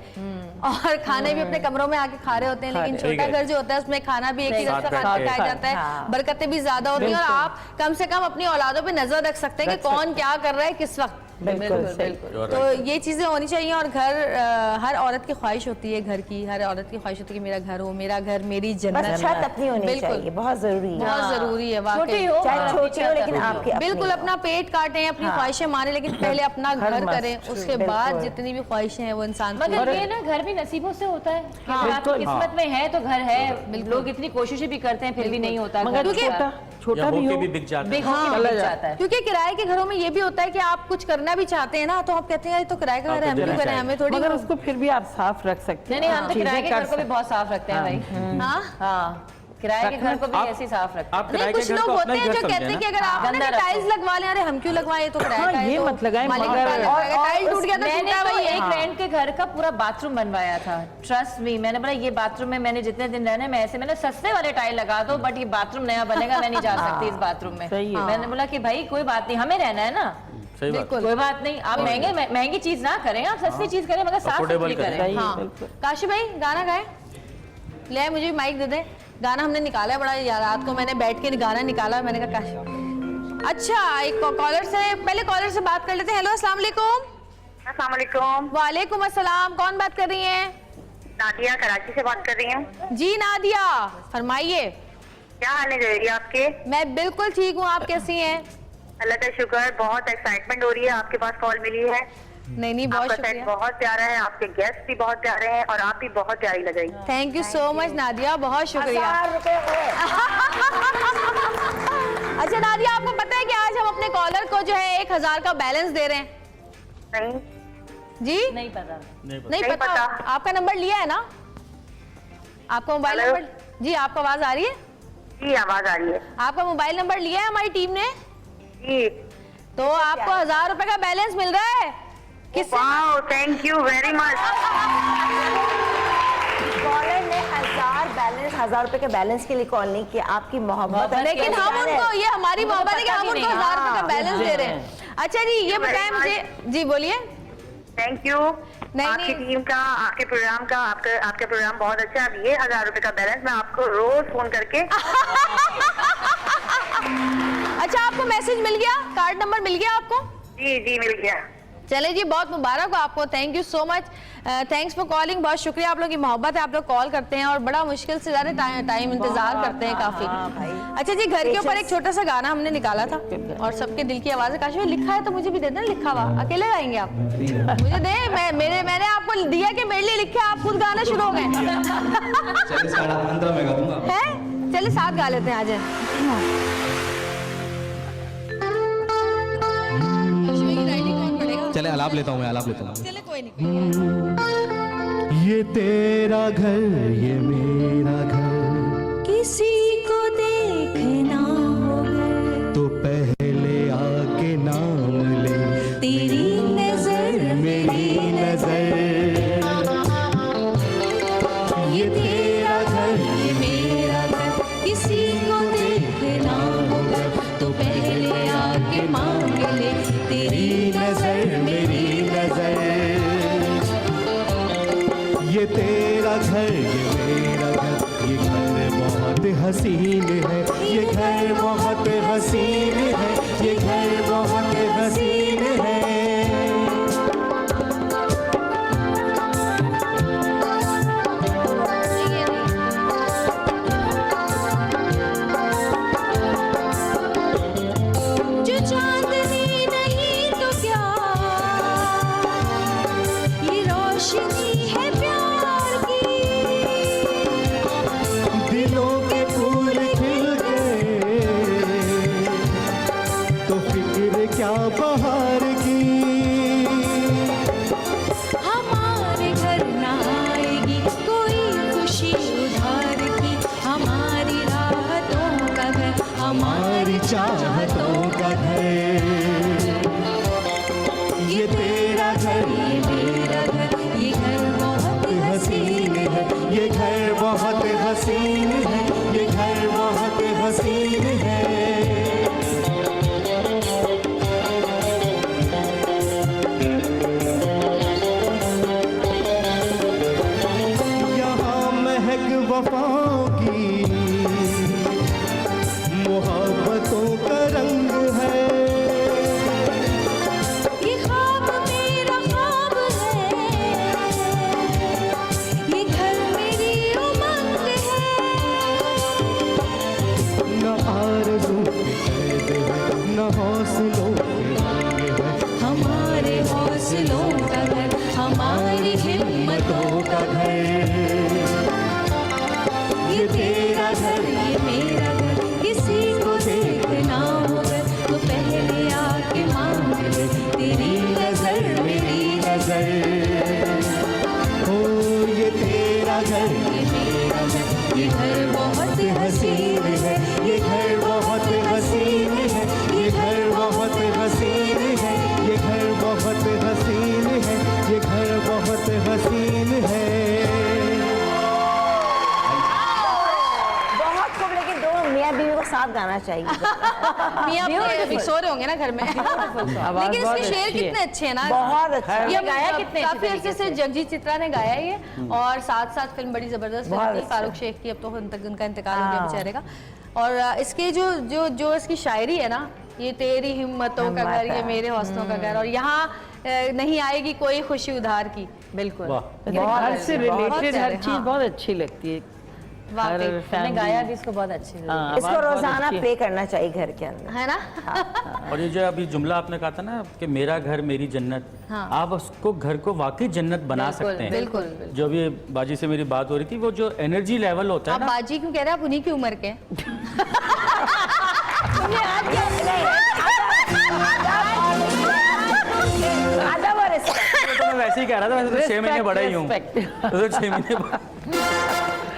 Speaker 1: और खाने भी अपने कमरों में आके खा रहे होते हैं, लेकिन छोटा घर जो होता है उसमें खाना भी एक ही
Speaker 5: साथ
Speaker 1: तरफ से
Speaker 5: बैठ के।
Speaker 1: खाया जाता है, बरकतें भी ज्यादा होती हैं, और आप कम से कम अपनी औलादों पे नजर रख सकते हैं कि कौन क्या कर रहा है किस वक्त।
Speaker 6: बिल्कुल सही।
Speaker 1: तो ये चीजें होनी चाहिए। और घर हर औरत की ख्वाहिश होती है, घर की हर औरत की ख्वाहिश होती है कि मेरा घर हो, मेरा घर मेरी
Speaker 6: बस
Speaker 1: जन्नत।
Speaker 6: छत अपनी होनी
Speaker 1: बिल्कुल।
Speaker 6: चाहिए, बहुत जरूरी है।
Speaker 1: बहुत जरूरी है वाकई।
Speaker 4: छोटी हो
Speaker 6: चाहे छोटी हो लेकिन आपकी अपनी
Speaker 1: बिल्कुल
Speaker 6: हो।
Speaker 1: अपना पेट काटें, अपनी ख्वाहिशें मारें, लेकिन पहले अपना घर
Speaker 7: मस्त,
Speaker 1: करें, उसके बाद जितनी भी ख्वाहिशें हैं वो इंसान को।
Speaker 4: मगर ये ना घर भी नसीबों से होता है कि अगर आपकी
Speaker 7: बिल्कुल।
Speaker 4: किस्मत में है तो घर है। लोग इतनी कोशिशें भी करते हैं फिर भी नहीं होता।
Speaker 7: मगर
Speaker 4: घर
Speaker 7: छोटा
Speaker 5: या
Speaker 7: भी
Speaker 5: होके
Speaker 7: हो,
Speaker 5: भी बिक जाता है।
Speaker 4: बिग होके
Speaker 7: चला
Speaker 4: बिक
Speaker 7: जाता
Speaker 4: जाता है।
Speaker 1: क्योंकि किराए के घरों में ये भी होता है कि आप कुछ करना भी चाहते हैं ना, तो आप कहते हैं यार ये तो किराए का घर है, हम क्यों करें, हमें थोड़ी।
Speaker 7: मगर उसको फिर भी आप साफ रख सकते
Speaker 4: नहीं
Speaker 7: हैं।
Speaker 4: नहीं, हम तो
Speaker 7: चीजें
Speaker 4: किराए के
Speaker 7: कर
Speaker 4: घर को भी बहुत साफ रखते हैं भाई।
Speaker 1: हाँ
Speaker 4: हाँ किराए के घर को भी
Speaker 5: आप-
Speaker 4: ऐसे ही साफ रखते
Speaker 5: आप
Speaker 1: नहीं,
Speaker 5: किराए के
Speaker 1: कुछ
Speaker 5: घर
Speaker 1: लोग
Speaker 5: को अपना
Speaker 1: होते
Speaker 5: ही
Speaker 1: हैं
Speaker 5: घर
Speaker 1: जो कहते
Speaker 5: समझे
Speaker 1: हैं कि
Speaker 5: ना।
Speaker 1: अगर आपने
Speaker 4: गंदा
Speaker 1: टाइल्स लगवा लें, अरे हम क्यों लगवाएं, ये तो किराया
Speaker 7: हाँ,
Speaker 1: का है,
Speaker 7: ये
Speaker 1: तो
Speaker 7: मत लगाएं,
Speaker 1: मालिक
Speaker 7: मगर-
Speaker 1: का लगाएगा। टाइल टूट गया तो
Speaker 4: मैंने
Speaker 1: टूटा
Speaker 4: तो
Speaker 1: वही है।
Speaker 4: एक रेंट के घर का पूरा बाथरूम बनवाया था, ट्रस्ट मी। मैंने बोला ये बाथरूम में मैंने जितने दिन रहना है, मैं ऐसे मैंने सस्ते वाले टाइल लगा दो, बट ये बाथरूम नया बनेगा, मैं नहीं जा सकती इस बाथरूम में।
Speaker 7: सही है।
Speaker 4: मैंने बोला कि भाई कोई बात नहीं, हमें रहना है ना,
Speaker 5: सही बात।
Speaker 4: कोई बात नहीं, आप महंगी चीज ना करें, आप सस्ती चीज करें मगर साफ
Speaker 5: Affordable
Speaker 4: सुथरी
Speaker 5: करें।
Speaker 4: करें।
Speaker 1: हाँ काशी भाई गाना गाए, ले मुझे भी माइक दे दे। गाना हमने निकाला है बड़ा यार, रात को मैंने बैठ के गाना निकाला, मैंने कहा काशी। अच्छा एक कॉलर से, पहले कॉलर से बात कर लेते हैं। हेलो अस्सलाम वालेकुम।
Speaker 3: अस्सलाम वालेकुम,
Speaker 1: वालेकुम अस्सलाम, कौन बात कर रही हैं?
Speaker 3: नादिया कराची से बात कर रही हूँ।
Speaker 1: जी नादिया फरमाइए।
Speaker 3: क्या हाल है जवेरी आपके?
Speaker 1: मैं बिल्कुल ठीक हूँ, आप कैसी हैं?
Speaker 3: अल्लाह का शुक्र, बहुत एक्साइटमेंट हो रही है, आपके पास कॉल मिली है।
Speaker 1: नहीं बहुत
Speaker 3: आपका सेट
Speaker 1: शुक्रिया,
Speaker 3: बहुत प्यारा है, आपके गेस्ट भी बहुत प्यारे हैं और आप भी बहुत प्यारी लग रही हैं।
Speaker 1: Thank you so much Nadia, बहुत शुक्रिया।
Speaker 6: 1000 रुपए हुए।
Speaker 1: अच्छा नादिया, आपको पता है कि आज हम अपने कॉलर को जो है 1000 का बैलेंस दे रहे हैं?
Speaker 3: नहीं,
Speaker 1: जी
Speaker 4: नहीं पता।
Speaker 1: नहीं पता। आपका नंबर लिया है ना? आपका मोबाइल
Speaker 3: हेलो?
Speaker 1: नंबर, जी आपको आवाज आ रही है?
Speaker 3: जी आवाज आ रही है।
Speaker 1: आपका मोबाइल नंबर लिया है हमारी टीम ने,
Speaker 3: जी,
Speaker 1: तो आपको 1000 रुपए का बैलेंस मिल रहा है। किससे?
Speaker 3: Wow, thank you very much.
Speaker 6: Caller ने 1000 रुपए के बैलेंस के लिए कॉल नहीं किया, आपकी मोहब्बत है।
Speaker 1: लेकिन हम उनको, ये हमारी मोहब्बत है कि हम उनको 1000 रुपए का बैलेंस दे रहे हैं। अच्छा जी ये बताएं मुझे, जी बोलिए।
Speaker 3: थैंक यू
Speaker 1: नहीं,
Speaker 3: आपकी
Speaker 1: नहीं।
Speaker 3: टीम का, आपके प्रोग्राम का, आपका प्रोग्राम बहुत अच्छा है। अब ये 1000 रुपए का बैलेंस मैं आपको रोज फोन करके
Speaker 1: अच्छा आपको मैसेज मिल गया, कार्ड नंबर मिल गया आपको?
Speaker 3: जी जी मिल गया।
Speaker 1: चले जी, बहुत मुबारक हो आपको, thank you so much, thanks for calling. बहुत शुक्रिया, आप लोगों की मोहब्बत है, आप लोग कॉल करते हैं और बड़ा मुश्किल से ज़्यादा टाइम इंतजार करते हैं काफी। अच्छा जी, घर के ऊपर एक छोटा सा गाना हमने निकाला था और सबके दिल की आवाज़ है। काशी भाई लिखा है तो मुझे भी दे देना, लिखा हुआ अकेले गाएंगे आप? मुझे दे, मैंने आपको दिया कि मेरे लिए लिखे, आप खुद गाना शुरू हो गए
Speaker 8: चलिए 15.5 में गा दूंगा।
Speaker 1: हैं? चलिए साथ गा लेते हैं, आ जाए।
Speaker 8: चले आलाप लेता हूँ मैं, आलाप लेता हूँ।
Speaker 1: चले कोई नहीं।
Speaker 8: ये तेरा घर, ये मेरा घर,
Speaker 1: किसी को देखना होगा
Speaker 8: तो पहले आके नाम ले
Speaker 1: तेरी नजर
Speaker 8: मेरी नजर। ये तेरा घर,
Speaker 1: ये मेरा घर, किसी को देखना होगा तो पहले आके मांग ले तेरी
Speaker 8: नजर मेरी नजर। ये तेरा घर, ये मेरा घर, ये घर बहुत हसीन है, ये घर बहुत हसीन है, ये घर बहुत हसीन है।
Speaker 1: जो चांदनी नहीं तो क्या, ये रोशनी है प्यार की।
Speaker 8: दिलों के फूल खिल गए तो फिक्र क्या बहार की।
Speaker 1: हमारे घर ना आएगी कोई खुशी उधार की, हमारी राहतों का घर,
Speaker 8: हमारी चाहतों का घर। ये तेरा घर,
Speaker 1: ये मेरा घर, ये घर बहुत
Speaker 8: हसीन है, ये घर बहुत हसीन है, ये घर बहुत हसीन है। यहाँ महक वफाओं की मोहब्बतों का रंग है।
Speaker 1: ये ख्वाब मेरा ख्वाब है, ये घर मेरी उमंग है।
Speaker 8: न आरज़ू के कैद है, न हौसलों के रंग है।
Speaker 1: हमारे हौसलों का घर, हमारी हिम्मतों
Speaker 8: का घर।
Speaker 1: ये तेरा घर, ये मेरा घर, किसी को देखना होगा तो पहले आके मांग ले तेरी नजर मेरी
Speaker 8: नजर। ओ ये तेरा घर,
Speaker 1: ये मेरा घर, ये घर बहुत
Speaker 8: हसीन है, ये घर बहुत हसीन है, ये घर बहुत हसीन है, ये घर बहुत हसीन है, ये घर बहुत हसीन है।
Speaker 6: बहुत खूब, लेकिन दो मियाँ बीवी को साथ गाना चाहिए।
Speaker 1: मियाँ अपने अभी सो रहे होंगे ना घर में। लेकिन इसके शेर कितने अच्छे हैं ना,
Speaker 6: बहुत अच्छे।
Speaker 1: ये
Speaker 4: गाया कितने
Speaker 1: काफी अरसे से जगजीत चित्रा ने गाया ये, और साथ साथ फिल्म बड़ी जबरदस्त फिल्म थी फारूक शेख की, अब तो उनका इंतकाल हो गया बेचारे का। और इसके जो इसकी शायरी है ना, ये तेरी हिम्मतों का घर, ये मेरे हौसलों का घर, और यहाँ नहीं आएगी कोई खुशी उधार की।
Speaker 4: बिल्कुल
Speaker 7: घर से रिलेटेड हर चीज बहुत अच्छी लगती है।
Speaker 1: वाकई
Speaker 4: मैंने गाया भी इसको बहुत अच्छे से।
Speaker 6: इसको रोजाना प्ले करना चाहिए घर के अंदर,
Speaker 1: है ना।
Speaker 5: और ये जो अभी जुमला आपने कहा था ना कि मेरा घर मेरी जन्नत, आप उसको घर को वाकई जन्नत बना सकते हैं।
Speaker 1: बिल्कुल।
Speaker 5: जो अभी बाजी से मेरी बात हो रही थी, वो जो एनर्जी लेवल होता है
Speaker 1: आप
Speaker 5: ना,
Speaker 1: बाजी क्यों कह रहे हैं, आप उन्हीं की उम्र के हैं।
Speaker 6: अदब और respect।
Speaker 5: तो मैं वैसे ही कह रहा था, वैसे तो 6 महीने बड़ा ही हूँ, तो 6 महीने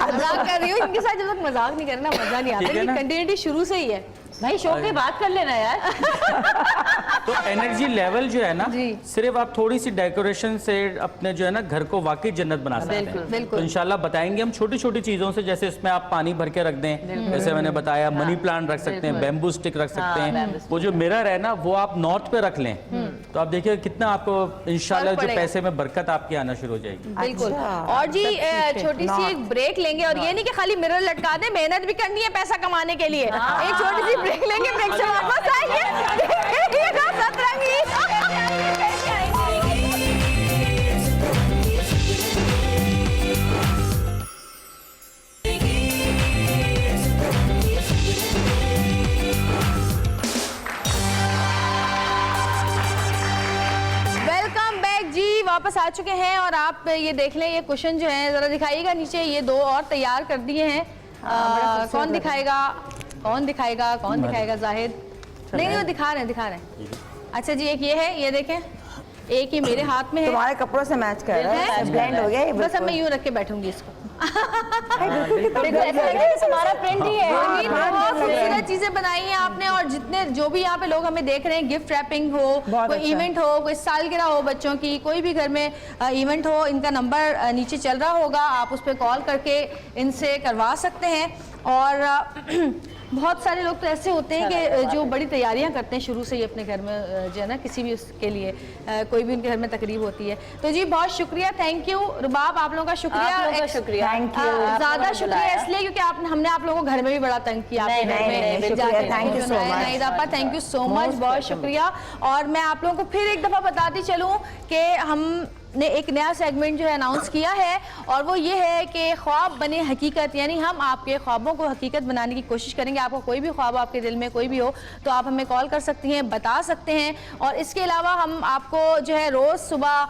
Speaker 1: मजाक कर रही हूँ इनके साथ, जब तक मजाक नहीं करना मजा नहीं आता,
Speaker 5: ठीक है
Speaker 1: लेकिन
Speaker 5: ना?
Speaker 1: कंटिन्यूटी शुरू से ही है।
Speaker 4: भाई शो की बात कर लेना यार।
Speaker 5: तो एनर्जी लेवल जो है ना, सिर्फ आप थोड़ी सी डेकोरेशन से अपने जो है ना घर को वाकई जन्नत बना सकते हैं।
Speaker 1: बिल्कुल।
Speaker 5: तो इंशाल्लाह बताएंगे हम छोटी छोटी चीजों से, जैसे इसमें आप पानी भर के रख दें, जैसे मैंने बताया मनी प्लांट रख सकते हैं, बैम्बू स्टिक रख सकते हैं, वो जो मिरर है ना वो आप नॉर्थ पे रख लें, तो आप देखिए कितना आपको इंशाल्लाह जो पैसे में बरकत आपकी आना शुरू हो जाएगी।
Speaker 1: बिल्कुल। और जी छोटी सी एक ब्रेक लेंगे, और ये नहीं कि खाली मिरर लटका दें, मेहनत भी करनी है पैसा कमाने के लिए। एक छोटी सी ब्रेक लेंगे, ब्रेक से वापस आएंगे। देखिएगा सतरंगी। वेलकम बैक जी, वापस आ चुके हैं, और आप ये देख लें, ये क्वेश्चन जो है जरा दिखाइएगा नीचे, ये दो और तैयार कर दिए हैं। कौन दिखाएगा, कौन दिखाएगा, कौन दिखाएगा? जाहिद नहीं, वो दिखा रहे हैं। अच्छा जी, एक ये है, ये देखें, एक ये मेरे हाथ में है,
Speaker 6: तुम्हारे कपड़ों से मैच कर रहा है, ब्लेंड हो गया ये
Speaker 1: बस अब मैं यूं रख के बैठूंगी इसको।
Speaker 4: हमारा प्रिंट ही है।
Speaker 1: बहुत खूबसूरत चीजें बनाई हैं आपने, और जितने जो भी यहाँ पे लोग हमें देख रहे हैं, गिफ्ट रैपिंग हो, कोई इवेंट हो, कोई सालगिरह हो बच्चों की, कोई भी घर में इवेंट हो, इनका नंबर नीचे चल रहा होगा, आप उस पर कॉल करके इनसे करवा सकते हैं। और बहुत सारे लोग तो ऐसे होते हैं कि जो बड़ी तैयारियां करते हैं शुरू से ही अपने घर में, जो है ना, किसी भी उसके लिए कोई भी उनके घर में तकरीब होती है। तो जी बहुत शुक्रिया, थैंक यू रुबाब, आप लोगों का शुक्रिया।
Speaker 6: Thank you.
Speaker 1: ज्यादा शुक्रिया इसलिए क्योंकि हमने आप लोगों को घर में भी बड़ा तंग किया।
Speaker 6: नहीं, thank you so much.
Speaker 1: Thank you so much, बहुत शुक्रिया। और मैं आप लोगों को फिर एक दफा बताती चलूं कि हमने एक नया सेगमेंट जो है अनाउंस किया है, और वो ये है कि ख्वाब बने हकीकत, यानी हम आपके ख्वाबों को हकीकत बनाने की कोशिश करेंगे। आपको कोई भी ख्वाब आपके दिल में कोई भी हो तो आप हमें कॉल कर सकती हैं, बता सकते हैं। और इसके अलावा हम आपको जो है रोज़ सुबह,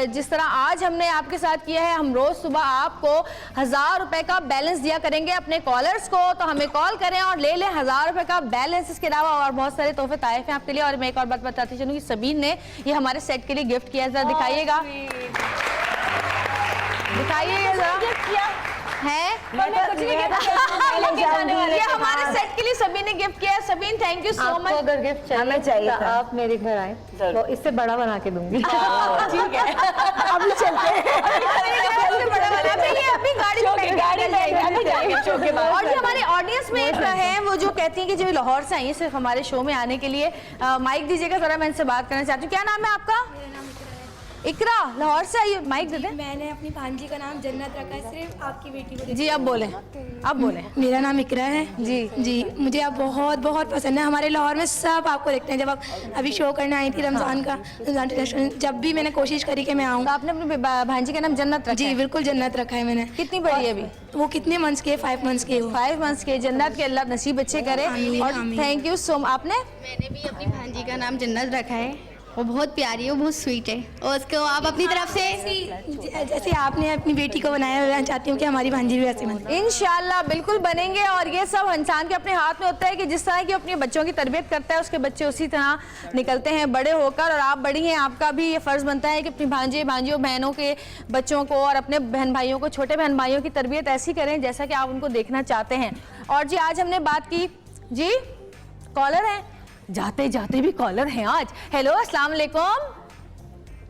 Speaker 1: जिस तरह आज हमने आपके साथ किया है, हम रोज़ सुबह आपको 1000 रुपये का बैलेंस दिया करेंगे अपने कॉलर्स को, तो हमें कॉल करें और ले लें 1000 रुपये का बैलेंस। इसके अलावा और बहुत सारे तोहफे ताइफ हैं आपके लिए। और मैं एक और बात बताती चलूँ कि सबीन ने ये हमारे सेट के लिए गिफ्ट किया, जरा दिखाइएगा, दिखाइएगा जरा। है ये हमारे सेट के लिए सभी ने गिफ्ट किया है। Sabeen thank you so much.
Speaker 2: अगर गिफ्ट
Speaker 6: हमें चाहिए था।
Speaker 2: आप मेरे घर आए तो इससे बड़ा बना के दूंगी।
Speaker 1: ठीक है,
Speaker 6: अभी चलते हैं।
Speaker 1: अभी गाड़ी और जो हमारे ऑडियंस में एक है वो जो कहती है कि जो लाहौर से आई है सिर्फ हमारे शो में आने के लिए, माइक दीजिएगा जरा, मैं इनसे बात करना चाहती हूँ। क्या नाम है आपका? इकरा, लाहौर से आई, माइक दे दें।
Speaker 9: मैंने अपनी भांजी का नाम जन्नत रखा है सिर्फ आपकी बेटी को।
Speaker 1: जी अब बोलें, अब बोलें।
Speaker 9: मेरा नाम इकरा है जी, मुझे आप बहुत बहुत पसंद है। हमारे लाहौर में सब आपको देखते हैं। जब आप अभी शो करने आई थी रमजान का, रमजान रेस्टोरेंट, जब भी मैंने कोशिश करी कि मैं आऊँ।
Speaker 1: तो आपने अपनी भांजी का नाम जन्नत रखा
Speaker 9: जी
Speaker 1: है?
Speaker 9: बिल्कुल जन्नत रखा है मैंने।
Speaker 1: कितनी बड़ी है अभी?
Speaker 9: वो कितने मंथ्स के? 5 मंथ्स के।
Speaker 1: 5 मंथ्स के। जन्नत के अल्लाह नसीब अच्छे करे।
Speaker 9: आमीन,
Speaker 1: और
Speaker 9: आमीन।
Speaker 1: Thank you so much. आपने?
Speaker 9: मैंने भी अपनी भांजी का नाम जन्नत रखा है।
Speaker 10: वो बहुत प्यारी है, वो बहुत स्वीट है और उसको आप अपनी तरफ से
Speaker 9: जैसे आपने अपनी बेटी को बनाया, मैं चाहती हूँ कि हमारी भांजी भी वैसे बने।
Speaker 1: इंशाल्लाह बिल्कुल बनेंगे। और ये सब इंसान के अपने हाथ में होता है कि जिस तरह की अपने बच्चों की तरबियत करता है उसके बच्चे उसी तरह निकलते हैं बड़े होकर। और आप बड़ी हैं, आपका भी ये फ़र्ज़ बनता है कि अपनी भांजियों बहनों के बच्चों को और अपने बहन भाइयों को, छोटे बहन भाइयों की तरबियत ऐसी करें जैसा कि आप उनको देखना चाहते हैं। और जी आज हमने बात की, जी कॉलर हैं, जाते जाते भी कॉलर हैं आज। हेलो अस्सलाम वालेकुम।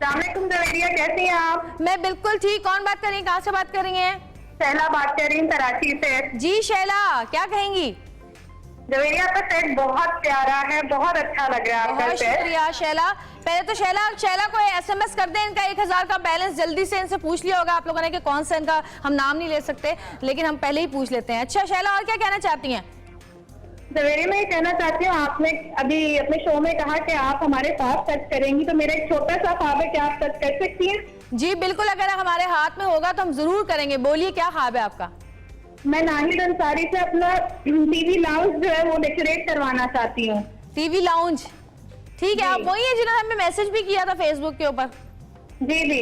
Speaker 3: जवेरिया, कैसी हैं आप?
Speaker 1: मैं बिल्कुल ठीक। कौन बात कर रही हैं, कहाँ से बात कर रही हैं?
Speaker 3: शैला बात कर रही हूँ कराची से।
Speaker 1: जी शैला, क्या कहेंगी?
Speaker 3: जवेरिया का सेट बहुत प्यारा है, बहुत अच्छा लग रहा है आपका
Speaker 1: बहुत
Speaker 3: सेट।
Speaker 1: शुक्रिया शैला। पहले तो शैला को SMS कर दें, इनका 1000 का बैलेंस जल्दी से इनसे पूछ लिया होगा आप लोगों ने कि कौन सा इनका, हम नाम नहीं ले सकते लेकिन हम पहले ही पूछ लेते हैं। अच्छा शैला, और क्या कहना चाहती हैं?
Speaker 3: जवेरिया, मैं ये कहना चाहती हूँ, आपने अभी अपने शो में कहा कि आप हमारे ख्वाब सच करेंगी, तो मेरा एक छोटा सा ख्वाब है, क्या आप सच कर सकती हैं?
Speaker 1: जी बिल्कुल, अगर हमारे हाथ में होगा तो हम जरूर करेंगे। बोलिए क्या ख्वाब है आपका?
Speaker 3: मैं नाहिद अंसारी से अपना टीवी लाउंज जो है वो डेकोरेट करवाना चाहती हूँ।
Speaker 1: टीवी लाउंज, ठीक है। आप वही है जिन्होंने हमें मैसेज भी किया था फेसबुक के ऊपर?
Speaker 3: जी जी।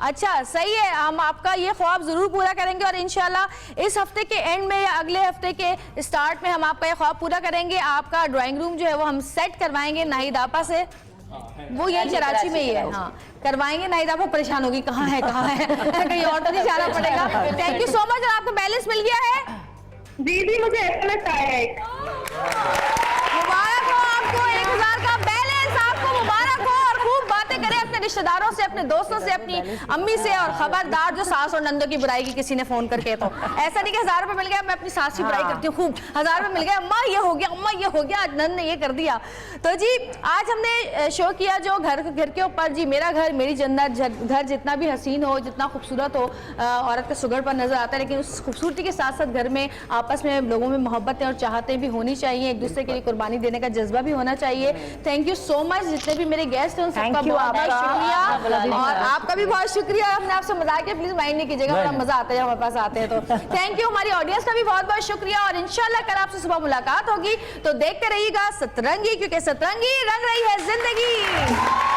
Speaker 1: अच्छा सही है, हम आपका ये ख्वाब जरूर पूरा करेंगे और इंशाल्लाह इस हफ्ते के एंड में या अगले हफ्ते के स्टार्ट में हम आपका ये ख्वाब पूरा करेंगे। आपका ड्राइंग रूम जो है वो हम सेट करवाएंगे नाहिद आपा से, वो यही कराची में ही है। हाँ करवाएंगे। नाहिद आपा परेशान होगी, कहाँ है कहीं और तो नहीं जाना पड़ेगा। Thank you so much. और आपको बैलेंस मिल गया है?
Speaker 3: जी जी, मुझे SMS आया है।
Speaker 1: मुबारक हो आपको, 1000 का बैलेंस आपको मुबारक हो। और खूब बातें करें अपने रिश्तेदारों से, अपने दोस्तों से, अपनी अम्मी से। और खबरदार जो सास और नंदों की बुराई की किसी ने फोन करके, तो ऐसा नहीं कि 1000 रुपए मिल गया मैं अपनी सास की बुराई करती हूँ खूब, 1000 रुपए मिल गया अम्मा ये हो गया, अम्मा ये हो गया, आज नंद ने ये कर दिया। तो जी आज हमने शो किया जो घर के ऊपर, जी मेरा घर मेरी जन्नत। घर जितना भी हसीन हो, जितना खूबसूरत हो, औरत का सुगर पर नजर आता है, लेकिन उस खूबसूरती के साथ साथ घर में आपस में लोगों में मोहब्बतें और चाहतें भी होनी चाहिए, एक दूसरे के लिए कुर्बानी देने का जज्बा भी होना चाहिए। Thank you so much. जितने भी मेरे गेस्ट हैं उन सबका बहुत बहुत शुक्रिया और आपका भी बहुत शुक्रिया। हमने आपसे मजाक किया, प्लीज माइंड नहीं कीजिएगा, बड़ा मजा आता है जब हमारे पास आते हैं तो। Thank you. हमारी ऑडियंस का भी बहुत बहुत शुक्रिया और इंशाल्लाह कल आपसे सुबह मुलाकात होगी। तो देखते रहिएगा सतरंगी, क्योंकि सतरंगी रंग रही है जिंदगी।